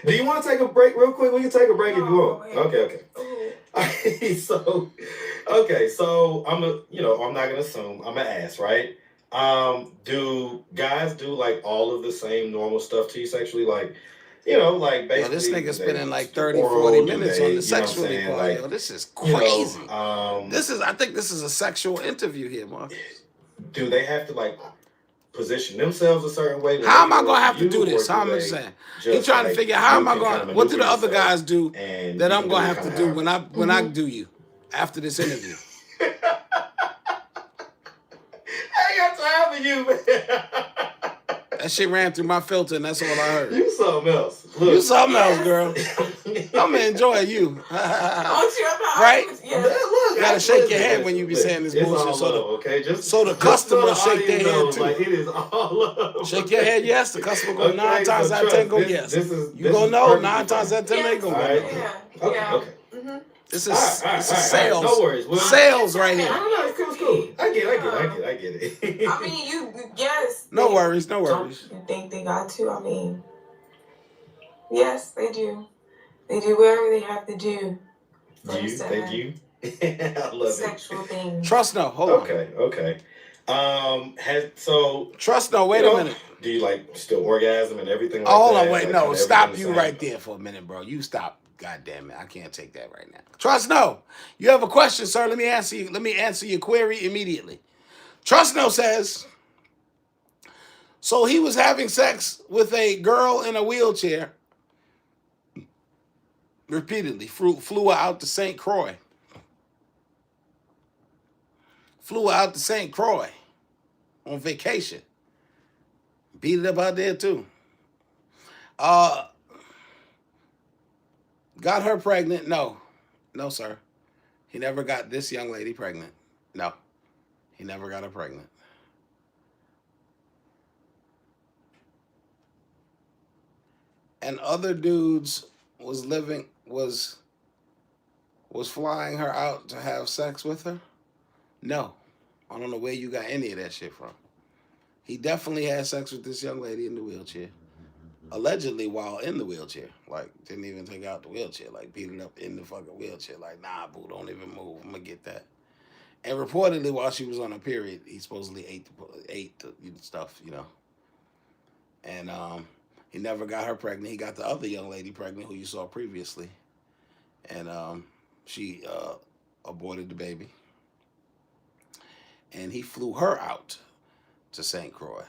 Do you want to take a break real quick? We can take a break if you want. Okay. Ooh. So I'm not gonna assume. I'm gonna ask, right? Do guys do like all of the same normal stuff to you sexually, like? Like basically. Yo, this nigga spending like 30, 40 minutes on the sexual part. Like, yo, this is crazy. I think this is a sexual interview here, Marcus. Do they have to like position themselves a certain way? How am I gonna have to do this? How am I saying? He's trying to figure out how am I going? What do the other guys do that I'm gonna have to do when I do you after this interview? I ain't got time for you, man. That shit ran through my filter, and that's all I heard. You something else. Look. You something else, girl. I'm enjoying you. Right? Yeah. You gotta shake your head when you be saying this bullshit. So the customer shake their head too. Like, it is all love. Shake your head, yes. The customer go 9 times out of 10 go yes. You gonna know 9 times out of 10 they go no. Okay. This is sales. No worries. Sales right here. No, it's cool. I get it. I mean, you yes. No worries. You think they got to? I mean, yes, they do. They do whatever they have to do. Thank you. I love sexual things. Trust no. Hold on. Okay. Trust no. Wait a minute. Do you like still orgasm and everything like that? Hold on. Wait. No. Stop you right there for a minute, bro. You stop. God damn it. I can't take that right now. Trust no. You have a question, sir. Let me answer you. Let me answer your query immediately. Trust no says, so he was having sex with a girl in a wheelchair repeatedly. Flew her out to St. Croix. Flew her out to St. Croix on vacation. Beat it up out there too. Got her pregnant? No, sir. He never got this young lady pregnant. No. He never got her pregnant. And other dudes was flying her out to have sex with her? No. I don't know where you got any of that shit from. He definitely had sex with this young lady in the wheelchair. Allegedly while in the wheelchair. Like, didn't even take out the wheelchair. Like, beat it up in the fucking wheelchair. Like, nah, boo, don't even move. I'm going to get that. And reportedly, while she was on her period, he supposedly ate the stuff, you know. And he never got her pregnant. He got the other young lady pregnant who you saw previously. And she aborted the baby. And he flew her out to St. Croix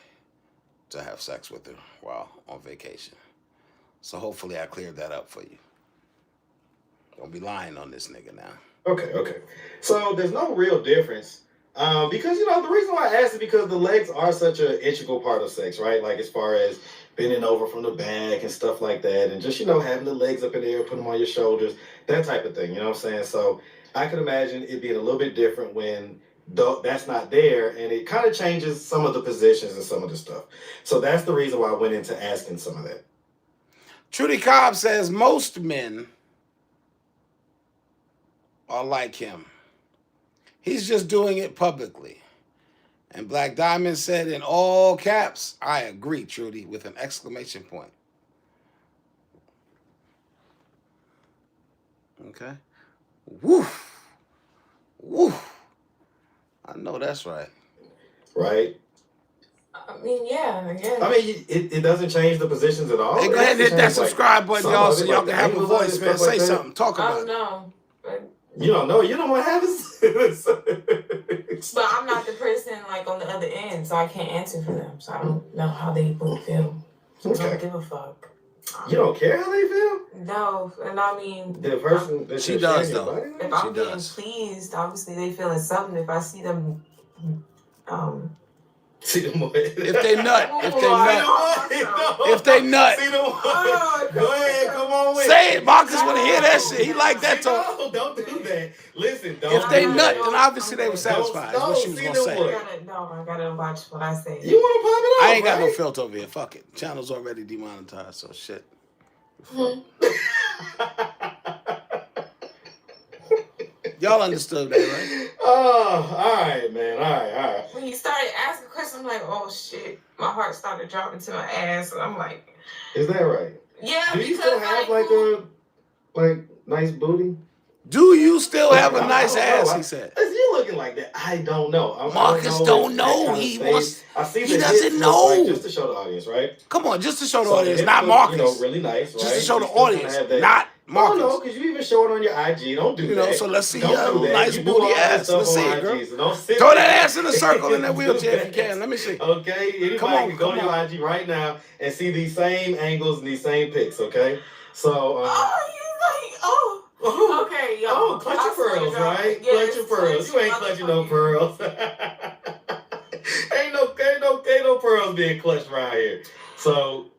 to have sex with her while on vacation. So hopefully I cleared that up for you. Don't be lying on this nigga now. Okay. So there's no real difference. Because, you know, the reason why I asked is because the legs are such an integral part of sex, right? Like, as far as bending over from the back and stuff like that, and just, you know, having the legs up in the air, putting them on your shoulders, that type of thing, you know what I'm saying? So I could imagine it being a little bit different when that's not there, and it kind of changes some of the positions and some of the stuff. So that's the reason why I went into asking some of that. Trudy Cobb says most men are like him. He's just doing it publicly. And Black Diamond said in all caps, I agree, Trudy, with an exclamation point. Okay. Woof. Woof. I know that's right. Right? I mean, yeah. I mean, it doesn't change the positions at all. Hey, go ahead and hit that subscribe button, y'all, so y'all can have a voice, man. Say something. Talk about it. I don't know. You don't know. You don't want to have it. But I'm not the person, like, on the other end, so I can't answer for them. So I don't know how they both feel. So I don't give a fuck. You don't care how they feel? No, and I mean... The person that she does, though. If I'm getting pleased, obviously they feeling something. If I see them... See them what? If they nut. If they nut. See them what? Go ahead, come on with it. Say it. Marcus want to hear that shit. He like that talk. No, don't do that. Listen, don't If they do nut, that. then obviously they were satisfied. That's what she was going to say. I gotta watch what I say. You want to pop it up, I ain't got no filter over here. Fuck it. Channel's already demonetized, so shit. Y'all understood that, right? Oh, all right, man. All right. When you started asking questions, I'm like, oh shit. My heart started dropping to my ass. And I'm like... Is that right? Yeah, do you still have like nice booty? Do you still have a nice ass? He said. You looking like that? I don't know. Marcus don't know. He wants. He doesn't know. Like, just to show the audience, right? Come on, just to show the audience, not Marcus. You know, really nice, right? Just to show the audience, not Marcus. No, because you even show it on your IG. Don't do that. You know, so let's see your do nice booty ass. Let's see it, girl. So throw that ass in a circle in that wheelchair if you can. Let me see. Okay, anybody can go to your IG right now and see these same angles and these same pics. Okay, so. Okay, y'all. Oh, clutch your pearls, right? Clutch your pearls. You ain't clutching no pearls. ain't no pearls being clutched right here. So.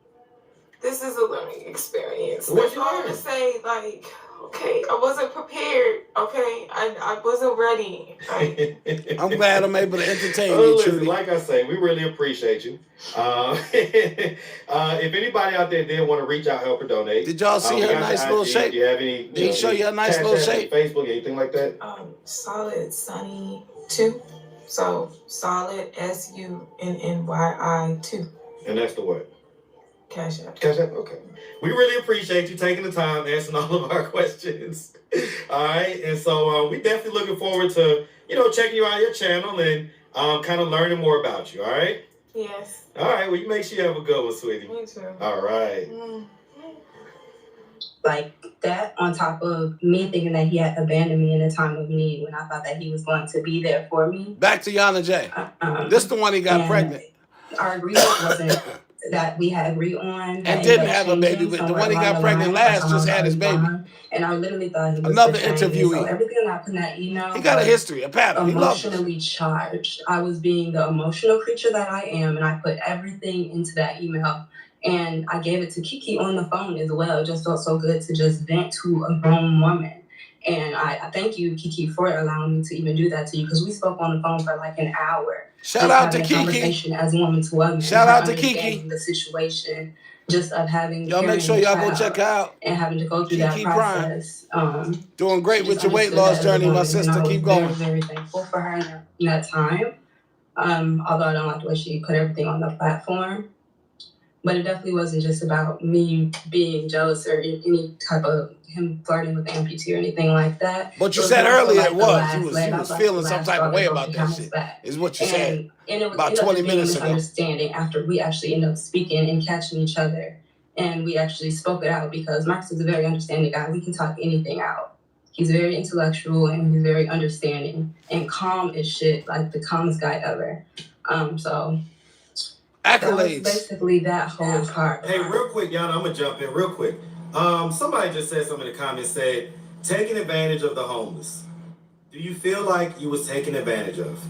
This is a learning experience. What you learned? To say, like, okay, I wasn't prepared. Okay, I wasn't ready. Like, I'm glad I'm able to entertain you, listen, Trudy. like I say, we really appreciate you. If anybody out there did want to reach out, help or donate. Did y'all see her nice little shape? Do you have any? Did he show you a nice little shape? Facebook, anything like that? Solid Sunny 2. So solid SUNNYI 2. And that's the what? Cash App. Cash App. Okay. We really appreciate you taking the time answering all of our questions. All right, and so we definitely looking forward to checking you out your channel and kind of learning more about you. All right. Yes. All right. Well, you make sure you have a good one, sweetie. Me too. All right. Like that, on top of me thinking that he had abandoned me in a time of need when I thought that he was going to be there for me. Back to Yana J. This the one he got pregnant. Our agreement wasn't that we had agreed on. And didn't have a baby with. The one he got pregnant last just had his baby. And I literally thought he was another interviewee. So everything that I put in that email. He got a history, a pattern. He loves it. Emotionally charged. I was being the emotional creature that I am, and I put everything into that email. And I gave it to Kiki on the phone as well. It just felt so good to just vent to a grown woman. And I thank you, Kiki, for allowing me to even do that to you, because we spoke on the phone for like an hour. Shout out to having a Kiki. Conversation as woman to woman. Shout out to Kiki. The situation, just of having y'all make sure y'all go check out and having to go through Kiki that process. Doing great with your weight loss journey, my sister. Keep going. Very thankful for her in that time. Although I don't like the way she put everything on the platform. But it definitely wasn't just about me being jealous or any type of him flirting with the amputee or anything like that. But you said earlier it was. You was feeling some type of way about that shit. Is what you said. And it was about 20 minutes ago. Misunderstanding after we actually ended up speaking and catching each other. And we actually spoke it out, because Marcus is a very understanding guy. We can talk anything out. He's very intellectual and he's very understanding and calm as shit, like the calmest guy ever. So accolades. Basically that whole part. Hey, real quick, y'all, I'm gonna jump in real quick. Somebody just said something in the comments, said, taking advantage of the homeless. Do you feel like you was taken advantage of?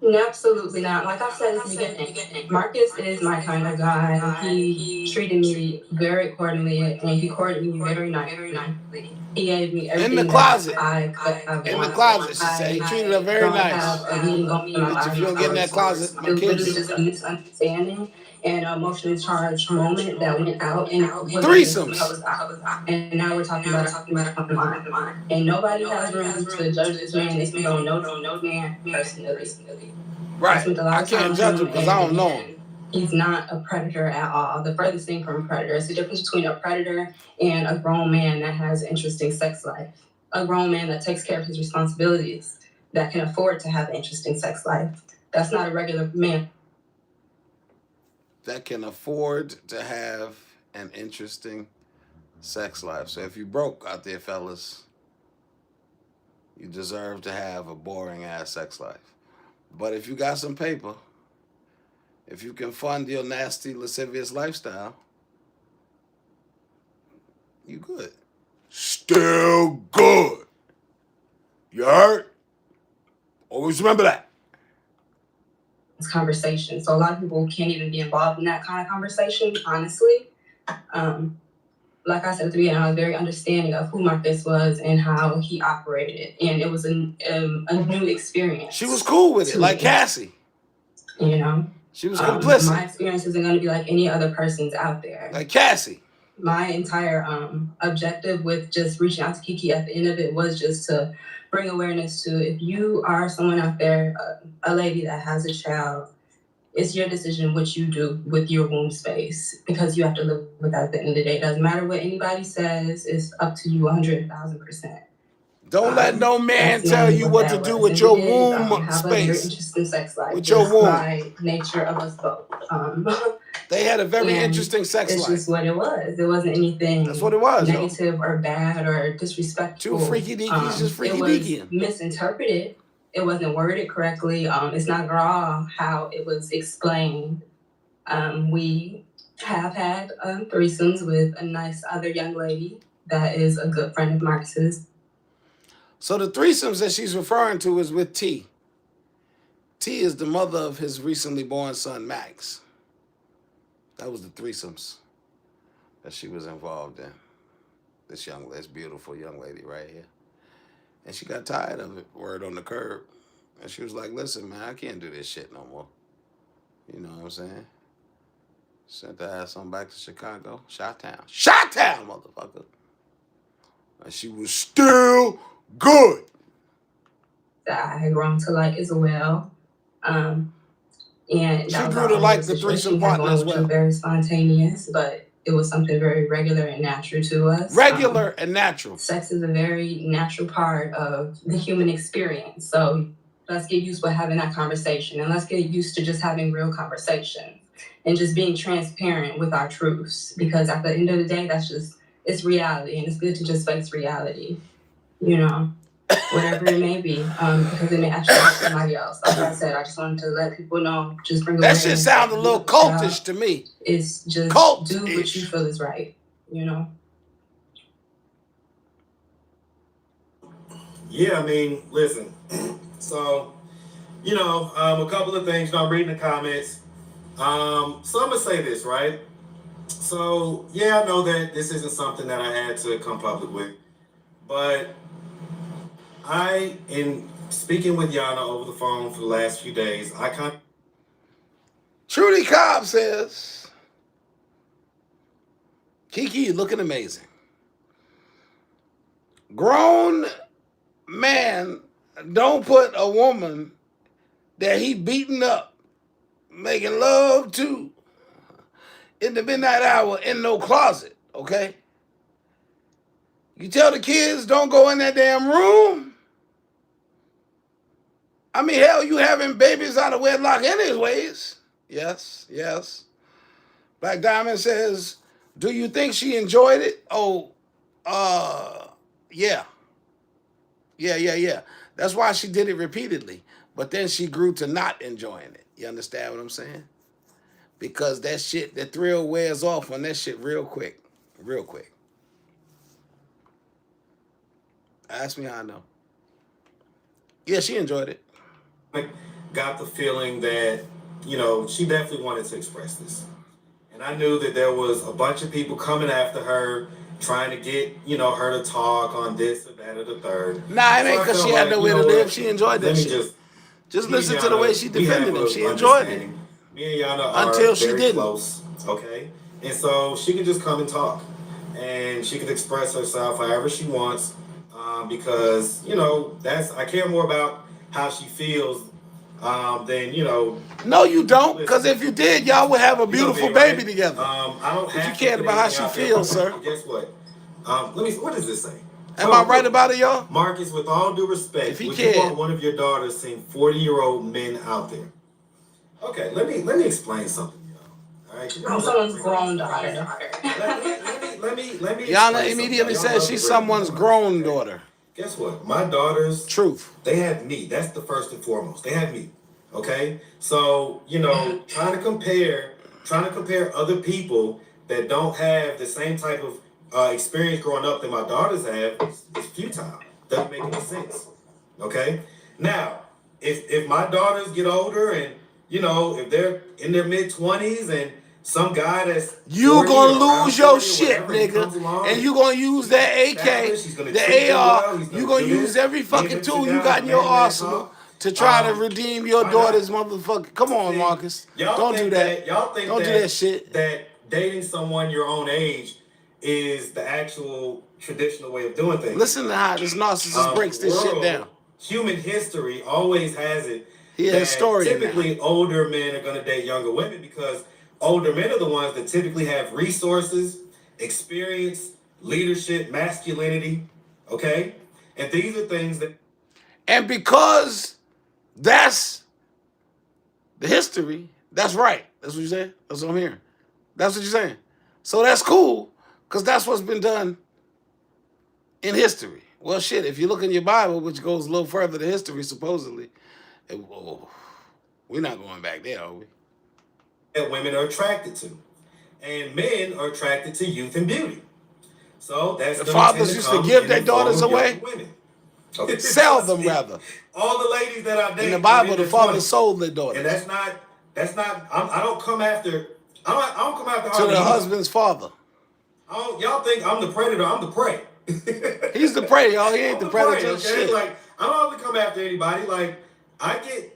Absolutely not. Like I said at the beginning, Marcus is my kind of guy. He treated me very accordingly, and he courted me very nicely. He gave me everything in the closet. I could have in the closet, she said. He treated her very nice. Bitch, if you don't get in that closet, my kids. It was just a misunderstanding and an emotionally charged moment that went out. And threesomes. And now we're talking about online. And nobody has room to judge this man if you don't know man personally. Right. I can't judge him because I don't know him. He's not a predator at all. The furthest thing from a predator. It's the difference between a predator and a grown man that has an interesting sex life. A grown man that takes care of his responsibilities, that can afford to have an interesting sex life. That's not a regular man. That can afford to have an interesting sex life. So if you broke out there, fellas, you deserve to have a boring ass sex life. But if you got some paper, if you can fund your nasty, lascivious lifestyle, you good. Still good. You heard? Always remember that. Conversation. So a lot of people can't even be involved in that kind of conversation, honestly. Like I said at the beginning, I was very understanding of who Marcus was and how he operated. And it was a new experience. She was cool with it, like Cassie. You know? She was complicit. My experience isn't going to be like any other person's out there. Like Cassie. My entire objective with just reaching out to Kiki at the end of it was just to bring awareness to, if you are someone out there, a lady that has a child, it's your decision what you do with your womb space, because you have to live with that at the end of the day. It doesn't matter what anybody says, it's up to you 100,000%. Don't let no man tell you what to do with your womb space. Have a very interesting sex life. With your womb. By nature of us both. They had a very interesting sex life. It's just what it was. It wasn't anything That's what it was, negative or bad or disrespectful. Two freaky deakies, just freaky deaky. It was misinterpreted. It wasn't worded correctly. It's not raw how it was explained. We have had threesomes with a nice other young lady that is a good friend of Marcus's. So the threesomes that she's referring to is with T. T is the mother of his recently born son, Max. That was the threesomes that she was involved in. This beautiful young lady right here. And she got tired of it, word on the curb. And she was like, listen, man, I can't do this shit no more. You know what I'm saying? Sent her ass on back to Chicago. Chi-town, motherfucker. And she was still good. That I had grown to like as well. And she grew to like the threesome partner as well. Very spontaneous, but it was something very regular and natural to us. Regular and natural. Sex is a very natural part of the human experience. So let's get used to having that conversation, and let's get used to just having real conversations and just being transparent with our truths. Because at the end of the day, it's reality, and it's good to just face reality, you know, whatever it may be, because it may actually help somebody else. Like I said, I just wanted to let people know, just bring that shit sounds a little cultish to me. It's just do what you feel is right, you know. Yeah, I mean, listen. So, you know, a couple of things. I'm reading the comments. So I'm gonna say this, right? So yeah, I know that this isn't something that I had to come public with, but in speaking with Yana over the phone for the last few days, I kind of. Trudy Cobb says, Kiki, you looking amazing. Grown man don't put a woman that he beating up, making love to in the midnight hour in no closet, okay? You tell the kids don't go in that damn room. I mean, hell, you having babies out of wedlock anyways. Yes, yes. Black Diamond says, do you think she enjoyed it? Oh, yeah. Yeah. That's why she did it repeatedly. But then she grew to not enjoying it. You understand what I'm saying? Because that shit, that thrill wears off on that shit real quick. Real quick. Ask me how I know. Yeah, she enjoyed it. I got the feeling that, you know, she definitely wanted to express this. And I knew that there was a bunch of people coming after her, trying to get, you know, her to talk on this or that or the third. Nah, it ain't because she had nowhere to live. She enjoyed that shit. Just listen to the way she defended him. She enjoyed it. Me and Yana are until she very didn't. Close, okay? And so she can just come and talk. And she can express herself however she wants. Because, you know, I care more about how she feels than, you know. No, you don't, because if you did, y'all would have a beautiful baby right? together. I don't have if you cared about how she feels, sir. Guess what? Let me. What does this say? Am I right about it, y'all? Marcus, with all due respect, would you want one of your daughters seeing 40-year-old men out there? Okay, let me explain something, y'all. All right, I'm someone's grown daughter. let me. Yana immediately says she's someone's grown daughter. Guess what? My daughters. Truth. They had me. That's the first and foremost. They had me. Okay, so you know, trying to compare other people that don't have the same type of experience growing up that my daughters have is futile. Doesn't make any sense. Okay, now if my daughters get older and you know if they're in their mid-20s and some guy that's you gonna lose your shit, nigga, and you gonna use that AK, the AR. You gonna use every fucking tool you got in your arsenal to try to redeem your daughter's motherfucker. Come on, Marcus. Don't do that. Y'all think don't do that shit. That dating someone your own age is the actual traditional way of doing things. Listen to how this narcissist breaks this shit down. Human history always has it. He has a story. Typically, older men are gonna date younger women because older men are the ones that typically have resources, experience, leadership, masculinity, okay? And these are things that... And because that's the history, that's right. That's what you're saying? That's what I'm hearing. That's what you're saying. So that's cool, because that's what's been done in history. Well, shit, if you look in your Bible, which goes a little further than history, supposedly, we're not going back there, are we? That women are attracted to. And men are attracted to youth and beauty. So that's the fathers used to give their daughters away. Okay. Sell them rather. All the ladies that I date in the Bible, the fathers sold their daughters. And that's not. I don't come after. I don't come after. To the husband's father. Y'all think I'm the predator? I'm the prey. He's the prey, y'all. He ain't the predator. Prey, okay? Shit. Like I don't have to come after anybody. Like I get,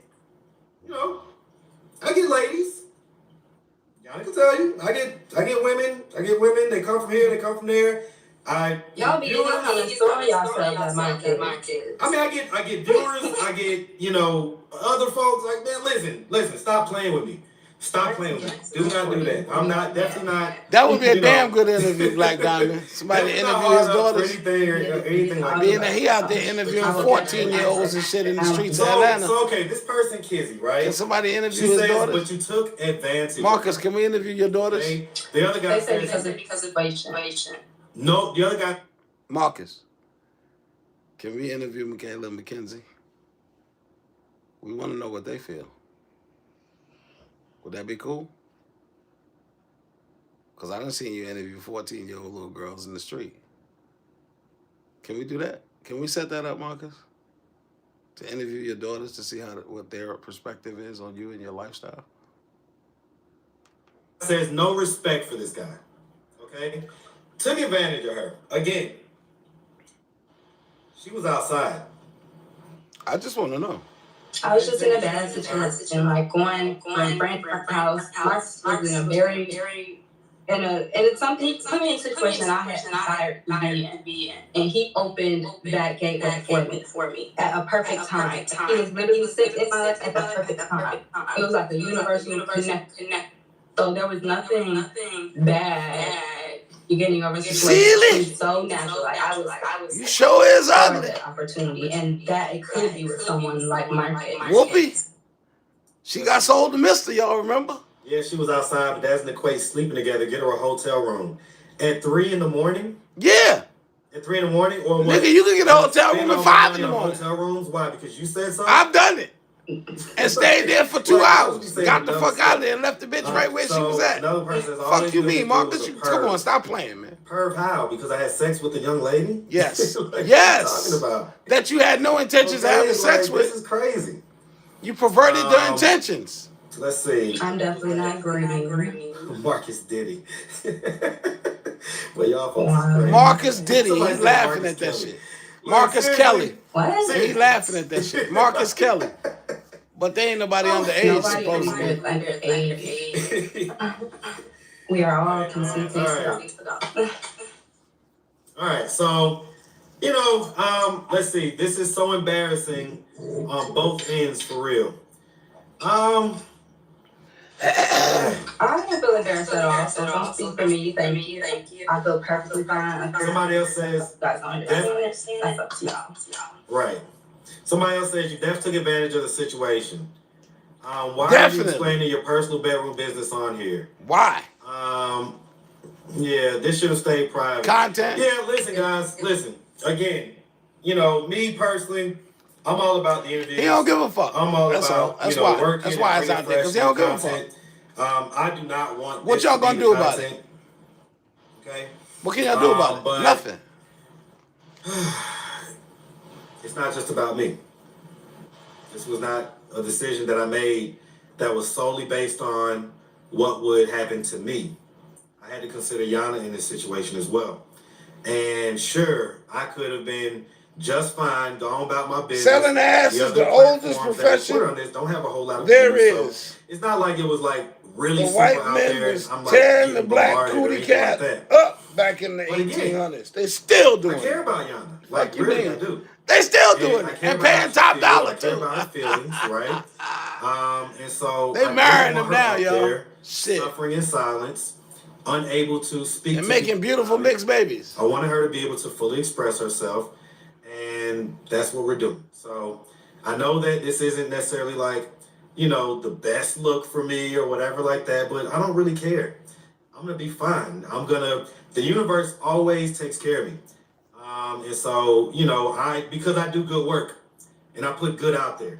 I get ladies. I can tell you, I get women. They come from here. They come from there. Y'all be kind of story yourself like my kids. I mean, I get viewers. I get other folks. Like man, listen. Stop playing with me. Stop playing with me. Do not do that. I'm not. Definitely not. That would be a damn good interview, Black Diamond. Somebody interview his daughters. Anything like being that he out there interviewing 14-year-olds and shit in the streets of Atlanta. So okay, this person Kizzy, right? Can somebody interview his daughters? But you took advantage. Marcus, can we interview your daughters? The other guy said because of inflation. No, the other guy. Marcus, can we interview Michaela and Mackenzie? We want to know what they feel. Would that be cool? Because I done seen you interview 14-year-old little girls in the street. Can we do that? Can we set that up, Marcus? To interview your daughters to see what their perspective is on you and your lifestyle? There's no respect for this guy. Okay? Took advantage of her. Again. She was outside. I just want to know. I was just in a bad situation, like going to a friend's house. Marcus was in a very and it's something he put me in a situation I had desired to be in. And he opened that gateway for me at a perfect time. He was literally sitting in my life at the perfect time. It was like a universal connect. So there was nothing bad beginning of a situation. It was so natural. Like I was You sure is for ugly. that opportunity, and that it could be with someone like Marcus. Whoopi. She got sold to Mister, y'all remember? Yeah, she was outside, but that doesn't equate sleeping together. Get her a hotel room. At 3 in the morning? Yeah. At 3 in the morning? Or what? Nigga, you can get a hotel room at 5 in the morning. Hotel rooms? Why? Because you said so? I've done it. And stayed there for 2 hours. Got the fuck out of there and left the bitch right where she was at. Another person Fuck you mean, Marcus? Come on, stop playing, man. Perv how? Because I had sex with a young lady? Yes. Like, Yes. What are you talking about? That you had no intentions of having sex with. This is crazy. You perverted their intentions. Let's see. I'm definitely not greedy. Marcus Diddy. Well, y'all folks is crazy. Marcus Diddy, Somebody he's said laughing Marcus at that Kelly. shit. Marcus Kelly. What? He laughing at that shit. Marcus Kelly. But they ain't nobody underage Nobody supposed to is be. underage. We are all consenting. All right, so, let's see. This is so embarrassing on both ends for real. I don't feel embarrassed at all, so don't speak for me. Thank you. I feel perfectly fine. Somebody else says, That's up to y'all. right. Somebody else says you definitely took advantage of the situation. Why are you Definitely. explaining your personal bedroom business on here? Why? Yeah, this should have stayed private. Content? Yeah, listen, guys, listen. Again, me personally, I'm all about the interviews. He don't give a fuck. I'm all That's about, all. That's why. working. That's why it's and out there, because he don't give a fuck. content. I do not want What this y'all to be gonna the do about content. Okay? What can y'all do about it? but- Nothing. It's not just about me. This was not a decision that I made that was solely based on what would happen to me. I had to consider Yana in this situation as well. And sure, I could have been just fine, going about my business. Selling ass is other the oldest platforms that profession put on this don't have a whole lot of there views, is. So it's not like it was like really The super white out men there. was I'm like tearing the getting black bombarded or cootie anything cat like that. up back in the But again, 1800s. They still I doing care it. about Yana. Like Like you really, mean. I do. They still And doing I it. care And about paying how she top feels. dollar I care too. about her feelings, right? And so They I marrying didn't them want her now, out y'all. there Shit. suffering in silence, unable to speak And to making people beautiful about it. mixed babies. I wanted her to be able to fully express herself, and that's what we're doing. So I know that this isn't necessarily like, the best look for me or whatever like that, but I don't really care. I'm gonna be fine. The universe always takes care of me. And so, because I do good work and I put good out there.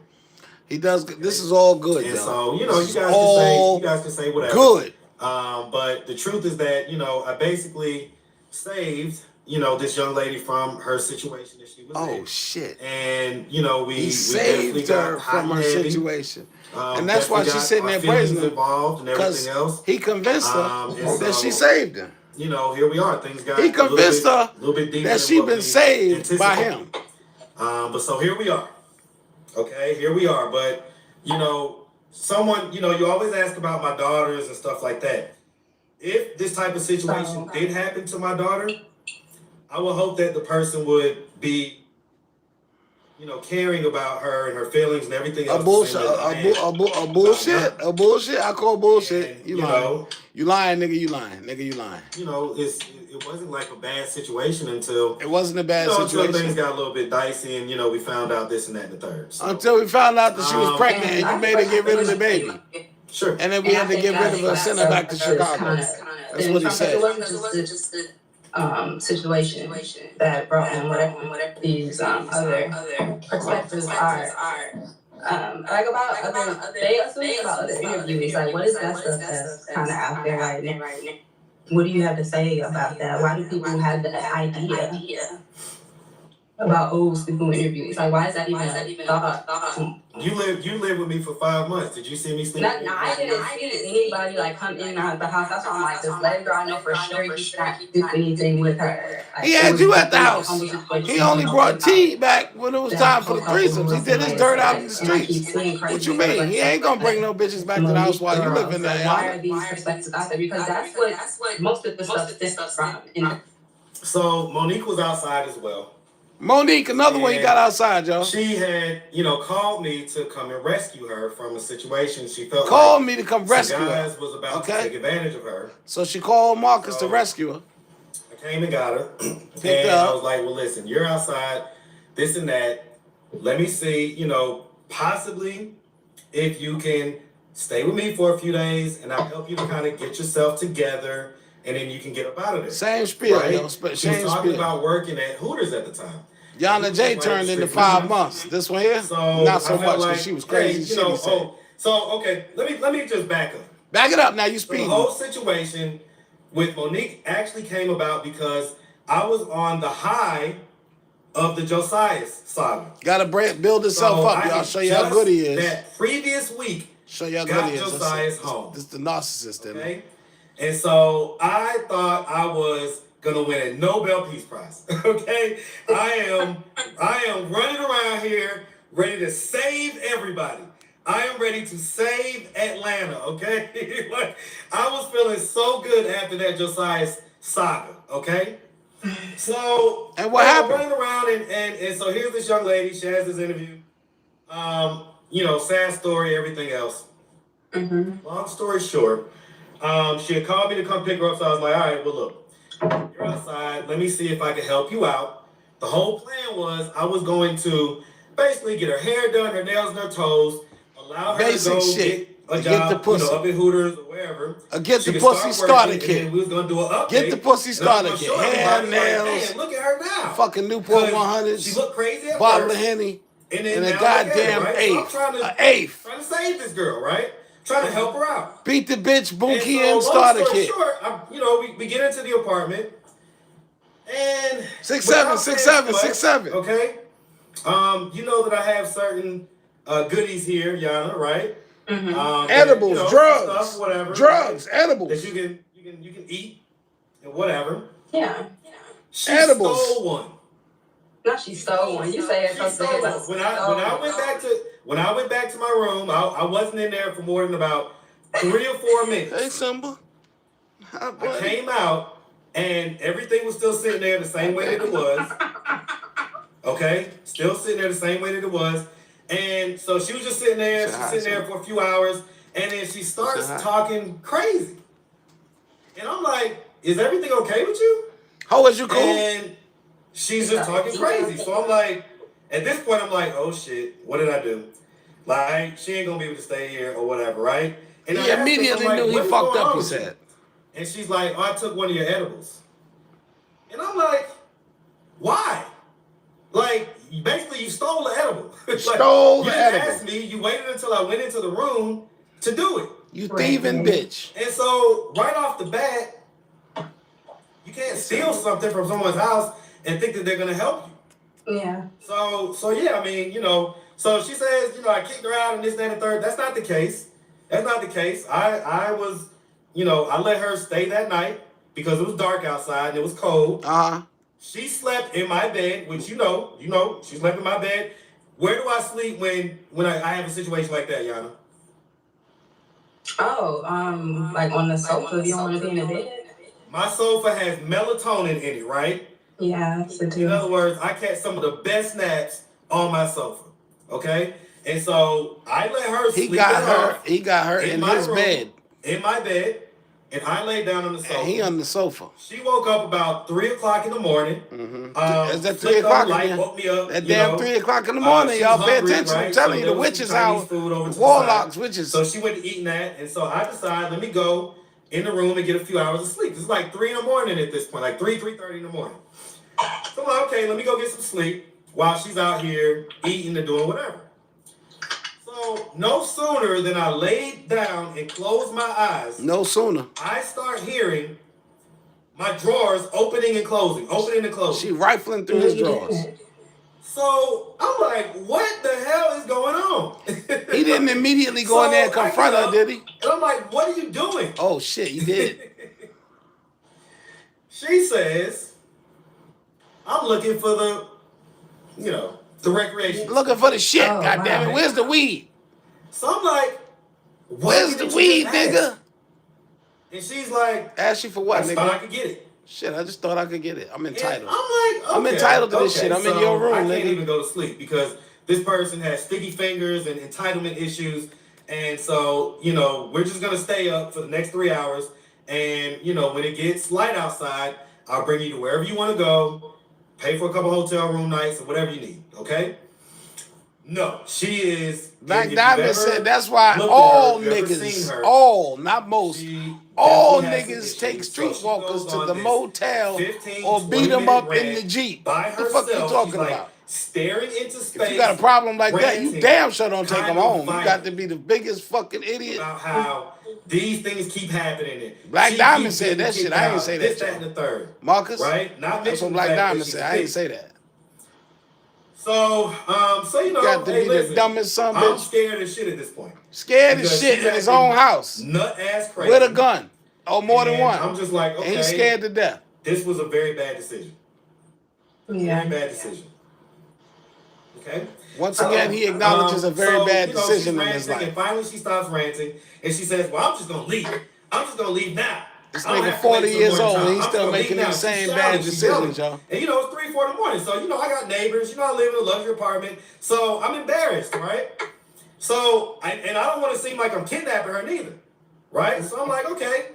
He does. This is all good, And y'all. so, you This is guys can say whatever. Good. But the truth is that, I basically saved, this young lady from her situation that she was in. Oh shit. And, we He definitely saved got her hot from and her heavy. situation. And that's why Definitely she's got sitting our there feelings praising him. involved and Because everything else. he convinced her And that she so, saved him. Here we are. Things got He convinced her a little bit deeper that than she what been we saved by anticipated. him. But so here we are. Okay, here we are. But, someone, you always ask about my daughters and stuff like that. If this type of situation did happen to my daughter, I would hope that the person would be, caring about her and her feelings and everything else. A bullshit. A bullshit. I call bullshit. And, You lying. You lying, nigga. You lying. Nigga, you lying. It wasn't like a bad situation until It wasn't a bad until situation. things got a little bit dicey and we found out this and that and the third. So, Until we found out that she was pregnant and you made her get rid of the baby. sure. And then we had to get rid of her and send her back to Chicago. That's what he said. It wasn't just a situation that brought in whatever these other perspectives are. Like about other, they assume about other interviews. Like, what is that stuff that's kind of out there right now? What do you have to say about that? Why do people have that idea? about old school interviews. Like, why is that even a thought? You lived with me for 5 months. Did you see me sleep? No, I didn't see anybody like come in and out of the house. That's why I'm like, this lady girl, I know for sure he's not do anything with her. Like, He had you at the house. He only brought T back when it was time for the threesomes. He did his dirt out in the streets. What you mean? He ain't gonna bring no bitches back to the house while you live in there. Why are these perspectives out there? Because that's what most of the stuff stems from. So Monique was outside as well. Monique, another one you got outside, y'all. She had, called me to come and rescue her from a situation she felt called me to come rescue her. Guys was about to take advantage of her. So she called Marcus to rescue her. I came and got her. And I was like, well, listen, you're outside, this and that. Let me see, possibly if you can stay with me for a few days and I'll help you to kind of get yourself together and then you can get up out of there. Same spiel, right? yo. She was talking about working at Hooters at the time. Yana J turned into 5 months. This one here, so not so much because like, she was crazy. Hey, okay, let me just back up. Back it up now. You speaking. The whole situation with Monique actually came about because I was on the high of the Josiah saga. Gotta build himself up, y'all. Show you how good he is. That previous week, show you how good he is. Josiah's home. This is the narcissist, okay? And so I thought I was gonna win a Nobel Peace Prize. Okay, I am running around here ready to save everybody. I am ready to save Atlanta. Okay, like I was feeling so good after that Josiah's saga. Okay, so and what happened? Running around and so here's this young lady. She has this interview. Sad story, everything else. Mm-hmm. Long story short, she had called me to come pick her up. So I was like, all right, well look. You're outside. Let me see if I can help you out. The whole plan was I was going to basically get her hair done, her nails and her toes, allow her to go get a job, up in Hooters or wherever. Get the pussy started kit. We was gonna do an update. Get the pussy started kit. Hair, nails. Man, look at her now. Fucking Newport 100s. She looked crazy at bottle of Henny. And a goddamn eighth. Trying to save this girl, right? Trying to help her out. Beat the bitch, Bunkie, and starter kit. Short, we get into the apartment, and 6'7", okay. You know that I have certain goodies here, Yana, right? Mm-hmm. Edibles, drugs, stuff, whatever. Drugs, edibles that you can eat and whatever. Yeah. She stole one. No, she stole one. You say it. When I went back to my room, I wasn't in there for more than about 3 or 4 minutes. Hey, Simba. I came out and everything was still sitting there the same way that it was. Okay, still sitting there the same way that it was. And so she was just sitting there. She's sitting there for a few hours, and then she starts talking crazy. And I'm like, "Is everything okay with you?" How was you cool? And she's just talking crazy. So I'm like, at this point, I'm like, oh shit, what did I do? Like, she ain't gonna be able to stay here or whatever, right? And he immediately knew he fucked up, he said. And she's like, oh, I took one of your edibles. And I'm like, why? Like, basically, you stole the edible. Stole the edible. You didn't ask me, you waited until I went into the room to do it. You thieving bitch. And so, right off the bat, you can't steal something from someone's house and think that they're gonna help you. Yeah. So yeah, I mean, so she says, I kicked her out and this, that, and the third. That's not the case. That's not the case. I was, I let her stay that night because it was dark outside and it was cold. Uh-huh. She slept in my bed, which she slept in my bed. Where do I sleep when I have a situation like that, Yana? Oh, like on the sofa. You don't want to be in the bed? My sofa has melatonin in it, right? Yeah, so too. In other words, I catch some of the best naps on my sofa. Okay? And so I let her sleep. He got her in his bed. In my bed. And I laid down on the sofa. And he on the sofa. She woke up about 3 o'clock in the morning. Mm-hmm. Is that 3 o'clock again? Woke me up. That damn 3 o'clock in the morning, y'all pay attention. Right? I'm telling you, the witches hour. The warlocks, witches. So she went to eating that. And so I decided, let me go in the room and get a few hours of sleep. It's like 3 in the morning at this point, like 3:30 in the morning. So I'm like, okay, let me go get some sleep while she's out here eating and doing whatever. So no sooner than I laid down and closed my eyes. No sooner. I start hearing my drawers opening and closing, opening and closing. She rifling through his drawers. So I'm like, what the hell is going on? He didn't immediately go in there and confront her, did he? And I'm like, what are you doing? Oh shit, he did. She says, I'm looking for the, the recreation. Looking for the shit, Oh, goddamn it. wow. Where's the weed? So I'm like, what Where's the did you weed, just ask? nigga? And she's like, Ask you for I what, just thought I nigga? could get it. Shit, I just thought I could get it. I'm And entitled. I'm like, okay, I'm entitled to this shit. I'm in so your room, I can't nigga. even go to sleep because this person has sticky fingers and entitlement issues. And so, we're just going to stay up for the next 3 hours. And, when it gets light outside, I'll bring you to wherever you want to go, pay for a couple hotel room nights or whatever you need. Okay? No, she is. Black if Diamond you've ever said that's why looked at all her, if you've ever seen niggas, her, all, not most, she all definitely has niggas some take issues. So streetwalkers she to goes the on this motel 15, or beat 20 them minute up in the rant Jeep. by What the fuck you herself. talking She's like about? staring into space. If you got a problem like that, you ranting, damn sure don't take kind them of home. You got violent to be the biggest fucking idiot. about how these things keep happening. Black She Diamond keeps said getting that shit. kicked I ain't out, say this, that, that, and the third. Marcus, Right? Not that's what mentioning Black the fact Diamond that she's said. I ain't thick. say that. So, Got to hey, be listen, the dumbest son I'm bitch. scared as shit at this point. Scared as Because shit she's in his acting own house nut ass crazy. with a gun. Or more than And one. I'm just like, And okay, he's scared to death. this was a very bad decision. Yeah. Very bad decision. Okay? Once again, he acknowledges a very bad she's decision in ranting, his life. and finally she stops ranting, and she says, well, I'm just going to leave. I'm just going to leave now. This I don't nigga have to wait 40 till years morning old time. and he's I'm still just gonna making leave these now. same She's bad shouting, she's decisions, yelling. y'all. And it's 3, 4 in the morning. So, I got neighbors. I live in a luxury apartment. So I'm embarrassed, right? So, I don't want to seem like I'm kidnapping her neither. Right? So I'm like, okay.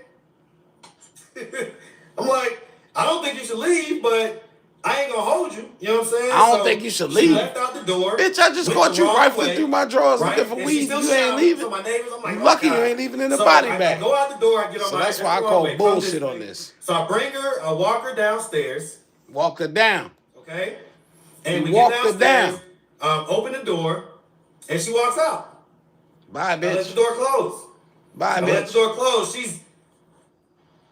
I'm like, I don't think you should leave, but I ain't gonna hold you. You know what I'm saying? I don't think you should leave. She left out the door. Bitch, I just went caught the you wrong rifling way, through my drawers right? looking for And she weed. still You ain't shouting. leaving. So my neighbors, I'm like, You oh, lucky God. you ain't leaving in the So body I bag. go out the door, I get on So my that's why I wrong call way. Come bullshit this on way. this. So I bring her, I walk her downstairs, Walk her down. okay? And we Walk get her downstairs, down. open the door, and she walks out. Bye, I let the bitch. door close. Bye, I let the bitch. door close. She's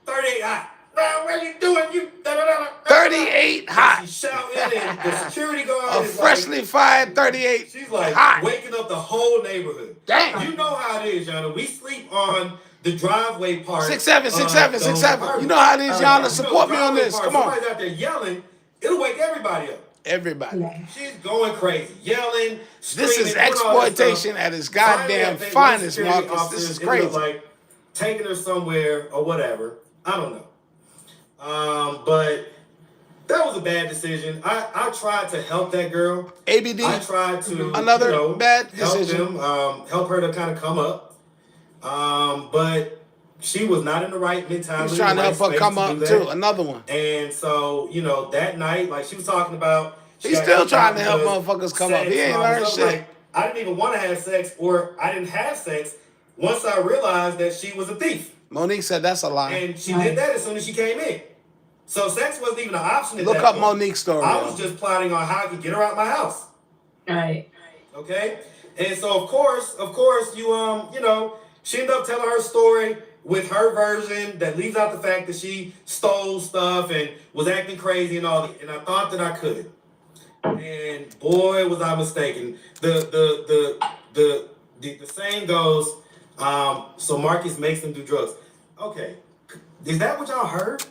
38 hot. What are you doing? You 38 hot. She's shouting, and the security guard A is freshly fired 38 she's like hot. waking up the whole neighborhood. Damn. You know how it is, Yana. We sleep on the driveway part. 6'7", 6'7", of 6'7". those You know how it is, Yana. apartments. Support me on Driveway this. part, Come on. Somebody's out there yelling. It'll wake everybody up. Everybody. She's going crazy, yelling, screaming. This is doing all that exploitation stuff. at its Finally, goddamn I think one finest, security Marcus. This officers is ended up, crazy. taking her somewhere or whatever. I don't know. But that was a bad decision. I tried to help that girl. ABD. I tried to Another bad help decision. them, help her to kind of come up. But she was not in the right mentality. He was trying to help her come up too. Another one. And so, that night, she was talking about. He's still trying to help motherfuckers come up. He ain't learned shit. I didn't even want to have sex, or I didn't have sex once I realized that she was a thief. Monique said that's a lie. And she did that as soon as she came in. So sex wasn't even an option at Look that up point. Monique's story. I was just plotting on how I could get her out my house. Right. Okay? And so of course, you she ended up telling her story with her version that leaves out the fact that she stole stuff and was acting crazy and all that. And I thought that I could. And boy, was I mistaken. The saying goes, so Marcus makes them do drugs. Okay. Is that what y'all heard?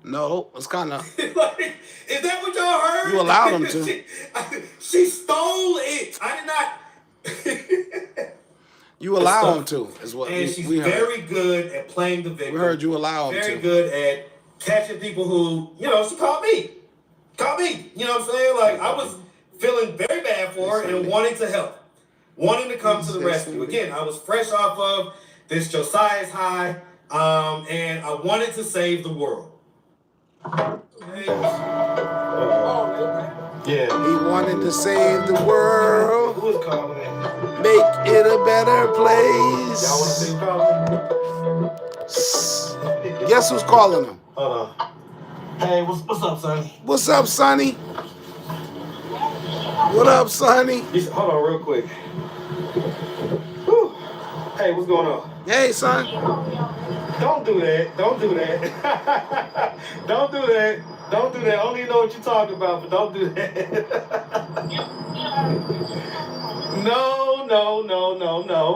No, it's kind of. Is that what y'all heard? You allowed him to. She stole it. I did not. You allow him to, is what And she's we heard. very good at playing the victim. We heard you allow him Very to. good at catching people who, she called me. You know what I'm saying? I was feeling very bad for her and wanting to help. Wanting to come to the rescue. Again, I was fresh off of this Josiah's high, and I wanted to save the world. Okay. Yeah. He wanted to save the world, Who is calling me? make it a better place. Y'all want to see who calling me? Guess who's calling him? Hold on. Hey, what's up, Sonny? What's up, Sonny? What up, Sonny? Hold on real quick. Whew. Hey, what's going on? Hey, son. Don't do that. Don't do that. Don't do that. Don't do that. I don't even know what you're talking about, but don't do that. No.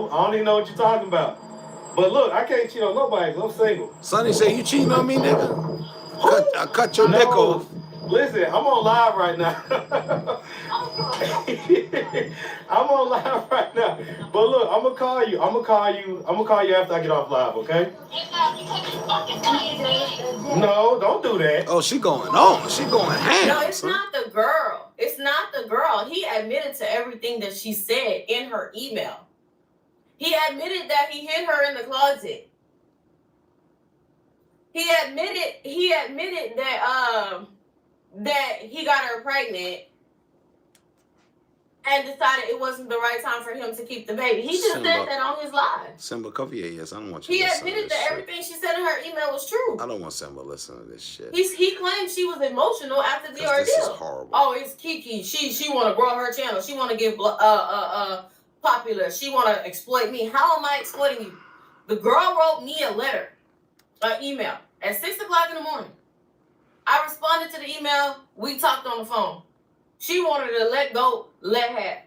I don't even know what you're talking about. But look, I can't cheat on nobody 'cause I'm single. Sonny say, you cheating on me, nigga? I cut your dick off. Listen, I'm on live right now. I'm on live right now. But look, I'm gonna call you after I get off live, okay? No, don't do that. Oh, she going on. She going ham. No, it's son. not the girl. It's not the girl. He admitted to everything that she said in her email. He admitted that he hid her in the closet. He admitted that he got her pregnant and decided it wasn't the right time for him to keep the baby. He just said that on his live. Simba, cover your ears. I don't want you He to listen to admitted this that shit. everything she said in her email was true. I don't want Simba to listen to this shit. He claimed she was emotional after the ordeal. This is horrible. Oh, it's Kiki. She want to grow her channel. She want to get popular. She want to exploit me. How am I exploiting you? The girl wrote me a letter, an email at 6 o'clock in the morning. I responded to the email. We talked on the phone. She wanted to let go, let have.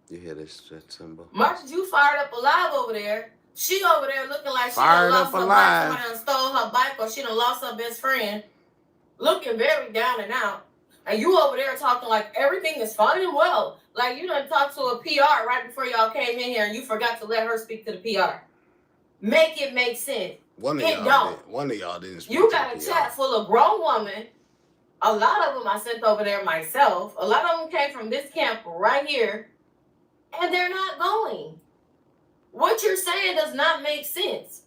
You hear this shit, Simba? Marcus, you fired up alive over there. She over there looking like she Fired done up lost her alive. bike. Somebody done stole her bike or she done lost her best friend. Looking very down and out. And you over there talking like everything is fine and well. Like you done talked to a PR right before y'all came in here and you forgot to let her speak to the PR. Make it make sense. One of y'all didn't speak You to got a the chat full of grown women. A lot of them I sent over there myself. A lot of them came from this camp right here. And they're not going. What you're saying does not make sense.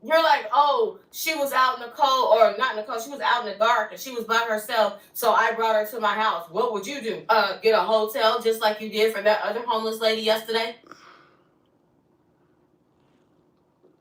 You're like, oh, she was out in the cold, or not in the cold, she was out in the dark and she was by herself, so I brought her to my house. What would you do? Get a hotel just like you did for that other homeless lady yesterday?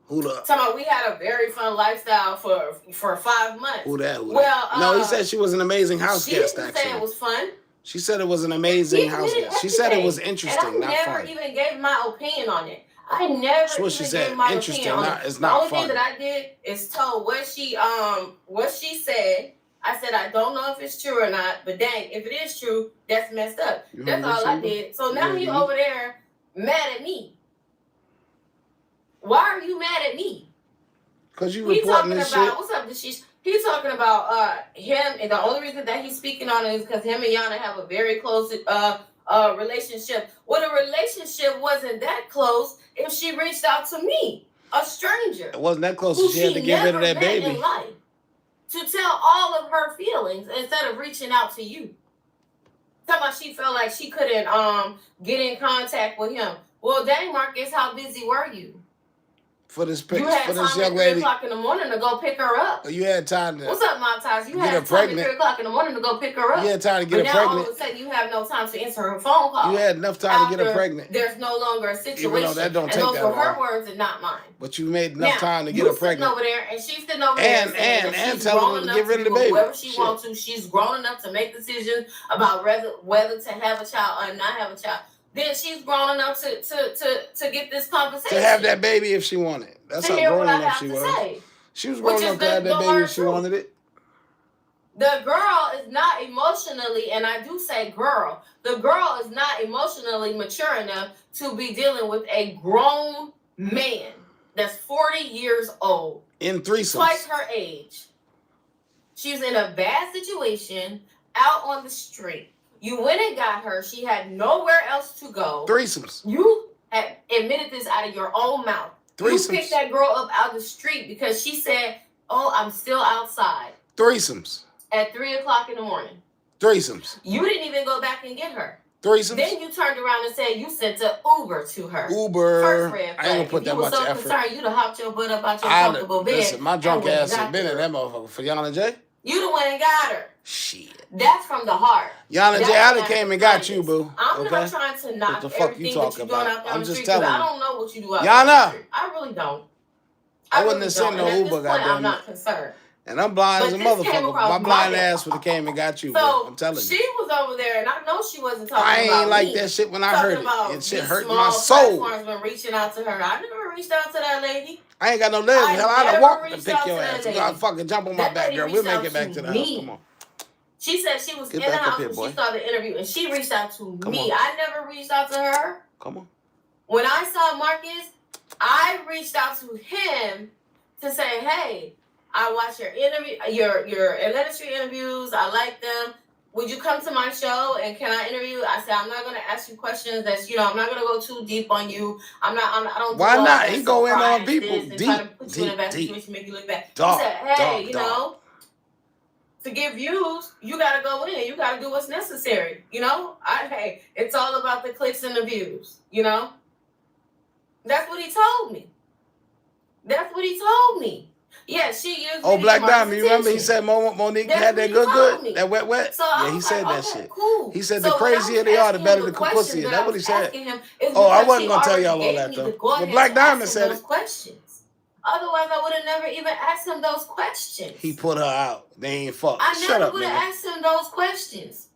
Who the? Talking about we had a very fun lifestyle for 5 months. Who that? Well, no, he said she was an amazing house guest, She didn't actually. say it was fun. She said it was an amazing house guest. She said it was interesting, and I not never fun. even gave my opinion on it. I never That's what she even said. gave my Interesting, opinion on not it. it's not The only fun. thing that I did is told what she said. I said I don't know if it's true or not, but dang, if it is true, that's messed up. You That's hungry, all I Simba? did. So now You you hungry? over there mad at me. Why are you mad at me? Cause you He reporting talking this about shit. what's up, Deshish? He's talking about him, and the only reason that he's speaking on it is because him and Yana have a very close relationship. Well, the relationship wasn't that close if she reached out to me, a stranger, It wasn't that close. who She had to get rid of that met baby. in life, to tell all of her feelings instead of reaching out to you. Talking about she felt like she couldn't get in contact with him. Well, dang, Marcus, how busy were you? For this You had for time this at young 3 lady. o'clock in the morning to go pick her up. You had time to. What's up, Mom Ties? You Get her had time at pregnant. 3 o'clock in the morning to go pick her up. You had time to But get her now all pregnant. of a sudden you have no time to answer her phone call. You had enough time to get her after pregnant. There's no longer a situation. Even though that don't and take those that were her long. words and not mine. But you made enough Now, time to get you her pregnant. sitting over there and she's sitting over there saying that she's telling grown her to enough get rid of to the do baby. whoever she Shit. wants to. She's grown enough to make decisions about whether to have a child or not have a child. Then she's grown enough to get this conversation. To have that baby if she wanted. That's to how hear grown what I enough have she to was. say. She was grown Which enough is to have that the baby hard if she truth. wanted it. The girl is not emotionally, and I do say girl, the girl is not emotionally mature enough to be dealing with a grown man that's 40 years old. In threesomes. Twice her age. She's in a bad situation, out on the street. You went and got her. She had nowhere else to go. Threesomes. You had admitted this out of your own mouth. Threesomes. You picked that girl up out the street because she said, oh, I'm still outside. Threesomes. At 3 o'clock in the morning. Threesomes. You didn't even go back and get her. Threesomes. Then you turned around and said you sent an Uber to her. Uber. First red flag. I ain't gonna put that much If you were so effort. concerned, you'd have hopped your butt up out your comfortable bed. Listen, my drunk and went ass and has got been in her. that motherfucker for Yana J. You'd have went and got her. Shit. That's from the heart. Yana J, That's I done not came and the got you, kindness. boo. I'm Okay? not trying to knock the fuck you everything that talking you're doing about? out there I'm on the just street, because telling I you. don't know what you do out Yana. there on the street. I really don't. I wouldn't really have sent don't. no And at Uber, this point, goddamn I'm it. not concerned. And I'm blind as a But this came motherfucker. across My my blind desk. ass would have came and got you, So boo. I'm telling she you. was over there, and I know she wasn't talking I about ain't like me. that shit when I Talking heard about it. It shit these hurt small my soul. platforms been reaching out to her. I never reached out to that lady. I ain't got no legs. I Hell, I'd have never walked to reached pick out your to ass. that You gotta lady. fucking jump on my That back, lady girl. We'll reached make out it back to to the house. me. Come on. She said she was Get in the back up house here, when boy. she saw the interview, and she reached out to Come me. on. I never reached out to her. Come on. When I saw Marcus, I reached out to him to say, "Hey, I watch your interview, your industry interviews. I like them. Would you come to my show and can I interview you?" I said, "I'm not gonna ask you questions that's, I'm not gonna go too deep on you. I don't do Why all not? that He go in on surprise people this and try to deep, put you in a deep, bad deep. situation, make you look bad." Dog, He said, "Hey, dog. to get views, you gotta go in. You gotta do what's necessary. Hey, it's all about the clicks and the views. That's what he told me. That's what he told me. Yeah, she used Oh, me Black to get Marcus' Diamond, you remember he attention. said Monique That's had what that he good, told me. that wet? So I Yeah, he was said like, that okay, shit. cool. He said So the when I was crazier they are, the asking better him the questions pussy is. that That's I what he was said. asking him is Oh, I because wasn't he gonna tell already y'all all gave that me though. the go Well, ahead Black to Diamond ask him said those it. questions. Otherwise, I would have never even asked him those questions. He put her out. They ain't fucked. I Shut never up, would have nigga. asked him those questions.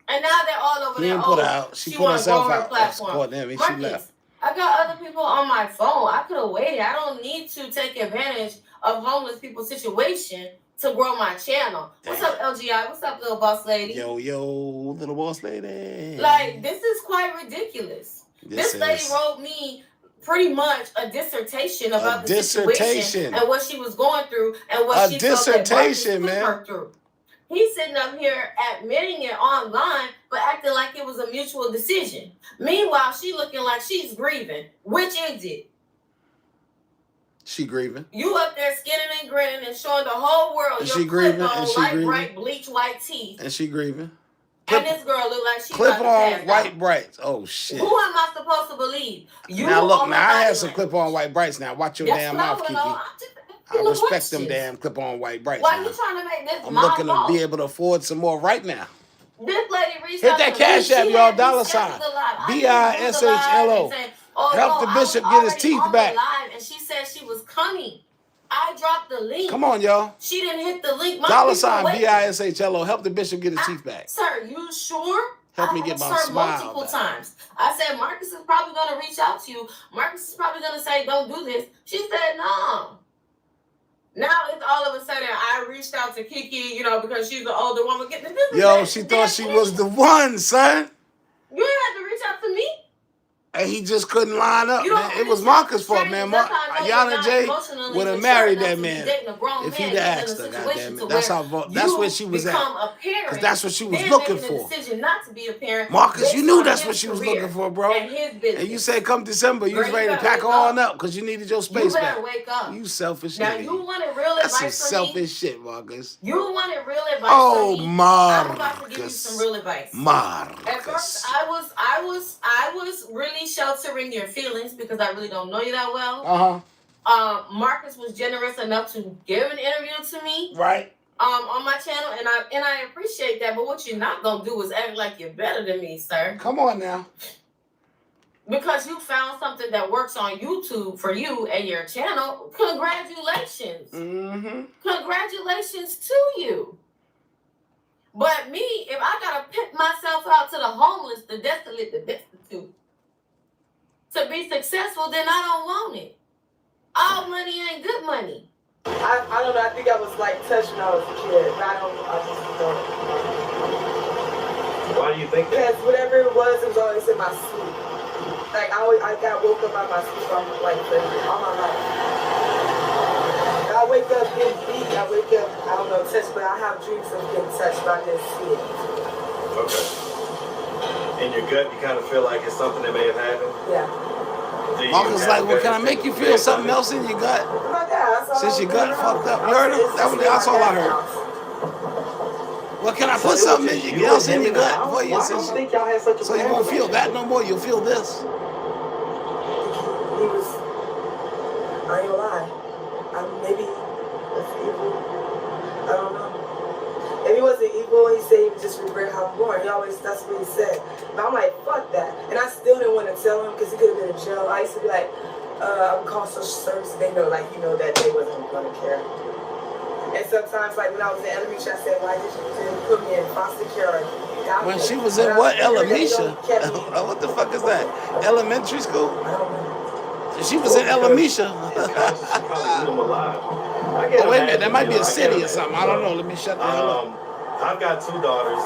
And now they're all over He there. ain't put her Oh, out. She she put want to grow herself her out. That's platform. supporting him. She Marcus, left. I got other people on my phone. I could have waited. I don't need to take advantage of homeless people's situation to grow my channel. What's up, LGI? What's up, little boss lady? Yo, little boss lady. Like, this is quite ridiculous. This lady is wrote me pretty much a dissertation about the dissertation. situation and what she was going through and what A she felt that Marcus dissertation, put man. her through. He's sitting up here admitting it online, but acting like it was a mutual decision. Meanwhile, she looking like she's grieving. Which is it? She grieving. You up there skinning and grinning and showing the whole world your clip-on, light bright, bleach white teeth. And she grieving. And this girl look like she clip about to on pass white out. brights. Oh shit. Who am I supposed to believe? You now look, or her now I had body some language? clip on white brights. Now watch your That's damn what I mouth, wanna Kiki. know. I'm just I asking the respect them questions. damn clip on white brights. Why now. you trying to make this I'm my looking fault? to be able to afford some more right now. This lady reached Hit out that to cash me. app, She y'all. had me Dollar schedule sign. the live. I BISHLO. didn't do the live and say, oh, Help no, the I was bishop get his already teeth on back. the live, and she said she was coming. I dropped the link. Come on, y'all. She didn't hit the link. My Dollar people sign waiting. BISHLO. Help the bishop get his teeth back. Sir, you sure? Help me I get asked my her smile multiple back. times. I said, Marcus is probably going to reach out to you. Marcus is probably going to say, don't do this. She said, no. Now it's all of a sudden I reached out to Kiki, because she's the older woman. Yo, she thought she was the one, son. You didn't have to reach out to me. And he just couldn't line up, You man. It was Marcus' fault, man. Yana J would have married that man if he'd have asked her, goddammit. That's that's where she was at. Because that's what she was looking for. Not to be a parent. Marcus, you knew that's what she was looking for, bro. And you said come December, you was ready to pack her on up because you needed your space back. You better wake up. You selfish now, nigga. you wanted real advice That's some from selfish shit, Marcus. You wanted real advice Oh, from me. Marcus. I'm about to give you some real advice. Marcus. At first, I was really sheltering your feelings because I really don't know you that well. Marcus was generous enough to give an interview to me. Right. On my channel, and I appreciate that. But what you're not gonna do is act like you're better than me, sir. Come on now. Because you found something that works on YouTube for you and your channel. Congratulations. Mm-hmm. Congratulations to you. But me, if I gotta pick myself out to the homeless, the desolate, the destitute, to be successful, then I don't want it. All money ain't good money. I don't know, I think I was touched when I was a kid. I just don't. Why do you think that? Because whatever it was always in my sleep. I got woke up out of my sleep all my life. I wake up getting beat, I wake up, I don't know, touched, but I have dreams of getting touched, but I didn't see it. Okay. In your gut, you kind of feel like it's something that may have happened? Yeah. Marcus like, well, can I make you feel something else in your gut? Since your gut fucked up. You heard him? That's all I heard. Well, can I put something else in your gut for you? So you won't feel that no more. You'll feel this. He was, I ain't gonna lie, maybe that's evil. I don't know. If he wasn't evil, he said he would just regret how I'm born. That's what he said. But I'm like, fuck that. And I still didn't want to tell him because he could have been in jail. I used to be like, I'm calling social services. They know, that they wasn't going to care. And sometimes, when I was in elementary, I said, why did you put me in foster care? When she was in what? Elementary? What the fuck is that? Elementary school? I don't know. She was in Elementary. Oh, Oh, wait a minute. That might be a city or something. I don't know. Let me shut the hell up. I've got 2 daughters.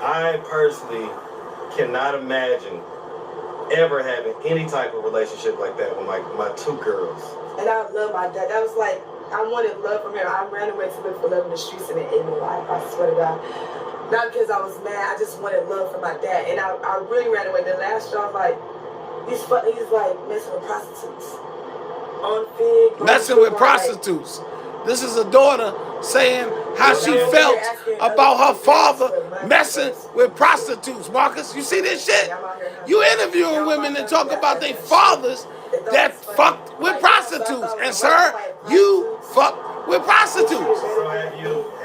I personally cannot imagine ever having any type of relationship like that with my 2 girls. And I love my dad. That was like, I wanted love from him. I ran away to look for love in the streets and it ate me alive. I swear to God. Not because I was mad. I just wanted love from my dad. And I really ran away. The last job, like, he's like messing with prostitutes. On Fig. Messing with prostitutes. This is a daughter saying how she felt about her father messing with prostitutes. Marcus, you see this shit? You interviewing women that talk about their fathers that fucked with prostitutes. And sir, you fucked with prostitutes.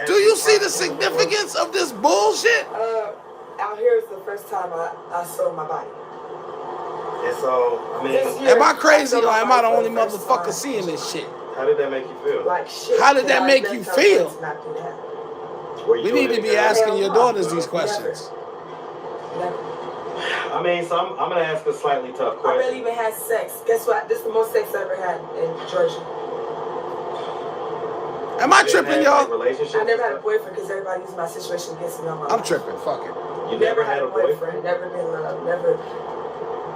Do you see the significance of this bullshit? Out here is the first time I sold my body. And so, I mean, Am I crazy or am I the only motherfucker seeing this shit? how did that make you feel? Like shit. How did that make you feel? Were you We doing need to it be again? asking your daughters these questions. Never. I mean, so I'm gonna ask a slightly tough I question. barely even had sex. Guess what? This is the most sex I ever had in Georgia. Am I You didn't tripping, have, like, y'all? relationships I and never had a stuff? boyfriend because everybody used my situation against me on my I'm life. tripping. Fuck it. You never had a boyfriend? Never been loved. Never.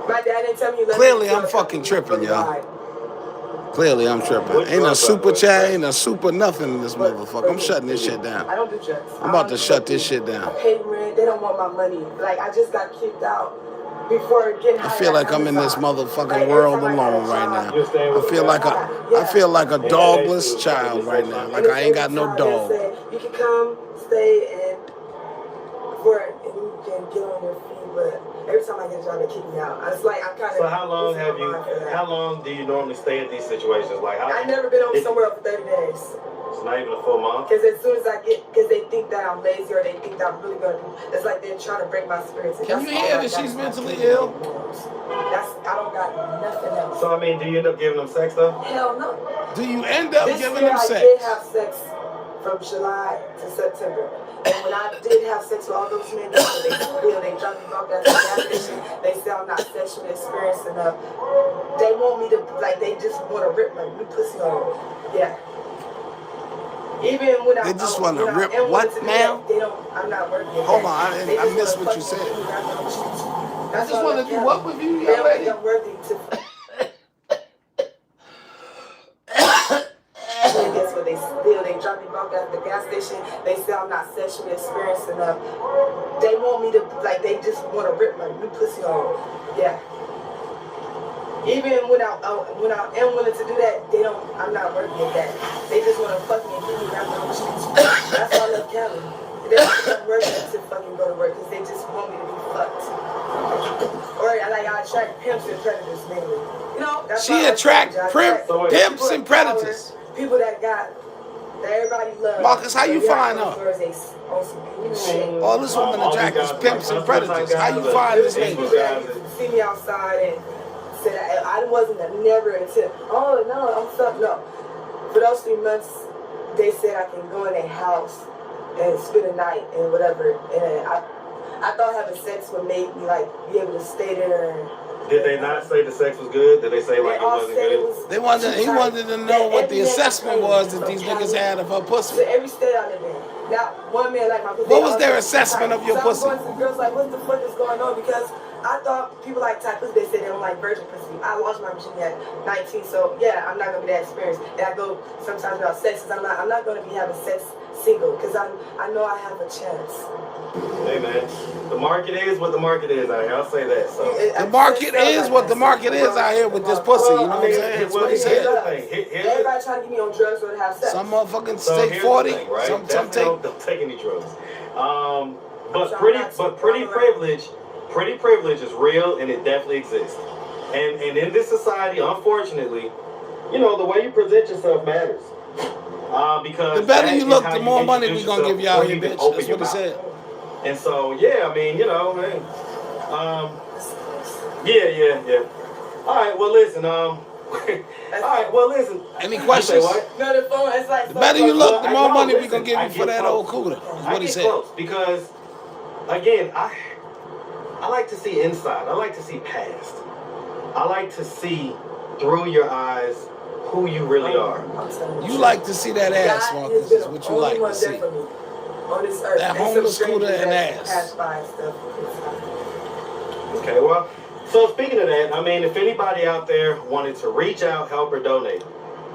My dad didn't tell me. Clearly, I'm fucking tripping, y'all. Clearly, I'm tripping. Ain't a super chat, ain't a super nothing in this motherfucker. I'm shutting this shit down. I don't do drugs. I'm about to shut this shit down. I pay rent. They don't want my money. Like I just got kicked out before getting I hired. feel like I'm in this motherfucking world alone right now. I feel like a dogless child right now. Like I ain't got no dog. You can come, stay, and work, and you can get on your feet. But every time I get a job, they kick me out. It's like I'm kind of. So how long do you normally stay at these situations? Like I've never been on somewhere for 30 days. It's not even a full month. Because as soon as because they think that I'm lazy or they think that I'm really gonna do, it's like they're trying to break my spirits. Can you hear that she's mentally ill? I don't got nothing else. So I mean, do you end up giving them sex though? Hell no. Do you end up This giving year them I sex? did have sex from July to September. And when I did have sex with all those men, they dropped me off at the gas station. They say I'm not sexually experienced enough. They want me to, like, they just want to rip my new pussy on. Yeah. Even when They just want to rip what now? They don't, I'm not working. Hold on, I missed what you said. I just want to do what with you, young lady? I'm worthy to. And guess what? They drop me off at the gas station. They say I'm not sexually experienced enough. They want me to, like, they just want to rip my new pussy on. Yeah. Even when I am willing to do that, I'm not working with that. They just want to fuck me and keep me wrapped on the streets. That's why I love Cali. They don't work to fucking go to work because they just want me to be fucked. Or like I attract pimps and predators mainly. You know, that's She attract pimps and predators. People that everybody loves. Marcus, how you find her? All this woman attracts pimps and predators. How you find this lady? See me outside and said I wasn't never until no, I'm stuck. No. For those 3 months, they said I can go in their house and spend a night and whatever. And I thought having sex would make me like be able to stay there. Did they not say the sex was good? Did they say like it wasn't good? He wanted to know what the assessment was that these niggas had of her pussy. So every state I live in. Now, one man like my pussy. What was their assessment of your pussy? So I'm going to girls like, what the fuck is going on? Because I thought people like tight pussy, they say they don't like virgin pussy. I lost my virginity at 19, so yeah, I'm not going to be that experienced. And I go sometimes without sex, because I'm not going to be having sex single, because I know I have a chance. Hey man, the market is what the market is out here. I'll say that. So the market is what the market is out here with this pussy. You know what I'm saying? That's what he said. Everybody trying to get me on drugs or to have sex. Some motherfuckers take 40. Thing, right? Some take. Don't take any drugs. But pretty privilege is real and it definitely exists. And in this society, unfortunately, you know, the way you present yourself matters. Because the better you look, the more money we gonna give you out here, bitch. That's what he said. And so, yeah, I mean, you know, man. Yeah. All right, well, listen. All right, well, listen. Any questions? No, the phone. It's like the better you look, the more money we gonna give you for that old cooler. That's what he said. Close because, again, I like to see inside. I like to see past. I like to see through your eyes who you really are. I'm telling You like to see that ass, God Marcus, has been is the what you only like one to see. there for me on this earth. That And some homeless scooter strangers and that ass. pass by and stuff. Okay, well, so speaking of that, I mean, if anybody out there wanted to reach out, help, or donate,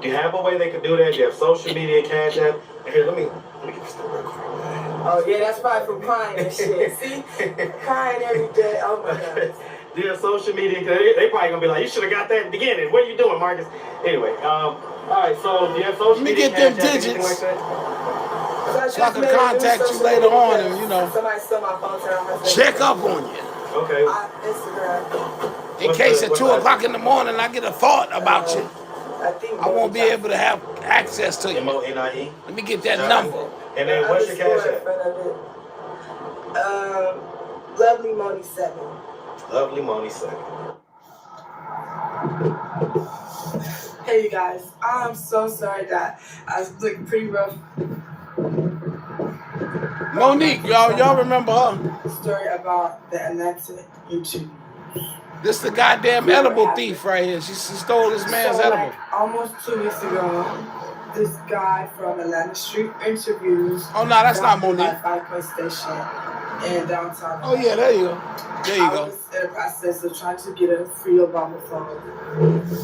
do you have a way they could do that? Do you have social media, Cash App? Here, let me get this thing real quick. Oh yeah, that's probably from crying and shit. See? Crying every day. Oh my God. Do you have social media? They probably gonna be like, you should have got that at the beginning. What are you doing, Marcus? Anyway, all right, so do you have social Let me media, get them Cash App, anything digits. like that? So I So I just can made a new contact you social later media on because and, you know, somebody stole my phone, so I don't have to check up on you. Okay. Instagram. In case at 2 o'clock in the morning I get a thought about you, I think I won't be able to have access to you. MONIE. Let me get that number. And then what's your Cash App? Lovely Moni 7. Lovely Moni 7. Hey you guys, I'm so sorry that I was looking pretty rough. Monique, y'all remember her? Story about the Atlanta YouTube. This the goddamn edible thief right here. She stole this man's edible. Like almost 2 weeks ago, this guy from Atlanta Street interviews. Oh no, that's not Monique. 5 Point Station in downtown. Oh yeah, there you go. There you I go. was in the process of trying to get a free Obama phone.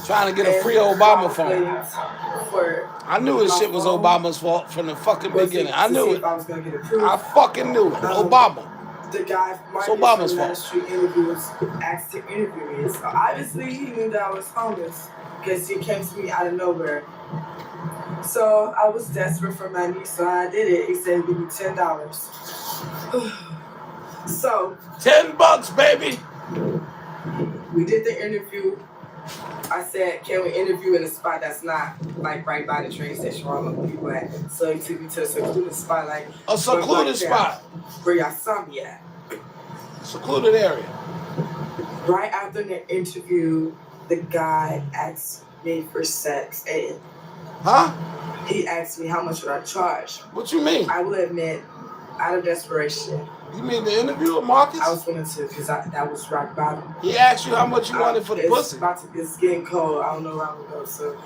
Trying to get a free Obama phone. For I knew this shit was Obama's fault from the fucking beginning. I knew it. I was gonna get approved. I fucking knew it. Obama. The guy It's Obama's from fault. Street interviews asked to interview me. So obviously he knew that I was homeless because he came to me out of nowhere. So I was desperate for money, so I did it. He said, give me $10. So $10, baby. we did the interview. I said, can we interview in a spot that's not like right by the train station where all the people at? So he took me to a secluded spot, like A secluded spot. where y'all saw me at. Secluded area. Right after the interview, the guy asked me for sex, and Huh? he asked me how much would I charge. What you mean? I will admit, out of desperation, You mean the interview with Marcus? I was willing to, because that was rock bottom. He asked you how much you wanted for the It's pussy. it's getting cold. I don't know where I'm gonna go. So,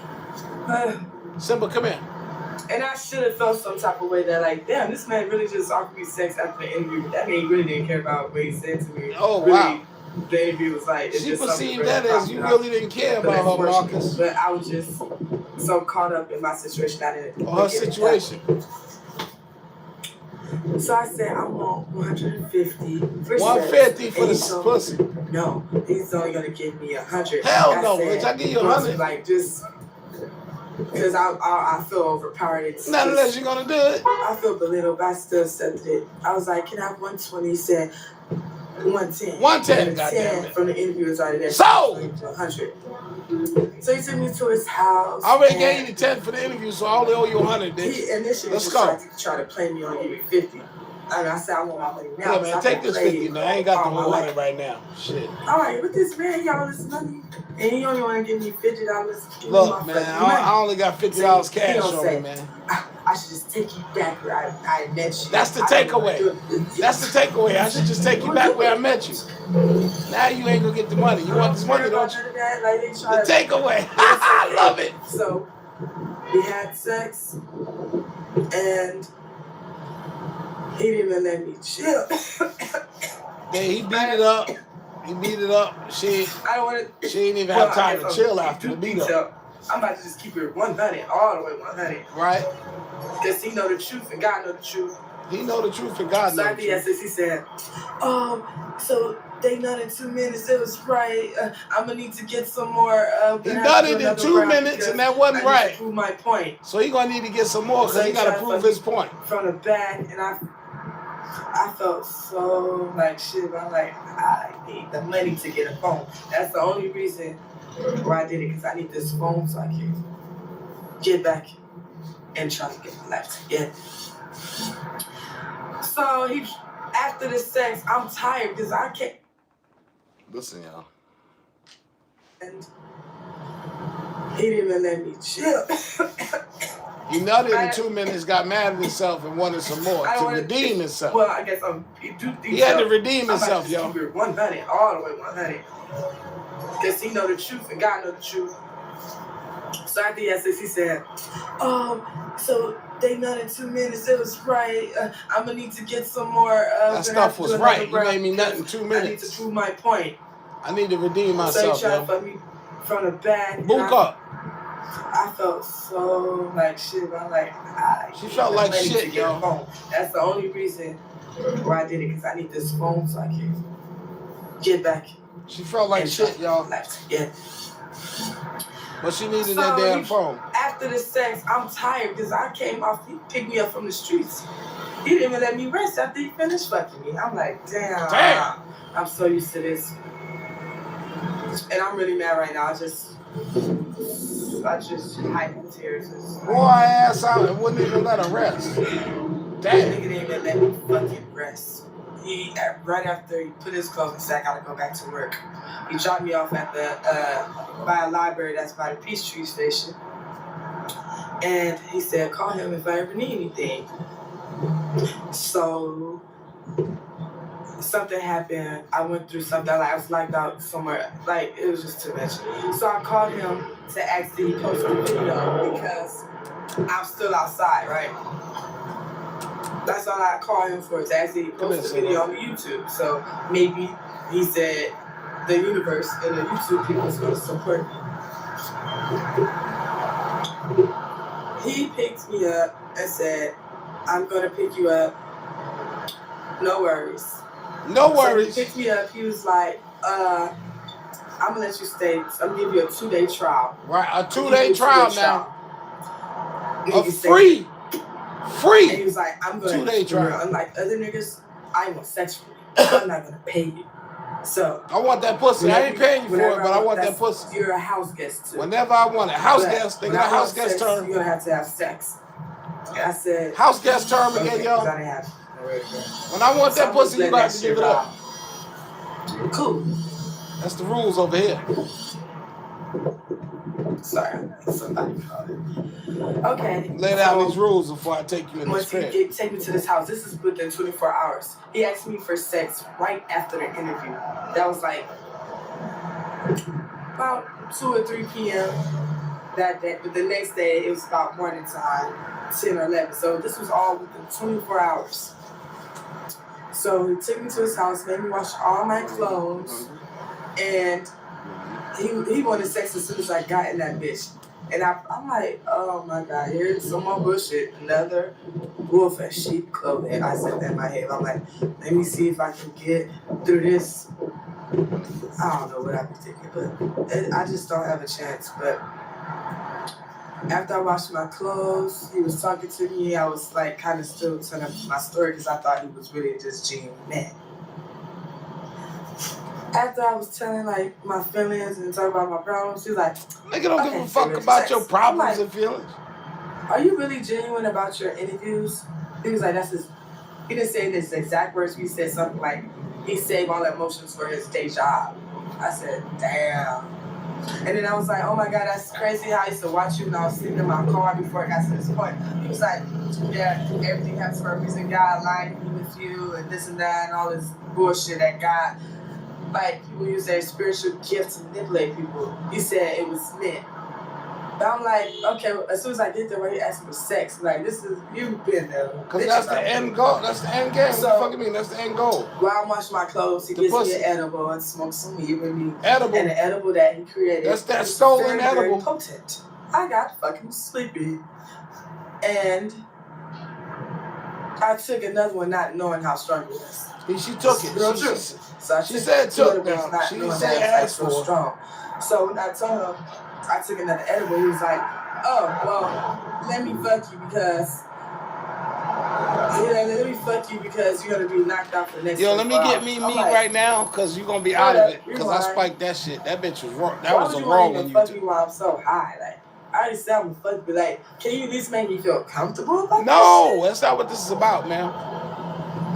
Simba, come here. and I should have felt some type of way that, like, damn, this man really just offered me sex after the interview. That mean he really didn't care about what he said to me. Oh, really, wow. The interview was like, it's She just something perceived very that as you popular. really didn't care But about her, that's Marcus. But I was just so caught up in my situation, I didn't. Or her situation. So I said, I want 150 for 150 for the sex. And he told pussy. me, no, he's only gonna give me 100. Hell no, said, bitch, I give you 100. Like, just because I feel overpowered. It's Not unless just, you're gonna do it. I feel belittled, but I still accepted it. I was like, can I have 120? He said 110. 110, And goddamn 10 it. from the interview was already there. So! 100. So he took me to his house. I already and gave you 10 for the interview, so I only owe you 100, bitch. He initially Let's just go. tried to play me on give me 50. And I said, I want my money now. Yeah, so man, I take can this play 50, man. I ain't got the all my whole life. 100 right now. Shit. All right, but this man, he got all this money, and he only want to give me $50. Look, man, I only got $50 cash on me, man. I should just take you back where I met you. That's the takeaway. That's the takeaway. I should just take you back where I met you. Now you ain't gonna get the money. You want this money, don't you? The takeaway. I love it. So we had sex, and he didn't even let me chill. Man, he beat it up. He beat it up. She I don't want to. ain't even have time to chill after the beat up. I'm about to just keep it 100, all the way 100. Right? Because he know the truth and God know the truth. He know the truth and God So know the after truth. he said, so they nut in 2 minutes, it was right. I'm going to need to get some more. He nutted in 2 minutes and that wasn't I need right. to prove my point. So he gonna need to get some more because he gotta prove his point. From the back, and I felt so like shit. I'm like, I need the money to get a phone. That's the only reason why I did it, because I need this phone so I can get back and try to get my life together. So after the sex, I'm tired because I can't. Listen, y'all. And he didn't even let me chill. He nutted in 2 minutes, got mad at himself, and wanted some more to redeem himself. Well, I guess He had to redeem himself, yo. 100, all the way 100. Because he know the truth and God know the truth. So after he had sex, he said, so they nut in 2 minutes. It was right. I'm gonna need to get some more. That stuff was right. You made me nut in 2 minutes. I need to prove my point. I need to redeem myself, so he tried to fuck me from the back. Book up. I felt so like shit. I'm like, she felt like shit, yo. That's the only reason why I did it, because I need this phone so I can get back. She felt like shit, y'all. Yeah. But she needed that damn phone. After the sex, I'm tired because I came off. He picked me up from the streets. He didn't even let me rest after he finished fucking me. I'm like, damn. I'm so used to this. And I'm really mad right now. I just hide in tears. Boy, I ass out and wouldn't even let her rest. Damn. Nigga didn't even let me fucking rest. Right after he put his clothes and said, I gotta go back to work. He dropped me off at the by a library that's by the Peachtree station. And he said, call him if I ever need anything. So something happened. I went through something. I was locked out somewhere. Like, it was just too much. So I called him to ask that he post a video because I'm still outside, right? That's all I called him for, to ask that he post a video on YouTube. So maybe he said the universe and the YouTube people is going to support me. He picked me up and said, I'm going to pick you up. No worries. No worries. So he picked me up. He was like, I'm going to let you stay. I'm going to give you a 2-day trial. Right, a 2-day trial now. Free. And he was like, I'm going to 2-day trial. Unlike other niggas, I want sex from you. I'm not going to pay you. So I want that pussy. I ain't paying you for it, but I want that pussy. You're a house guest too. Whenever I want it. House guest. Think of the house guest term. You're going to have sex. And I said, house guest term again, y'all. When I want that pussy, you got to give it up. Cool. That's the rules over here. Sorry, somebody called it. Okay. Lay down these rules before I take you in the crib. Once you take me to this house, this is within 24 hours. He asked me for sex right after the interview. That was like about 2 or 3 p.m. that day. But the next day, it was about morning time, 10 or 11. So this was all within 24 hours. So he took me to his house, made me wash all my clothes, and he wanted sex as soon as I got in that bitch. And I'm like, oh my God, here's some more bullshit. Another wolf in sheep clothing. I said that in my head. I'm like, let me see if I can get through this. I don't know what I'd be thinking, but I just don't have a chance. But after I washed my clothes, he was talking to me. I was like kind of still telling my story because I thought he was really just genuine man. After I was telling like my feelings and talking about my problems, he was like, nigga don't give a fuck about your problems and feelings. Are you really genuine about your interviews? He was like, that's his. He didn't say this exact words. He said something like, he saved all emotions for his day job. I said, damn. And then I was like, oh my God, that's crazy how I used to watch you when I was sitting in my car before I got to this point. He was like, yeah, everything happens for a reason. God aligned me with you and this and that and all this bullshit that God, like people use their spiritual gifts to manipulate people. He said it was meant. But I'm like, okay, as soon as I get there, where he asked me for sex, like, this is, you've been there. Because that's the end goal. That's the end game. So, what the fuck you mean? That's the end goal. While I'm washing my clothes, he gives me an edible and smokes some weed with me. Edible. And the edible that he created. That's that stolen very, edible. very potent. I got fucking sleepy. And I took another one not knowing how strong it was. She took it. She said took now. She didn't say asked for. Strong. So when I told him I took another edible, he was like, oh, well, let me fuck you because you're going to be knocked out for the next let me get me meat right now because you're going to be out of it because I spiked that shit. That bitch was wrong. That was a wrong one. Why would you fuck me while I'm so high? Like, I already said I'm fuck, but like, can you at least make me feel comfortable about No, that's not what this is about, man.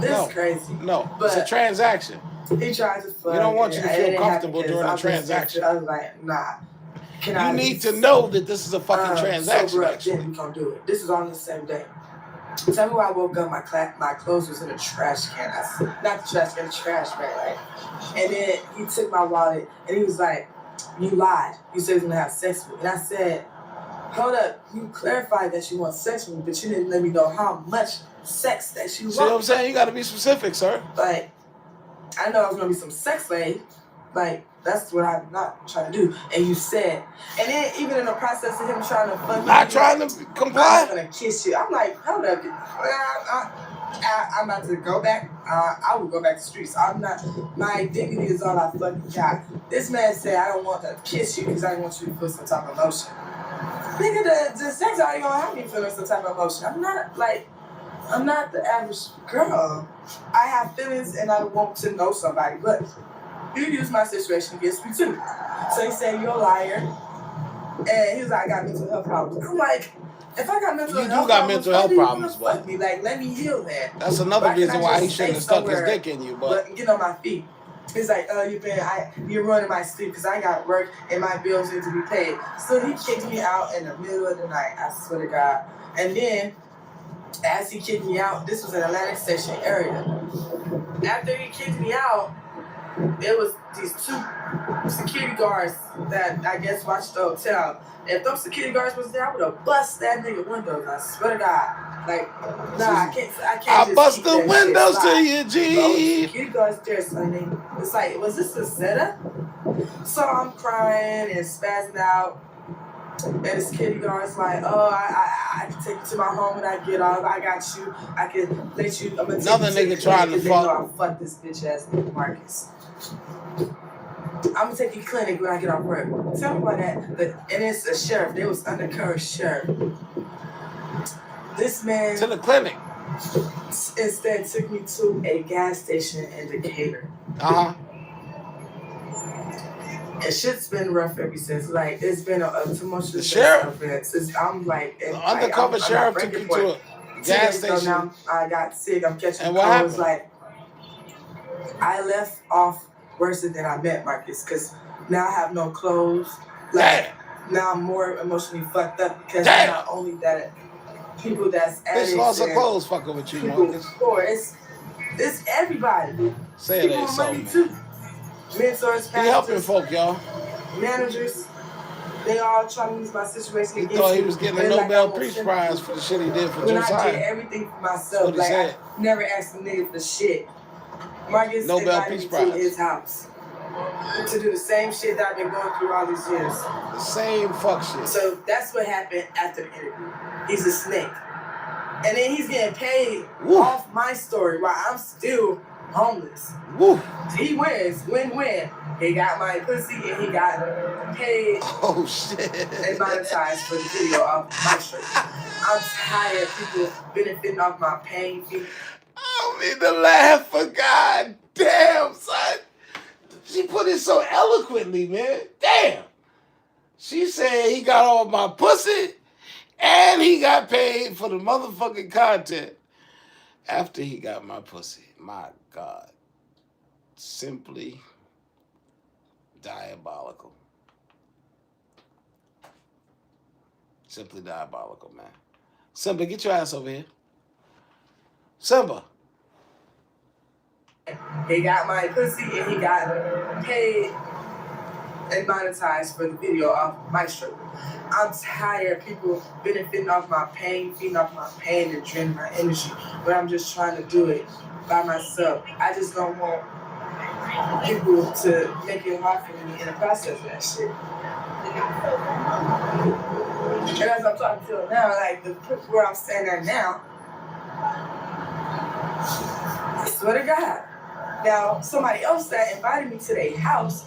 This is crazy. No, it's a transaction. He tried to fuck. We don't want you to feel comfortable during a transaction. I was like, nah. You need to know that this is a fucking transaction. Then we gonna do it. This is on the same day. Tell me why I woke up, my clothes was in a trash can. Not the trash can, the trash bag, right? And then he took my wallet and he was like, you lied. You said you was gonna have sex with me. And I said, hold up, you clarified that you want sex with me, but you didn't let me know how much sex that you want. See what I'm saying? You got to be specific, sir. Like, I know I was going to be some sex slave. Like, that's what I'm not trying to do. And you said, and then even in the process of him trying to fuck me, Not trying to comply. I'm going to kiss you. I'm like, hold up. I'm about to go back. I will go back to the streets. I'm not, my dignity is all I fucking got. This man said, I don't want to kiss you because I don't want you to feel some type of emotion. Nigga, the sex already gonna have me feeling some type of emotion. I'm not the average girl. I have feelings and I want to know somebody, but you use my situation against me too. So he said, you're a liar. And he was like, I got mental health problems. I'm like, if I got mental health problems, you do got mental health problems, fuck me. Like, let me heal that. That's another reason why he shouldn't have stuck his dick in you, but get on my feet. He's like, you're ruining my sleep because I got work and my bills need to be paid. So he kicked me out in the middle of the night, I swear to God. And then, as he kicked me out, this was in Atlantic Station area. After he kicked me out, there was these 2 security guards that I guess watched the hotel. If those security guards was there, I would have bust that nigga windows. I swear to God. Like, nah, I can't. I bust the windows to you, G. Security guards there, Sonny. It's like, was this a setup? So I'm crying and spazzing out. And the security guard's like, oh, I can take you to my home when I get off. I got you. I can let you. I'm gonna Another nigga trying to fuck. I'll fuck this bitch ass nigga Marcus. I'm gonna take you to clinic when I get off work. Tell me about that. And it's a sheriff. They was undercover sheriff. This man To the clinic. instead took me to a gas station in Decatur. Uh-huh. And shit's been rough ever since. Like, it's been a tumultuous The sheriff? events. I'm like, The undercover sheriff took you to a gas station. Now I got sick. I'm catching And what colds. happened? Like, I left off worse than I met Marcus because now I have no clothes. Like, now I'm more emotionally fucked up because not only that people that's addicts Bitch lost her and clothes fucking with you, people Marcus. poor. It's everybody. Say it People ain't with so, money man. too. Mentors, He helping pastors, folk, y'all. managers. They all trying to use my situation He against thought he me. was getting a They're like, Nobel I'm Peace gonna Prize for the shit he did for when I Josiah. did everything for That's myself, what he like said. I never asked a nigga for shit. Marcus Nobel invited Peace me Prize. to his house to do the same shit that I've been going through all these years. The same fuck shit. So that's what happened after the interview. He's a snake. And then he's getting paid off my story while I'm still homeless. Woo. He wins, win-win. He got my pussy and he got paid Oh shit. and monetized for the video of my shirt. I'm tired of people benefiting off my pain. I don't mean to laugh, for God damn, son. She put it so eloquently, man. Damn. She said he got all my pussy and he got paid for the motherfucking content after he got my pussy. My God. Simply diabolical. Simply diabolical, man. Simba, get your ass over here. Simba. He got my pussy and he got paid and monetized for the video of my shirt. I'm tired of people benefiting off my pain, feeding off my pain and draining my energy. But I'm just trying to do it by myself. I just don't want people to make it hard for me in the process of that shit. And as I'm talking to her now, like where I'm standing at now, I swear to God. Now, somebody else that invited me to their house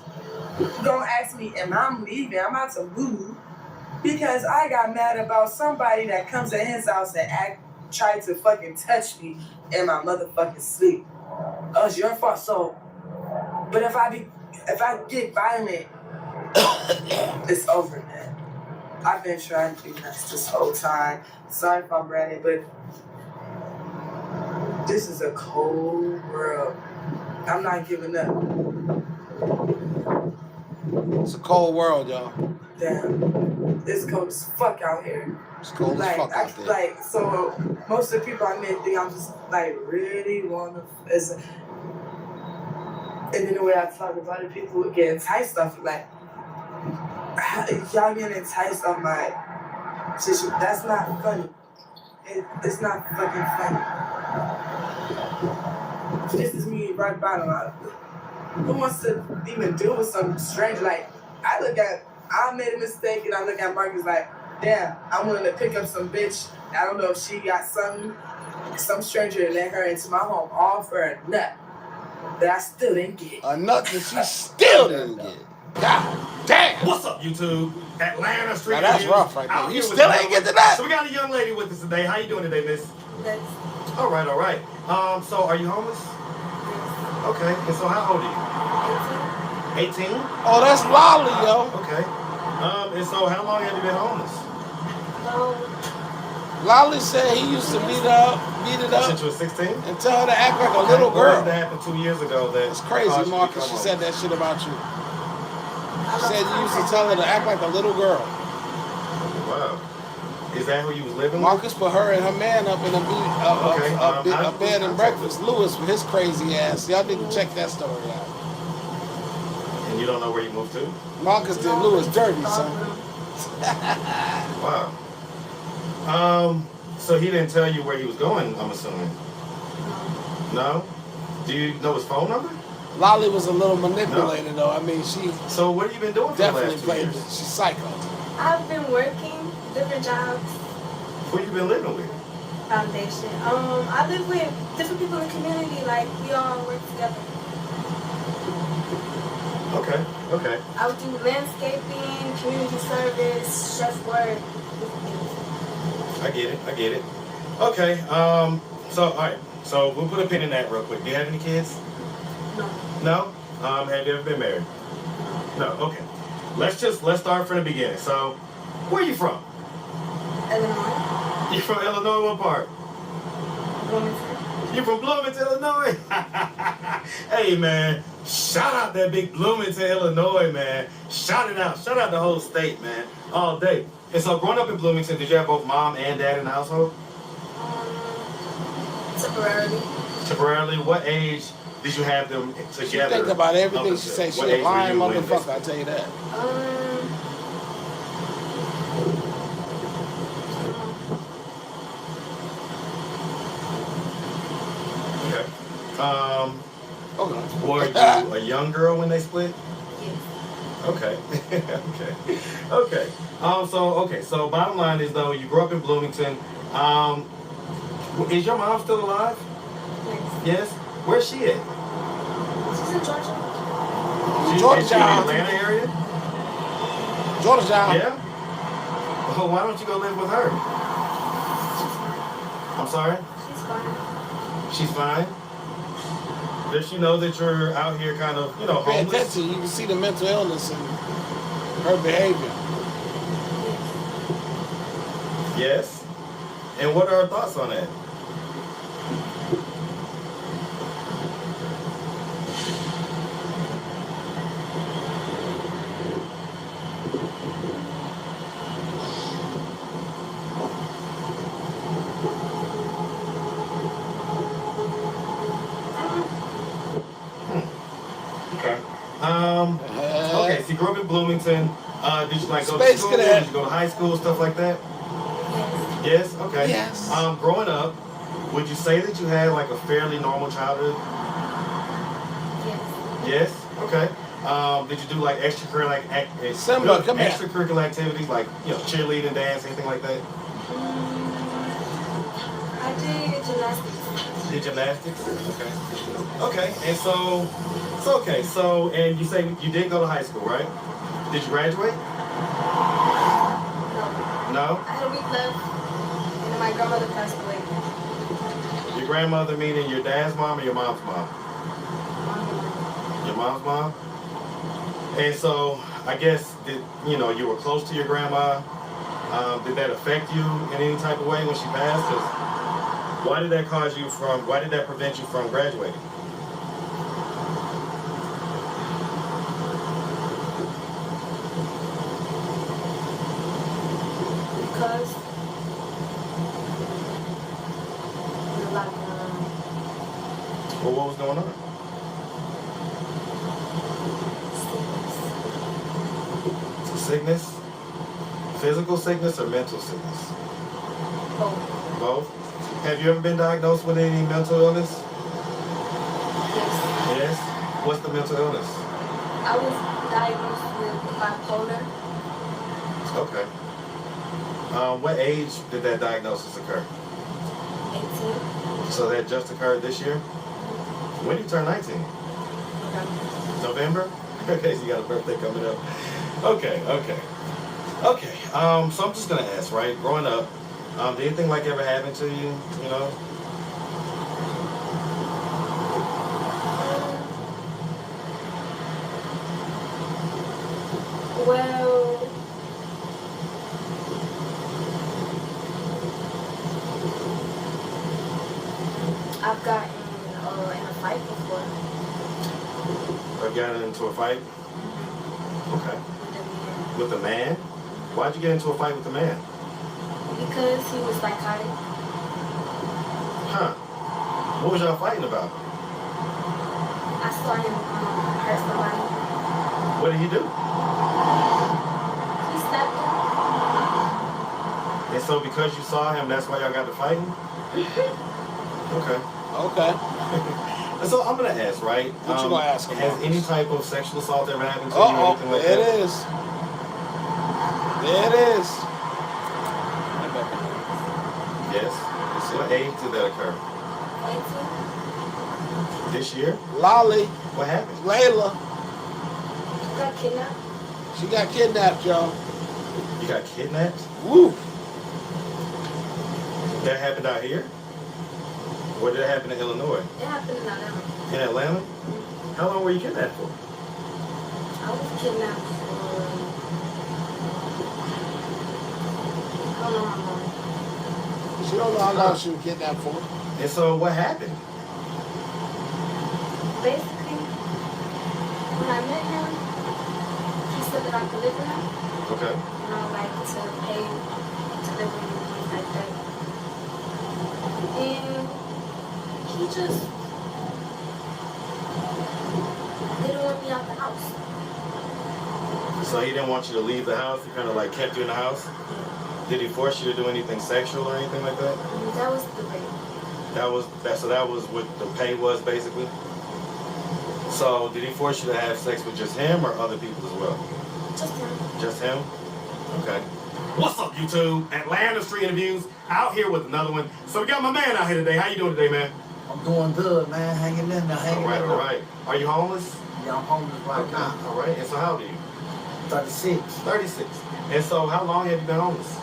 gonna ask me, am I leaving? I'm about to move because I got mad about somebody that comes at his house and tried to fucking touch me in my motherfucking sleep. Oh, it's your fault. So, but if I get violent, it's over, man. I've been trying to be nice this whole time. Sorry if I'm ranting, but this is a cold world. I'm not giving up. It's a cold world, y'all. Damn. It's cold as fuck out here. It's cold as fuck out there. Like, so most of the people I met think I'm just like really wanna. And then the way I talk about it, people get enticed off it. Like, y'all getting enticed off my That's not funny. It's not fucking funny. This is me right bottom out. Who wants to even deal with some stranger? Like, I made a mistake and I look at Marcus like, damn, I'm willing to pick up some bitch. I don't know if she got some stranger and let her into my home all for a nut that I still didn't get. A nut that she still didn't get. God damn. What's up, YouTube? Atlanta Street. Now that's Reviews. rough right Out there. here You with still the ain't young get to lady. that? So we got a young lady with us today. How you doing today, miss? That's All right, all right. So are you homeless? Okay. And so how old are you? 18? Oh, that's Lolly, yo. Okay. And so how long have you been homeless? Lolly said he used to beat it up Since you were 16? and tell her to act like a little girl. That happened 2 years ago. It's crazy, Marcus. She said that shit about you. She said you used to tell her to act like a little girl. Wow. Is that who you was living Marcus put her and her man up in a bed and breakfast. Lewis with his crazy ass. Y'all need to check that story out. with? And you don't know where you moved to? Marcus did Lewis dirty, son. Wow. So he didn't tell you where he was going, I'm assuming? No? Do you know his phone number? Lolly was a little manipulated, though. I mean, she So what have you been doing for the definitely last 2 played years? it. She's psycho. I've been working different jobs, Who you been living with? foundation. I live with different people in the community. Like we all work together. Okay, okay. I would do landscaping, community service, chef work. I get it. Okay, so all right. So we'll put a pin in that real quick. Do you have any kids? No. No? Have you ever been married? No, okay. Let's start from the beginning. So, where are you from? Illinois. You from Illinois, what part? Bloomington. You from Bloomington, Illinois? Hey, man. Shout out that big Bloomington, Illinois, man. Shout it out. Shout out the whole state, man. All day. And so, growing up in Bloomington, did you have both mom and dad in the household? Temporarily. Temporarily? What age did you have them together? She think about everything she says. She What a age were lying you in motherfucker, I tell you that. Okay. Were you a young girl when they split? Yes. Okay. Okay. So bottom line is though, you grew up in Bloomington. Is your mom still alive? Yes. Yes. Where's she at? She's in Georgia. Georgia. Is she in the Atlanta area? Georgia. Yeah. Well, why don't you go live with her? I'm sorry? She's fine. She's fine? Does she know that you're out here kind of, Pay homeless? attention. You can see the mental illness in her behavior. Yes. And what are her thoughts on that? Okay, so you grew up in Bloomington. Did you go to Space school? Cadet. Did you go to high school, stuff like that? Yes. Okay. Yes. Growing up, would you say that you had like a fairly normal childhood? Yes. Yes. Okay. Did you do like extracurricular Simba, come here. extracurricular activities like cheerleading, dance, anything like that? I did gymnastics. Did gymnastics? Okay. And so and you say you did go to high school, right? Did you graduate? No? I had a week left, and my grandmother passed away. Your grandmother meaning your dad's mom or your mom's mom? Your mom's mom? And so I guess you were close to your grandma. Did that affect you in any type of way when she passed? 'Cause why did that prevent you from graduating? Because there's a lot of Well, what was going on? Sickness? physical sickness or mental sickness? Both. Both? Have you ever been diagnosed with any mental illness? Yes. Yes? What's the mental illness? I was diagnosed with bipolar. Okay. What age did that diagnosis occur? 18. So that just occurred this year? When did you turn 19? November? Okay, so you got a birthday coming up. Okay. So I'm just gonna ask, right? Growing up, did anything like ever happen to you? You know? Well, I've gotten in a fight before. I've gotten into a fight? Okay. With a man. With a man? Why'd you get into a fight with a man? Because he was psychotic. Huh. What was y'all fighting about? I saw him hurt somebody. What did he do? He slapped him. And so because you saw him, that's why y'all got to fighting? Okay. Okay. And so I'm gonna ask, right? What you gonna ask him? Has any type of sexual assault ever happened to you or anything like there that? it is. There it is. Yes. What age did that occur? 18. This year? Lolly, What happened? Layla, Got kidnapped. she got kidnapped, y'all. You got kidnapped? Woo. That happened out here? Or did it happen in Illinois? It happened in Atlanta. In Atlanta? How long were you kidnapped for? I was kidnapped for I don't know how long. She don't know how long she was kidnapped for. And so what happened? Basically, when I met him, he said that I could live with him. Okay. And I would like to pay to live with him and things like that. And he just didn't want me out the house. So he didn't want you to leave the house? He kind of like kept you in the house? Did he force you to do anything sexual or anything like that? And that was the way. So that was what the pay was basically? So did he force you to have sex with just him or other people as well? Just him. Just him? Okay. What's up, YouTube? Atlanta Street Interviews out here with another one. So we got my man out here today. How you doing today, man? I'm doing good, man. Hanging in there, hanging in there. All right. Are you homeless? Yeah, I'm homeless right now. All right. And so how old are you? 36. 36. And so how long have you been homeless?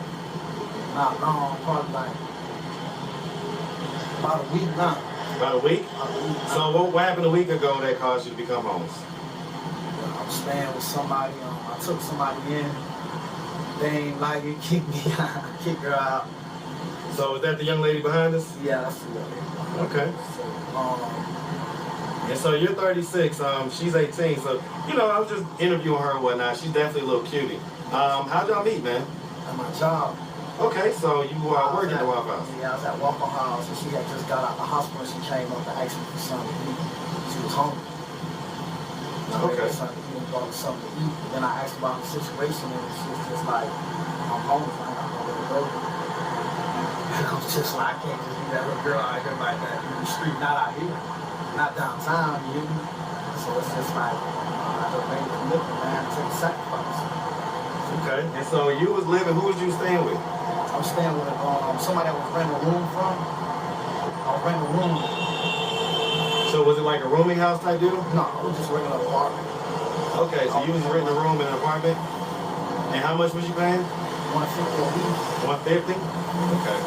Not long, probably like about a week now. About a week? About a week now. So what happened a week ago that caused you to become homeless? I'm staying with somebody. I took somebody in. They ain't like it, kicked me out, kicked her out. So is that the young lady behind us? Yeah, that's the Okay. um, And so you're 36, she's 18, so, you know, I was just interviewing her and whatnot. She's definitely a little cutie. How'd y'all meet, man? at my job. Okay, so you working at the Waffle House. Yeah, I was at Waffle House, and she had just got out of the hospital. She came up and asked me for something to eat. She was hungry. And I made her something to eat and brought her something to eat. Then I asked about the situation, and she was just like, I'm homeless, I ain't got nowhere to go. And I was just like, I can't just leave that little girl out here like that in the street, not out here, not downtown, you hear me? So it's just like, I just made a commitment, man, to take a sacrifice. Okay, and so you was living, who was you staying with? I'm staying with somebody I was renting a room from. I was renting a room. So was it like a rooming house type deal? No, it was just a regular apartment. Okay, so you was renting a room in an apartment? And how much was you paying? 150 a week. 150? Okay.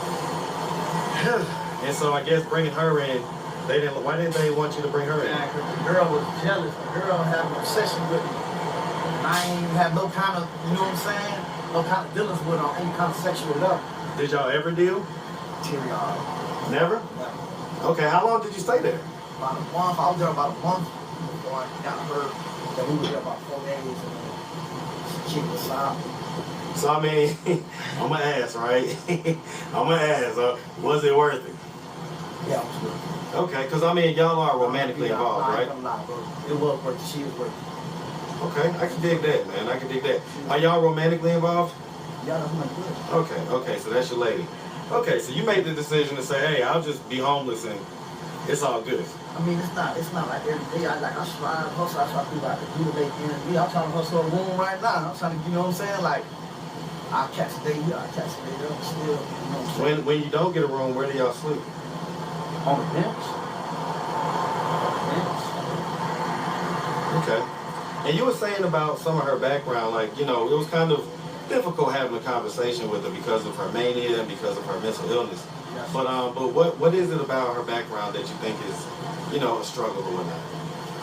And so I guess bringing her in, why didn't they want you to bring her in? Yeah, 'cause the girl was jealous. The girl had an obsession with me. And I ain't have no kind of, you know what I'm saying? No kind of dealings with her on any kind of sexual level. Did y'all ever deal? Till Never? Okay, how long did you stay there? about a month. I was there about a month before I got hurt. Then we were there about 4 days and then she kicked us out. So I mean, I'm gonna ask, right? I'm gonna ask, was it worth it? Yeah, it was good. Okay, because I mean, y'all are romantically involved, right? It was worth it. She was worth it. Okay, I can dig that, man. I can dig that. Are y'all romantically involved? Yeah, that's my kid. Okay, so that's your lady. Okay, so you made the decision to say, hey, I'll just be homeless and it's all good. I mean, it's not like every day. I strive, hustle. I try to do what I can do to make ends meet. I'm trying to hustle a room right now. I'm trying to, you know what I'm saying? Like, I'll catch a day here, I'll catch a day there, but still, you know what I'm saying? When you don't get a room, where do y'all sleep? On the bench. Okay. And you were saying about some of her background, like, you know, it was kind of difficult having a conversation with her because of her mania and because of her mental illness. Yes. But what is it about her background that you think is, you know, a struggle or whatnot?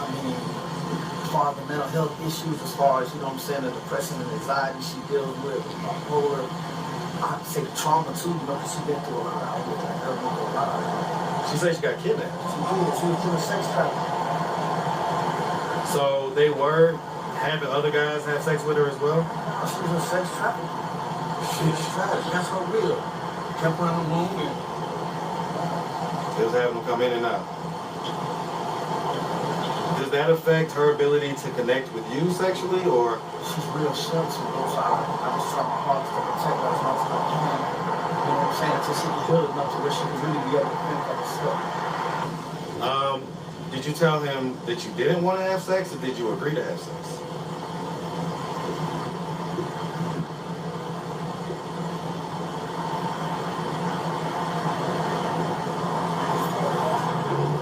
I mean, as far as the mental health issues, as far as, you know what I'm saying, the depression and anxiety she deals with, bipolar, I'd say the trauma too, you know, because she's been through a lot. I've been through a lot. She said she got kidnapped. She was doing sex trafficking. So they were having other guys have sex with her as well? She was a sex trafficking. That's her real. Kept her in the room and They was having them come in and out. Does that affect her ability to connect with you sexually, or? she's real sheltered, bro. So I just try my hardest to protect her as much as I can. You know what I'm saying? Until she can heal enough to where she can really be able to fend for herself. Did you tell him that you didn't want to have sex, or did you agree to have sex?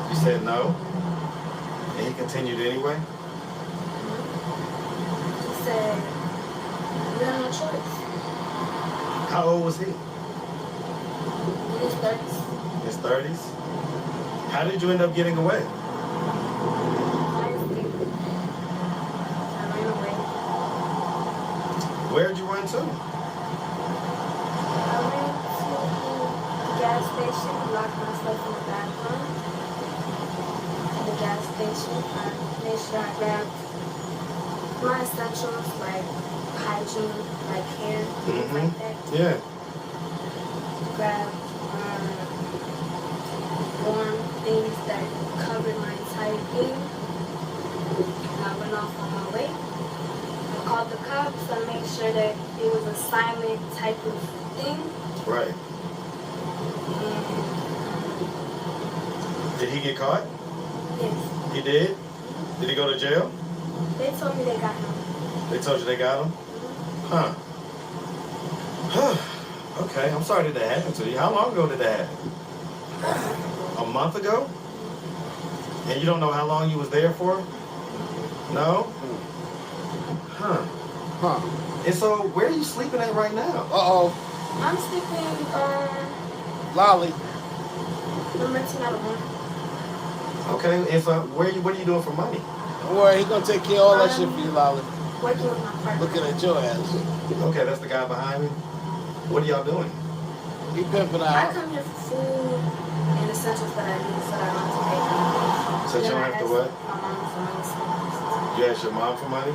You said no, and he continued anyway? He said, you have no choice. How old was he? In his 30s. His 30s? How did you end up getting away? I escaped. I ran away. Where'd you run to? I ran to the gas station, locked myself in the bathroom. At the gas station, I made sure I grabbed my essentials like hygiene, like hair, things like that. Yeah. Grabbed warm things that covered my entire being. And I went off on my way. I called the cops. I made sure that it was a silent type of thing. Right. And Did he get caught? yes, He did? Did he go to jail? they told me they got him. They told you they got him? Huh. Okay, I'm sorry that that happened to you. How long ago did that happen? A month ago? And you don't know how long you was there for? No? Huh. Huh. And so, where are you sleeping at right now? Uh-oh. I'm sleeping Lolly. I'm renting out a room. Okay, and so, what are you doing for money? Don't worry, he gonna take care of all that shit for you, Lolly. Working with my partner. Looking at your ass. Okay, that's the guy behind me. What are y'all doing? He pimping I out. come here for food and essentials that I need so that I don't have to pay for it. So you don't have to what? My mom for money sometimes. You ask your mom for money?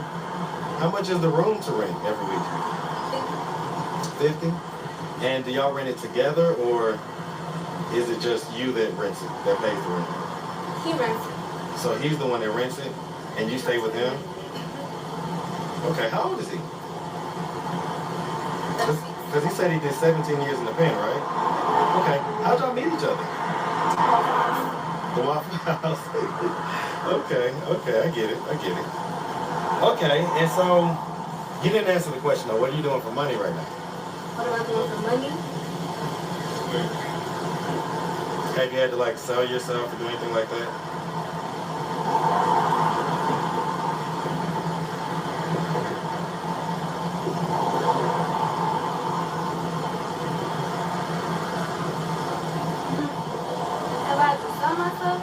How much is the room to rent every week? 50? And do y'all rent it together, or is it just you that rents it, that pays the rent? He rents it. So he's the one that rents it, and you stay with him? Okay, how old is he? Because he said he did 17 years in the pen, right? Okay, how'd y'all meet each other? The Waffle House. Okay, I get it. Okay, and so, you didn't answer the question though. What are you doing for money right now? What am I doing for money? Have you had to like sell yourself or do anything like that? Have I had to sell myself?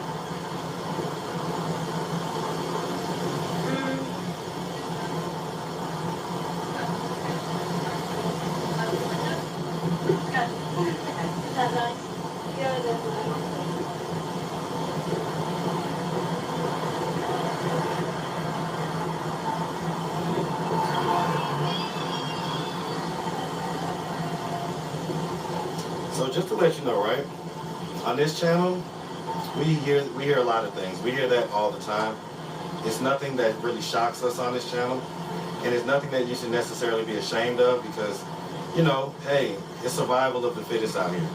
So just to let you know, right? On this channel, we hear a lot of things. We hear that all the time. It's nothing that really shocks us on this channel, and it's nothing that you should necessarily be ashamed of, because you know, hey, it's survival of the fittest out here.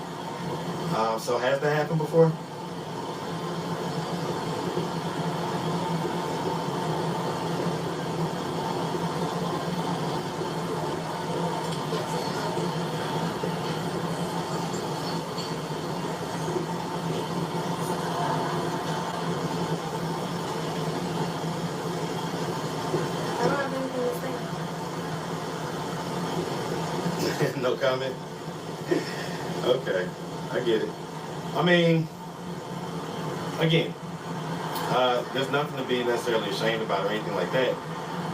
So has that happened before? I don't have anything to say. No comment? Okay, I get it. I mean, again, there's nothing to be necessarily ashamed about or anything like that.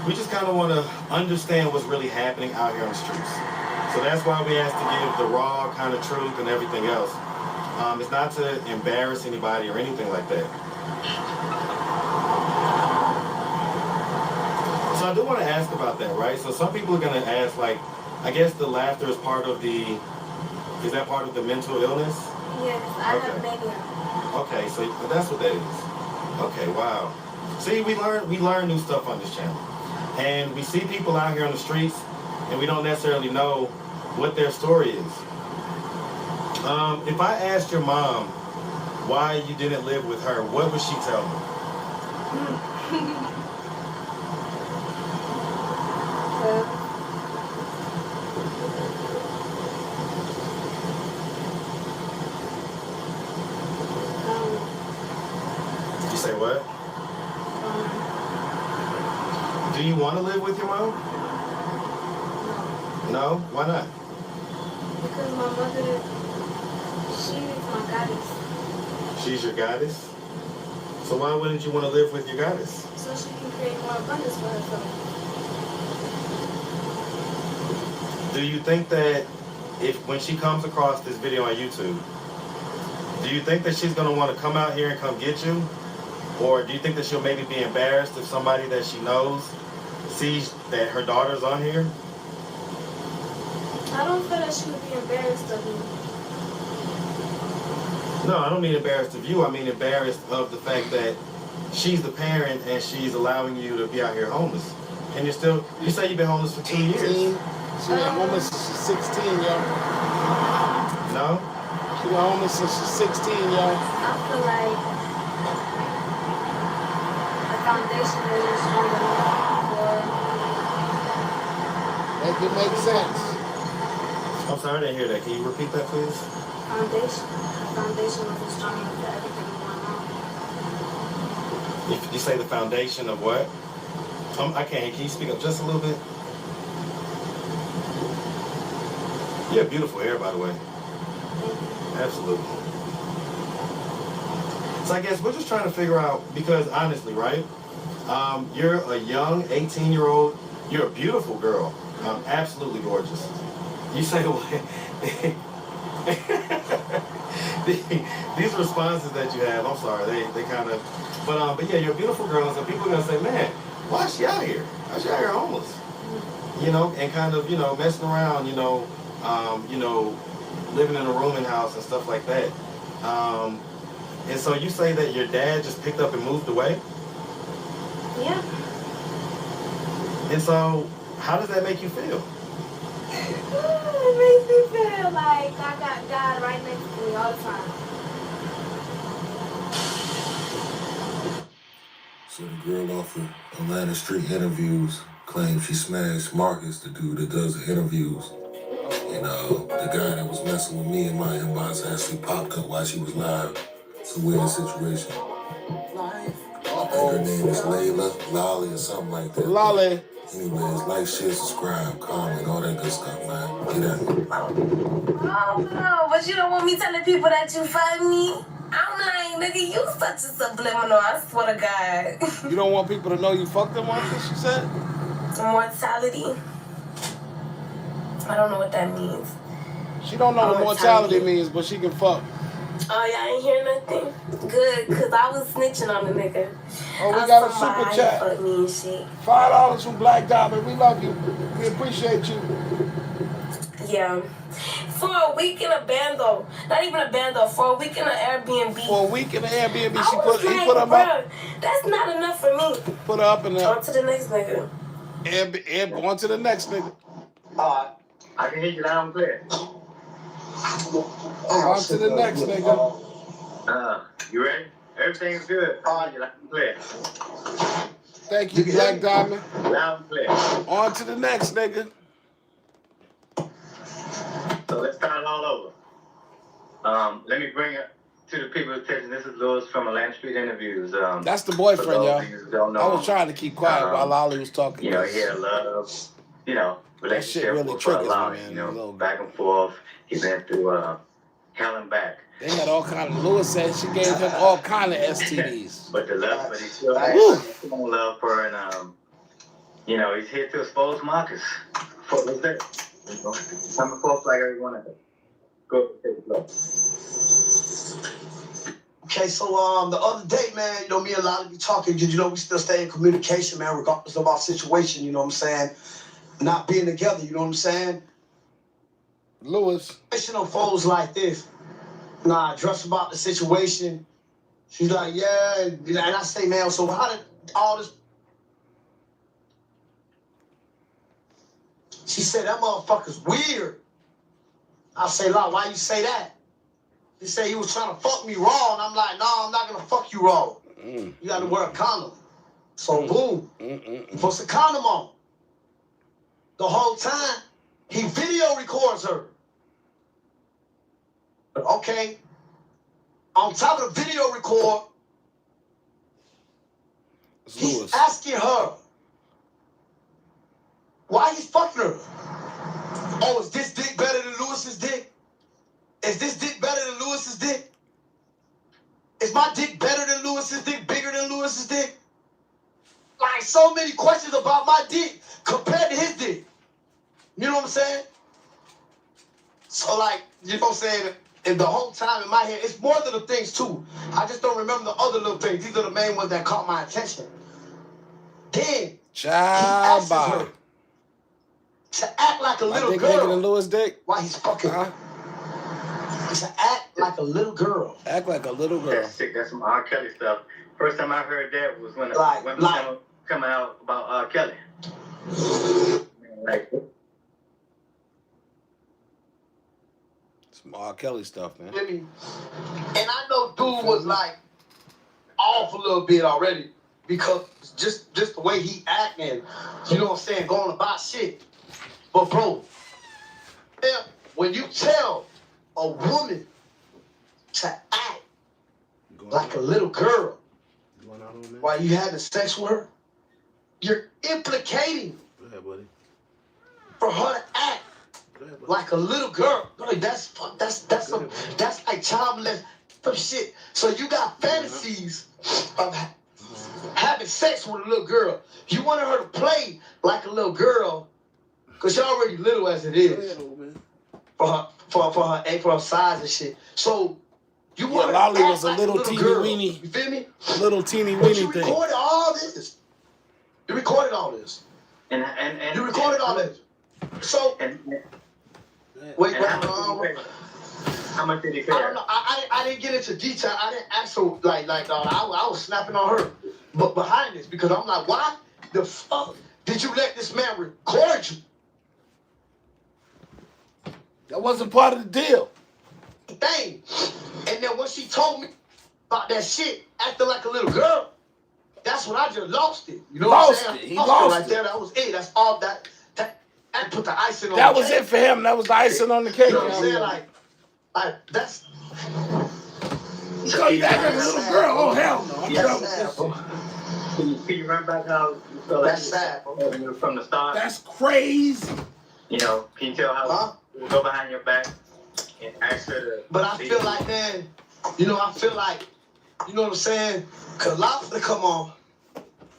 We just kind of want to understand what's really happening out here on the streets. So that's why we asked to give the raw kind of truth and everything else. It's not to embarrass anybody or anything like that. So I do want to ask about that, right? So some people are going to ask, like, I guess the laughter is part of the, is that part of the mental illness? Yes, I have mania. Okay, so that's what that is. Okay, wow. See, we learn new stuff on this channel. And we see people out here on the streets, and we don't necessarily know what their story is. If I asked your mom why you didn't live with her, what would she tell me? You say what? Do you want to live with your mom? No? Why not? Because my mother, she is my goddess. She's your goddess? So why wouldn't you want to live with your goddess? So she can create more abundance for herself. Do you think that when she comes across this video on YouTube, do you think that she's going to want to come out here and come get you? Or do you think that she'll maybe be embarrassed if somebody that she knows sees that her daughter's on here? I don't feel that she would be embarrassed of me. No, I don't mean embarrassed of you. I mean embarrassed of the fact that she's the parent and she's allowing you to be out here homeless. And you say you've been homeless for 2 years. She's been homeless since she's 16, yo. No? She's been homeless since she's 16, yo. I feel like the foundation isn't strong enough for... Make it make sense. I'm sorry, I didn't hear that. Can you repeat that, please? Foundation wasn't strong enough for everything going on. You say the foundation of what? I can't. Can you speak up just a little bit? You have beautiful hair, by the way. Absolutely. So I guess we're just trying to figure out, because honestly, right? You're a young 18-year-old. You're a beautiful girl. Absolutely gorgeous. You say what? These responses that you have, I'm sorry, they kind of, but yeah, you're a beautiful girl, and so people are gonna say, man, why is she out here? Why is she out here homeless? You know, and kind of, messing around, living in a rooming house and stuff like that. And so you say that your dad just picked up and moved away? Yeah. And so, how does that make you feel? It makes me feel like I got God right next to me all the time. So the girl off of Atlanta Street Interviews claims she smashed Marcus, the dude that does the interviews. And the guy that was messing with me in my inbox actually popped up while she was live. It's a weird situation. I think her name is Layla, Lolly, or something like that. Lolly. Anyways, like, share, subscribe, comment, all that good stuff, man. Get out. Oh, no, but you don't want me telling people that you fuck me? I'm like, nigga, you such a subliminal, I swear to God. You don't want people to know you fucked them, Marcus, she said? Mortality. I don't know what that means. She don't know what mortality means, but she can fuck. Oh, y'all ain't hear nothing? Good, because I was snitching on the nigga. Oh, we got a super chat. Fuck me and shit. $5 from Black Diamond. We love you. We appreciate you. Yeah. For a week in a band, though. Not even a band, though. For a week in an Airbnb. For a week in an Airbnb, he put him up. That's not enough for me. Put her up in there. On to the next nigga. On to the next nigga. I can hear you loud and clear. On to the next nigga. You ready? Everything's good. You loud and clear. Thank you, Black Diamond. Loud and clear. On to the next nigga. So let's start all over. Let me bring it to the people's attention. This is Lewis from Atlanta Street Interviews. That's the boyfriend, y'all. Don't know, I was trying to keep quiet while Lolly was talking. You know, he had a love, that shit relationship really with triggers me, Lolly, man. back and forth. He's been through hell and back. They had all kind of. Lewis said she gave him all kind of STDs. But he still has love for her, and he's here to expose Marcus for his day. Coming forth like everyone else. Go take the floor. Okay, so the other day, man, me and Lolly be talking, because we still stay in communication, man, regardless of our situation, you know what I'm saying? Not being together, you know what I'm saying? Lewis. Situation unfolds like this. I address about the situation. She's like, yeah, and I say, man, so how did all this? She said, that motherfucker's weird. I say, La, why you say that? He said he was trying to fuck me raw, and I'm like, no, I'm not gonna fuck you raw. You gotta wear a condom. So boom, he puts a condom on. The whole time, he video records her. Okay, on top of the video record, he's asking her why he's fucking her. Oh, is this dick better than Lewis's dick? Is this dick better than Lewis's dick? Is my dick better than Lewis's dick? Bigger than Lewis's dick? Like, so many questions about my dick compared to his dick. You know what I'm saying? So, like, you know what I'm saying? And the whole time in my head, it's more than the things, too. I just don't remember the other little things. These are the main ones that caught my attention. Then, he asks her to act like a little girl. Bigger than Lewis' dick? Why he's fucking her. To act like a little girl. Act like a little girl. That's sick. That's some R. Kelly stuff. First time I heard that was when women coming out about R. Kelly. Like, some R. Kelly stuff, man. And I know dude was like off a little bit already because just the way he acting, you know what I'm saying, going about shit. But bro, when you tell a woman to act like a little girl while you having sex with her, you're implicating for her to act like a little girl. Like that's like child molestation shit. So you got fantasies of having sex with a little girl. You wanted her to play like a little girl because you're already little as it is for her size and shit. So you want her to Lolly act was a like little teeny girl. weeny. You feel me? Little teeny But weeny you thing. recorded all this. You recorded all this. And you recorded all this. So wait. How much did he pay? I don't know. I didn't get into detail. I didn't ask her I was snapping on her, but behind this because I'm like, why the fuck did you let this man record you? That wasn't part of the deal. Thing. And then when she told me about that shit, acting like a little girl, that's when I just lost it. You know what I'm saying? He lost right it. there. That was it. That's all that put the icing on That the was cake. it for him. That was the icing on the cake. You know what I'm saying? Like that's. So you act like a little girl. Oh hell no! That's sad, bro. Can you run back how you felt That's sad, bro. from the start? That's crazy. Can you tell how you go behind your back and ask her to? But I feel like, man, you know what I'm saying? Cause Lot's to come on.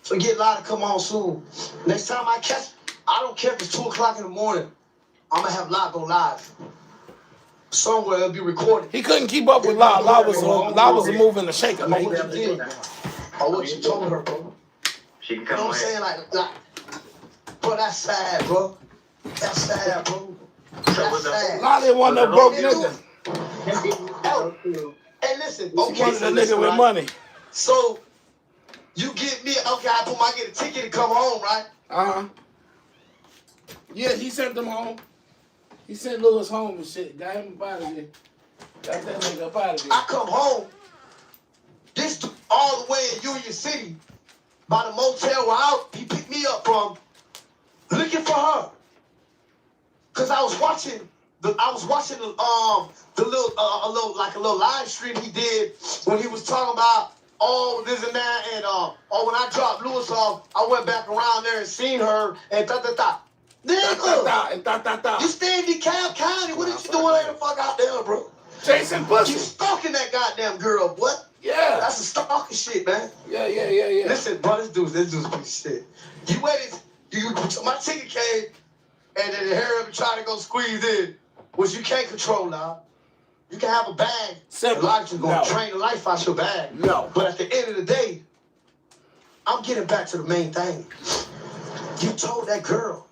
Forget Lot to come on soon. Next time I don't care if it's 2 o'clock in the morning. I'm gonna have Lot go live. Somewhere it'll be recorded. He couldn't keep up with La. La was a moving and shaking. Like what you did. Or what you told her, bro. She can You know what I'm saying? Like, bro, that's sad, bro. That's sad, bro. That's sad. La didn't want no broke nigga. Hey, listen. She wanted a nigga with money. So, you get me, okay, I get a ticket to come home, right? Yeah, he sent them home. He sent Lewis home and shit. Got him up out of there. Got that nigga up out of there. I come home. This dude all the way in Union City, by the motel where he picked me up from, looking for her. Cause I was watching the little live stream he did when he was talking about this and that, and when I dropped Lewis off, I went back around there and seen her and Nigga, you stay in DeKalb County. What are you doing later the fuck out there, bro? Chasing pussy. You stalking that goddamn girl, boy. Yeah. That's some stalking shit, man. Yeah. Listen, bro, this dude's a piece of shit. You waited, my ticket came, and then Harry tried to go squeeze in, which you can't control now. You can have a bag. A lot of you gonna drain the life out your bag. No. But at the end of the day, I'm getting back to the main thing. You told that girl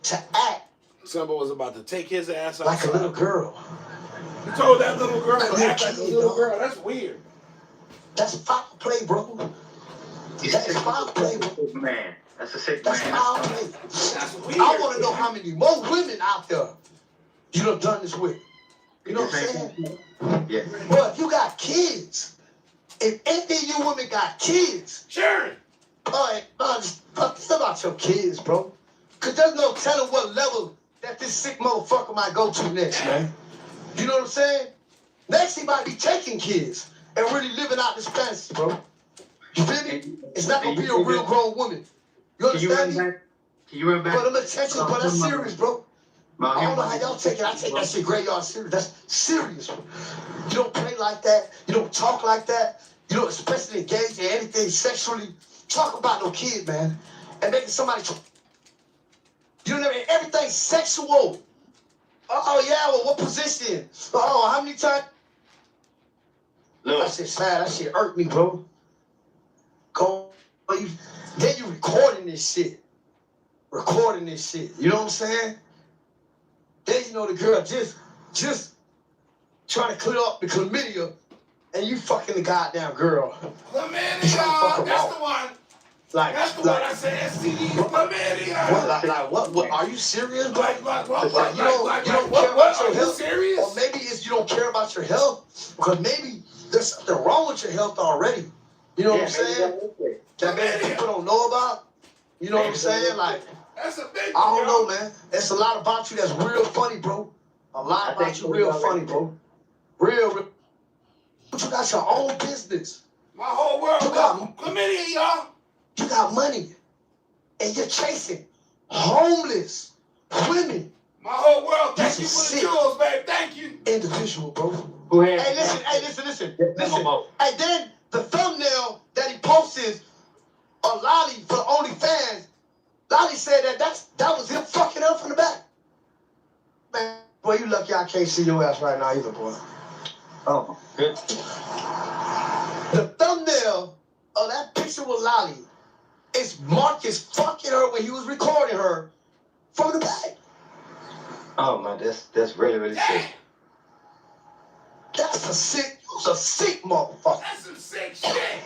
to act. Somebody was about to take his ass outside. Like a little girl. You told that little girl to act like a little girl. That's weird. That's foul play, bro. That is foul play, bro. Man, that's a sick That's man. foul play. That's weird. I want to know how many more women out there you done done this with. You know what I'm saying? Yeah. Bro, if you got kids, if any of you women got kids, Sharon. just about your kids, bro. Cause there's no telling what level that this sick motherfucker might go to next, man. You know what I'm saying? Next he might be taking kids and really living out this fantasy, bro. You feel me? It's not gonna be a real grown woman. You understand me? Can you run back? But them attentions, but that's serious, bro. I don't know how y'all take it. I take that shit graveyard serious. That's serious. Bro. You don't play like that. You don't talk like that. You don't especially engage in anything sexually. Talk about no kid, man. And making somebody... You know what I mean? Everything sexual. Oh, yeah, well, what position? Oh, how many times? Look. That shit sad. That shit irked me, bro. Then you recording this shit. Recording this shit. You know what I'm saying? Then you know the girl just trying to clear up the chlamydia, and you fucking the goddamn girl. Chlamydia, that's the one. That's the one I said. STD, chlamydia. What? Are you serious, bro? You don't care about your health. Serious? Or maybe it's you don't care about your health, because maybe there's something wrong with your health already. You know what I'm saying? That maybe people don't know about. You know what I'm saying? Like. That's a big I don't know, man. It's a lot about you that's real funny, bro. A lot about you real funny, bro. Real. But you got your own business. My whole world. You got chlamydia, y'all. You got money. And you're chasing homeless women. My whole world. Thank you for the jewels, babe. Thank you. Individual, bro. Hey, listen. Hey, then the thumbnail that he posted on Lolly for OnlyFans, Lolly said that was him fucking up from the back. Man, boy, you lucky I can't see your ass right now either, boy. Oh, good. The thumbnail of that picture with Lolly is Marcus fucking her when he was recording her from the back. Oh man, that's really sick. That's a sick motherfucker. That's some sick shit.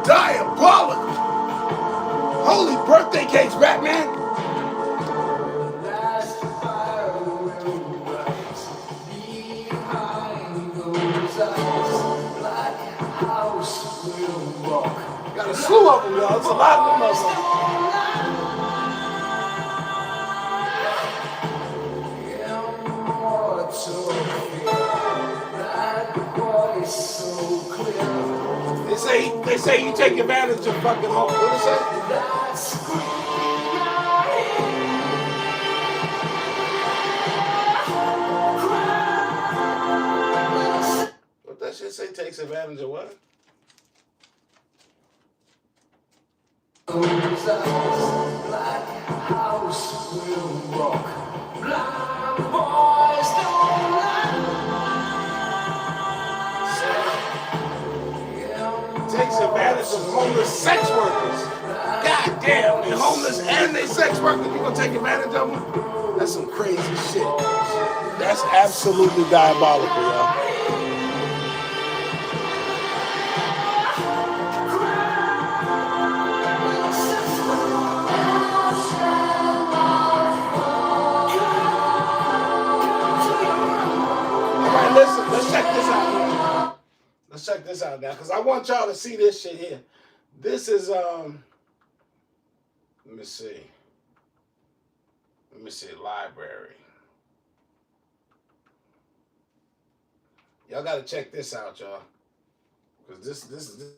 Diabolical! Holy birthday cakes, Batman! Got a slew of them, y'all. It's a lot of them, motherfuckers. They say you take advantage of fucking home. What do you say? What that shit say? Takes advantage of what? Black house will rock. Blind boys don't lie. some homeless sex workers. God damn, they homeless and they sex workers. You gonna take advantage of them? That's some crazy shit. That's absolutely diabolical, y'all. All right, listen, let's check this out now. Let's check this out now, because I want y'all to see this shit here. This is, let me see. Let me see, library. Y'all gotta check this out, y'all. Because this is...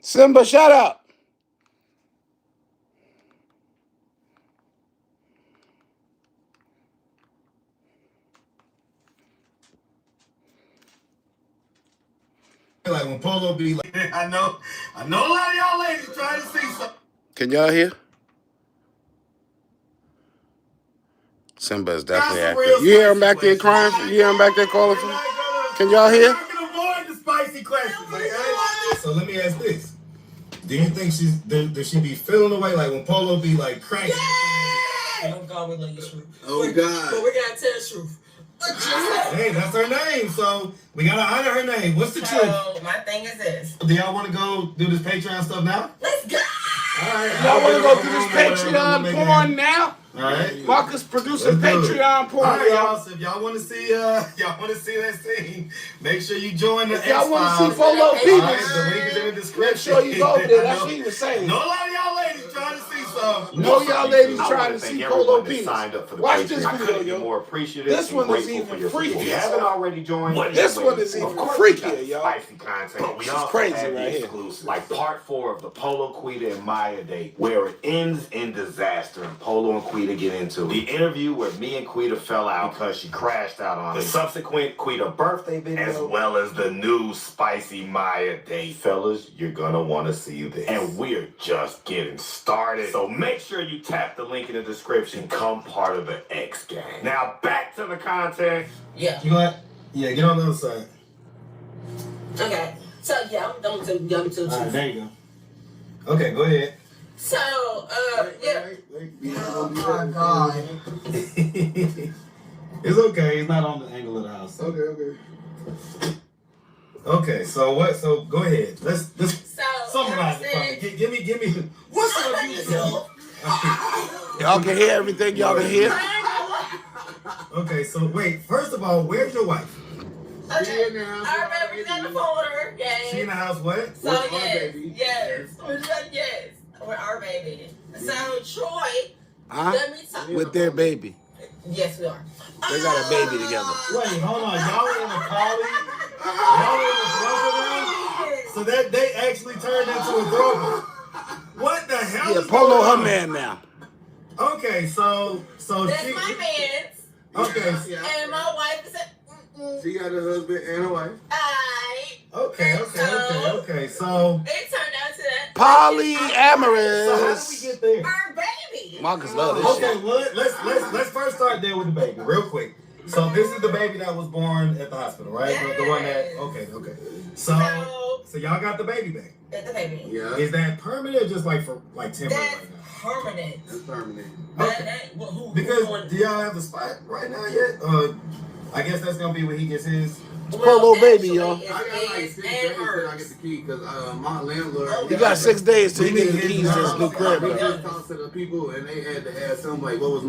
Simba, shut up. Like when Polo be like, I know a lot of y'all ladies trying to see something. Can y'all hear? Simba is definitely active. You hear him back there crying? You hear him back there calling for me? Can y'all hear? We're not gonna avoid the spicy questions, okay? So let me ask this. Do you think does she be feeling the way like when Polo be like cranking? Oh God, we love the truth. Oh God. But we gotta tell the truth. Hey, that's her name, so we gotta honor her name. What's the truth? So my thing is this. Do y'all want to go do this Patreon stuff now? Let's go. All right. Y'all want to go through this Patreon porn now? All right. Marcus producing Patreon porn. All right, y'all. So if y'all want to see, that scene, make sure you join the. If y'all want to see Polo Penis, the link is in the description. make sure you go there. That's what he was saying. No, a lot of y'all ladies trying to see some. No, y'all ladies trying to see Polo Penis. Watch this I video, couldn't be yo. more appreciative. This one is grateful for even your support. freakier. If you haven't already joined, This one is even freakier, y'all. Spicy content. But we This is also crazy have right the here. exclusive, like part 4 of the Polo, Quita, and Maya date, where it ends in disaster and Polo and Quita get into it. The interview where me and Quita fell out because she crashed out on the subsequent Quita birthday video, as well as the new spicy Maya date. Fellas, you're gonna want to see this. And we're just getting started. So make sure you tap the link in the description and become part of the X gang. Now back to the content. Yeah. You what? Yeah, get on the other side. Okay. So yeah, I'm done to All right, there you go. Okay, go ahead. So yeah. Oh my God. It's okay. It's not on the angle of the house. Okay. Okay. So what? So go ahead. Let's So summarize it. For me. Give me. What's up, you? Y'all can hear everything y'all can hear. Okay. So wait. First of all, where's your wife? Okay. All right, we got the folder. Yes. She in the house. What? So yes. Yes. With our baby. So Troy. Let me talk. With their baby. Yes, we are. They got a baby together. Wait, hold on. Y'all in a poly? Y'all in a throuple? So that they actually turned into a throuple. What the hell? Yeah, is Polo going her on? man now. Okay, so That's she. my man's. Okay. And my wife is She got a husband and a wife. Okay. So it turned out to that. Polyamorous. So how did we get there? Our baby. Marcus love this Okay, shit. well let's first start there with the baby, real quick. So this is the baby that was born at the hospital, right? Yes. The one that okay. So y'all got the baby back. That's the baby. Yeah. Is that permanent or just like for like temporary That's right now? permanent. That's permanent. Okay. Because do y'all have the spot right now yet? I guess that's gonna be when he gets his. Polo baby, y'all. I got like 6 days till I get the key because my landlord. You got 6 days till you get the keys to this new crib, We though. just talked to the people and they had to ask him like, what was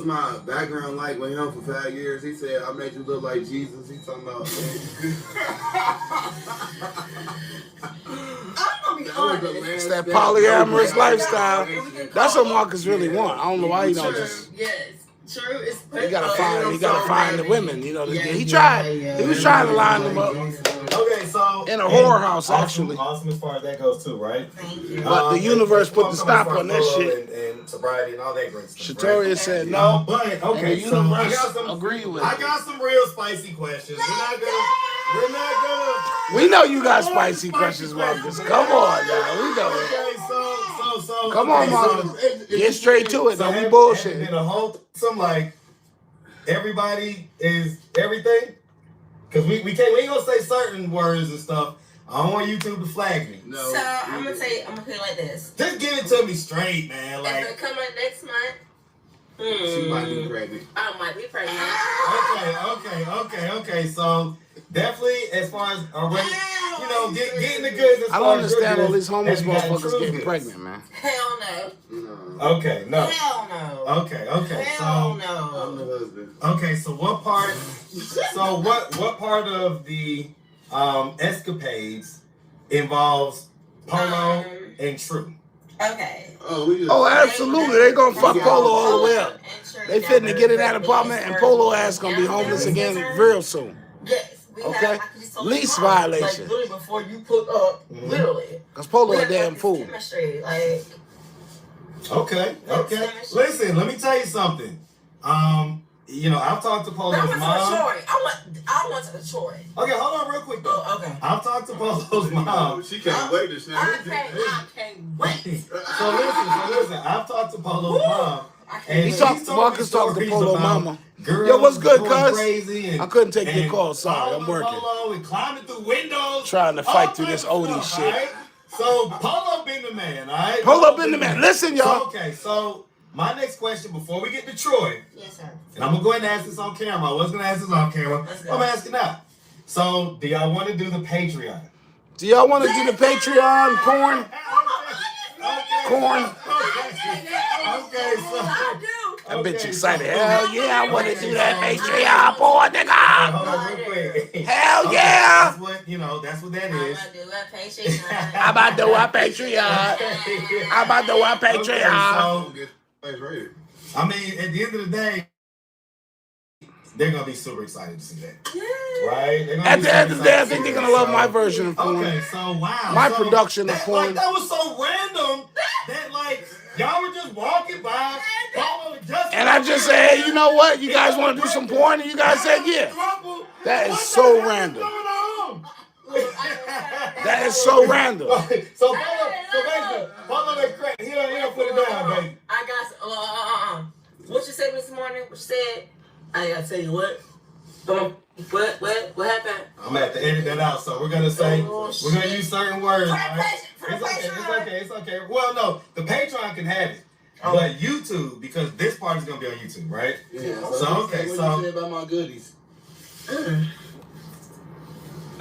my background like with him for 5 years? He said, I made you look like Jesus. He talking about. It's that polyamorous lifestyle. That's what Marcus really want. I don't know why he don't just. Yes. True. It's He gotta find the women. You know, he tried. He was trying to line them up Okay, so in a whorehouse, actually. Awesome as far as that goes too, right? Thank you. But the universe put the stop on that shit. And sobriety and all that great stuff. Shatoria said no. But And the okay, so I universe got some agreed with I it. got some real spicy questions. We're not gonna We know you got spicy questions, Marcus. Come on now. We know it. Okay, so Come on, Marcus. Get straight to it. Don't be bullshit. And a whole some like everybody is everything. Cause we ain't gonna say certain words and stuff. I don't want YouTube to flag me. No. So I'm gonna put it like this. Just give it to me straight, man. Like if it come out next month. She might be pregnant. I might be pregnant. Okay. So definitely, as far as already, getting the goods. I don't understand all these homeless motherfuckers getting pregnant, man. Hell no. Okay, no. Hell no. Okay. Hell no. I'm the husband. Okay, so what part? What part of the escapades involves Polo and True? Okay. Oh, absolutely. They gonna fuck Polo all the way up. They finna get in that apartment and Polo ass gonna be homeless again real soon. Yes. Okay? Lease violation. Like literally before you put up, literally. Cause Polo a damn fool. Chemistry, like. Okay. Listen, let me tell you something. I've talked to Polo's mom. I went to Detroit. Okay, hold on real quick though. Oh, okay. I've talked to Polo's mom. She can't wait to I can't wait. So listen. I've talked to Polo's mom. And Marcus talked to Polo mama. Yo, what's good, cuz? I couldn't take your call. Sorry, I'm working. Polo and climbing through windows. Trying to fight through this oldie shit. Right? So Polo been the man, all right? Polo been the man. Listen, y'all. Okay, so my next question before we get to Troy. Yes, sir. And I'm going to go ahead and ask this on camera. I was going to ask this on camera. I'm asking now. So, do y'all want to do the Patreon? Do y'all want to do the Patreon porn? Corn? Okay, so. That bitch excited. Hell yeah, I want to do that Patreon porn, nigga. Hold on real quick. Hell yeah. That's what that is. I'm about to do a Patreon. I'm about to do a Patreon. Okay, I mean, at the end of the day, they're going to be super excited to see that. Right? At the end of the day, I think they're going to love my version of porn. Okay, so wow. My production of porn. Like, that was so random that, like, y'all were just walking by. And I just said, hey, you know what? You guys want to do some porn? And you guys said, yeah. That is so random. That is so random. So Polo that crack. He don't put it down, baby. I got what you said this morning? What you said? I gotta tell you what. What happened? I'm gonna have to edit that out. So we're gonna say we're gonna use certain words. Right? It's okay. Well, no, the Patreon can have it, but YouTube, because this part is gonna be on YouTube, right? Yeah. So What you say about my goodies?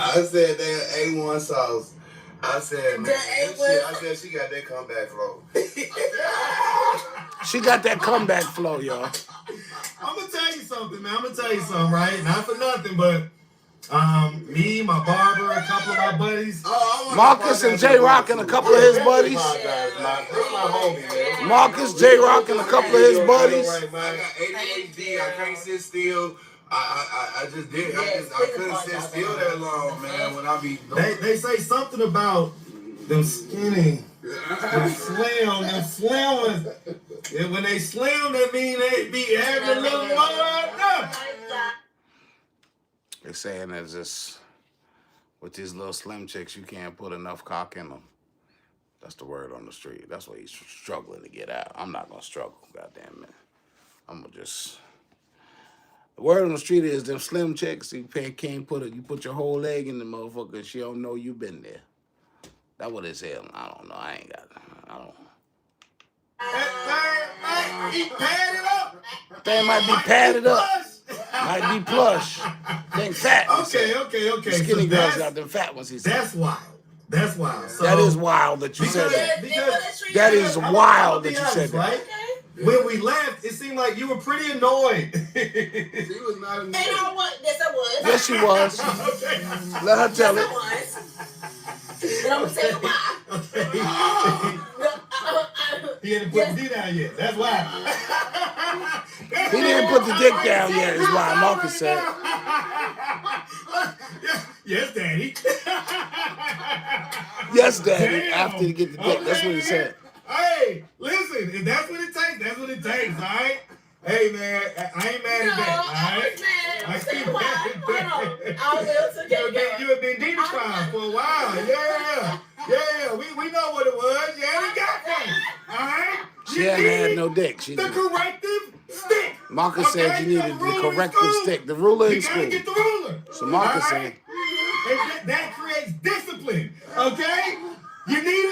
I said they're A1 sauce. I said, man, I said she got that comeback flow. She got that comeback flow, y'all. I'm gonna tell you something, man. Right? Not for nothing, but me, my barber, a couple of my buddies. Marcus and J Rock and a couple of his buddies. Marcus, J Rock and a couple of his buddies. I got ADHD. I can't sit still. I just did. I couldn't sit still that long, man. When I be they say something about them skinny, them slim ones. And when they slim, that mean they be having a little more. They're saying that just with these little slim chicks, you can't put enough cock in them. That's the word on the street. That's what he's struggling to get out. I'm not gonna struggle, goddamn man. I'm gonna just. The word on the street is them slim chicks. You can't put it. You put your whole leg in the motherfucker, and she don't know you been there. That what it's hell. I don't know. I ain't got. I don't. He padded up. Thing might be padded up. Might be plush. Think fat. Okay. Skinny girls got them fat ones. He said. That's wild. So, that is wild that you said that. That is wild that you said that. Right? When we left, it seemed like you were pretty annoyed. She was not annoyed. And I was. Yes, I was. Yes, she was. Okay. Let her tell it. And I'm gonna tell you why. He hadn't put the D down yet. That's why. He didn't put the dick down yet, is why Marcus said. Yes, Daddy. Yes, Daddy. After you get the dick, that's what he said. Hey, listen, if that's what it takes, that's what it takes, all right? Hey, man, I ain't mad at that, all right? I was mad. I will You have been deep trying, no dick. She the corrective stick. Marcus said you needed the corrective stick, the ruler in school. You gotta get the ruler. So Marcus said. And that creates discipline, okay? You need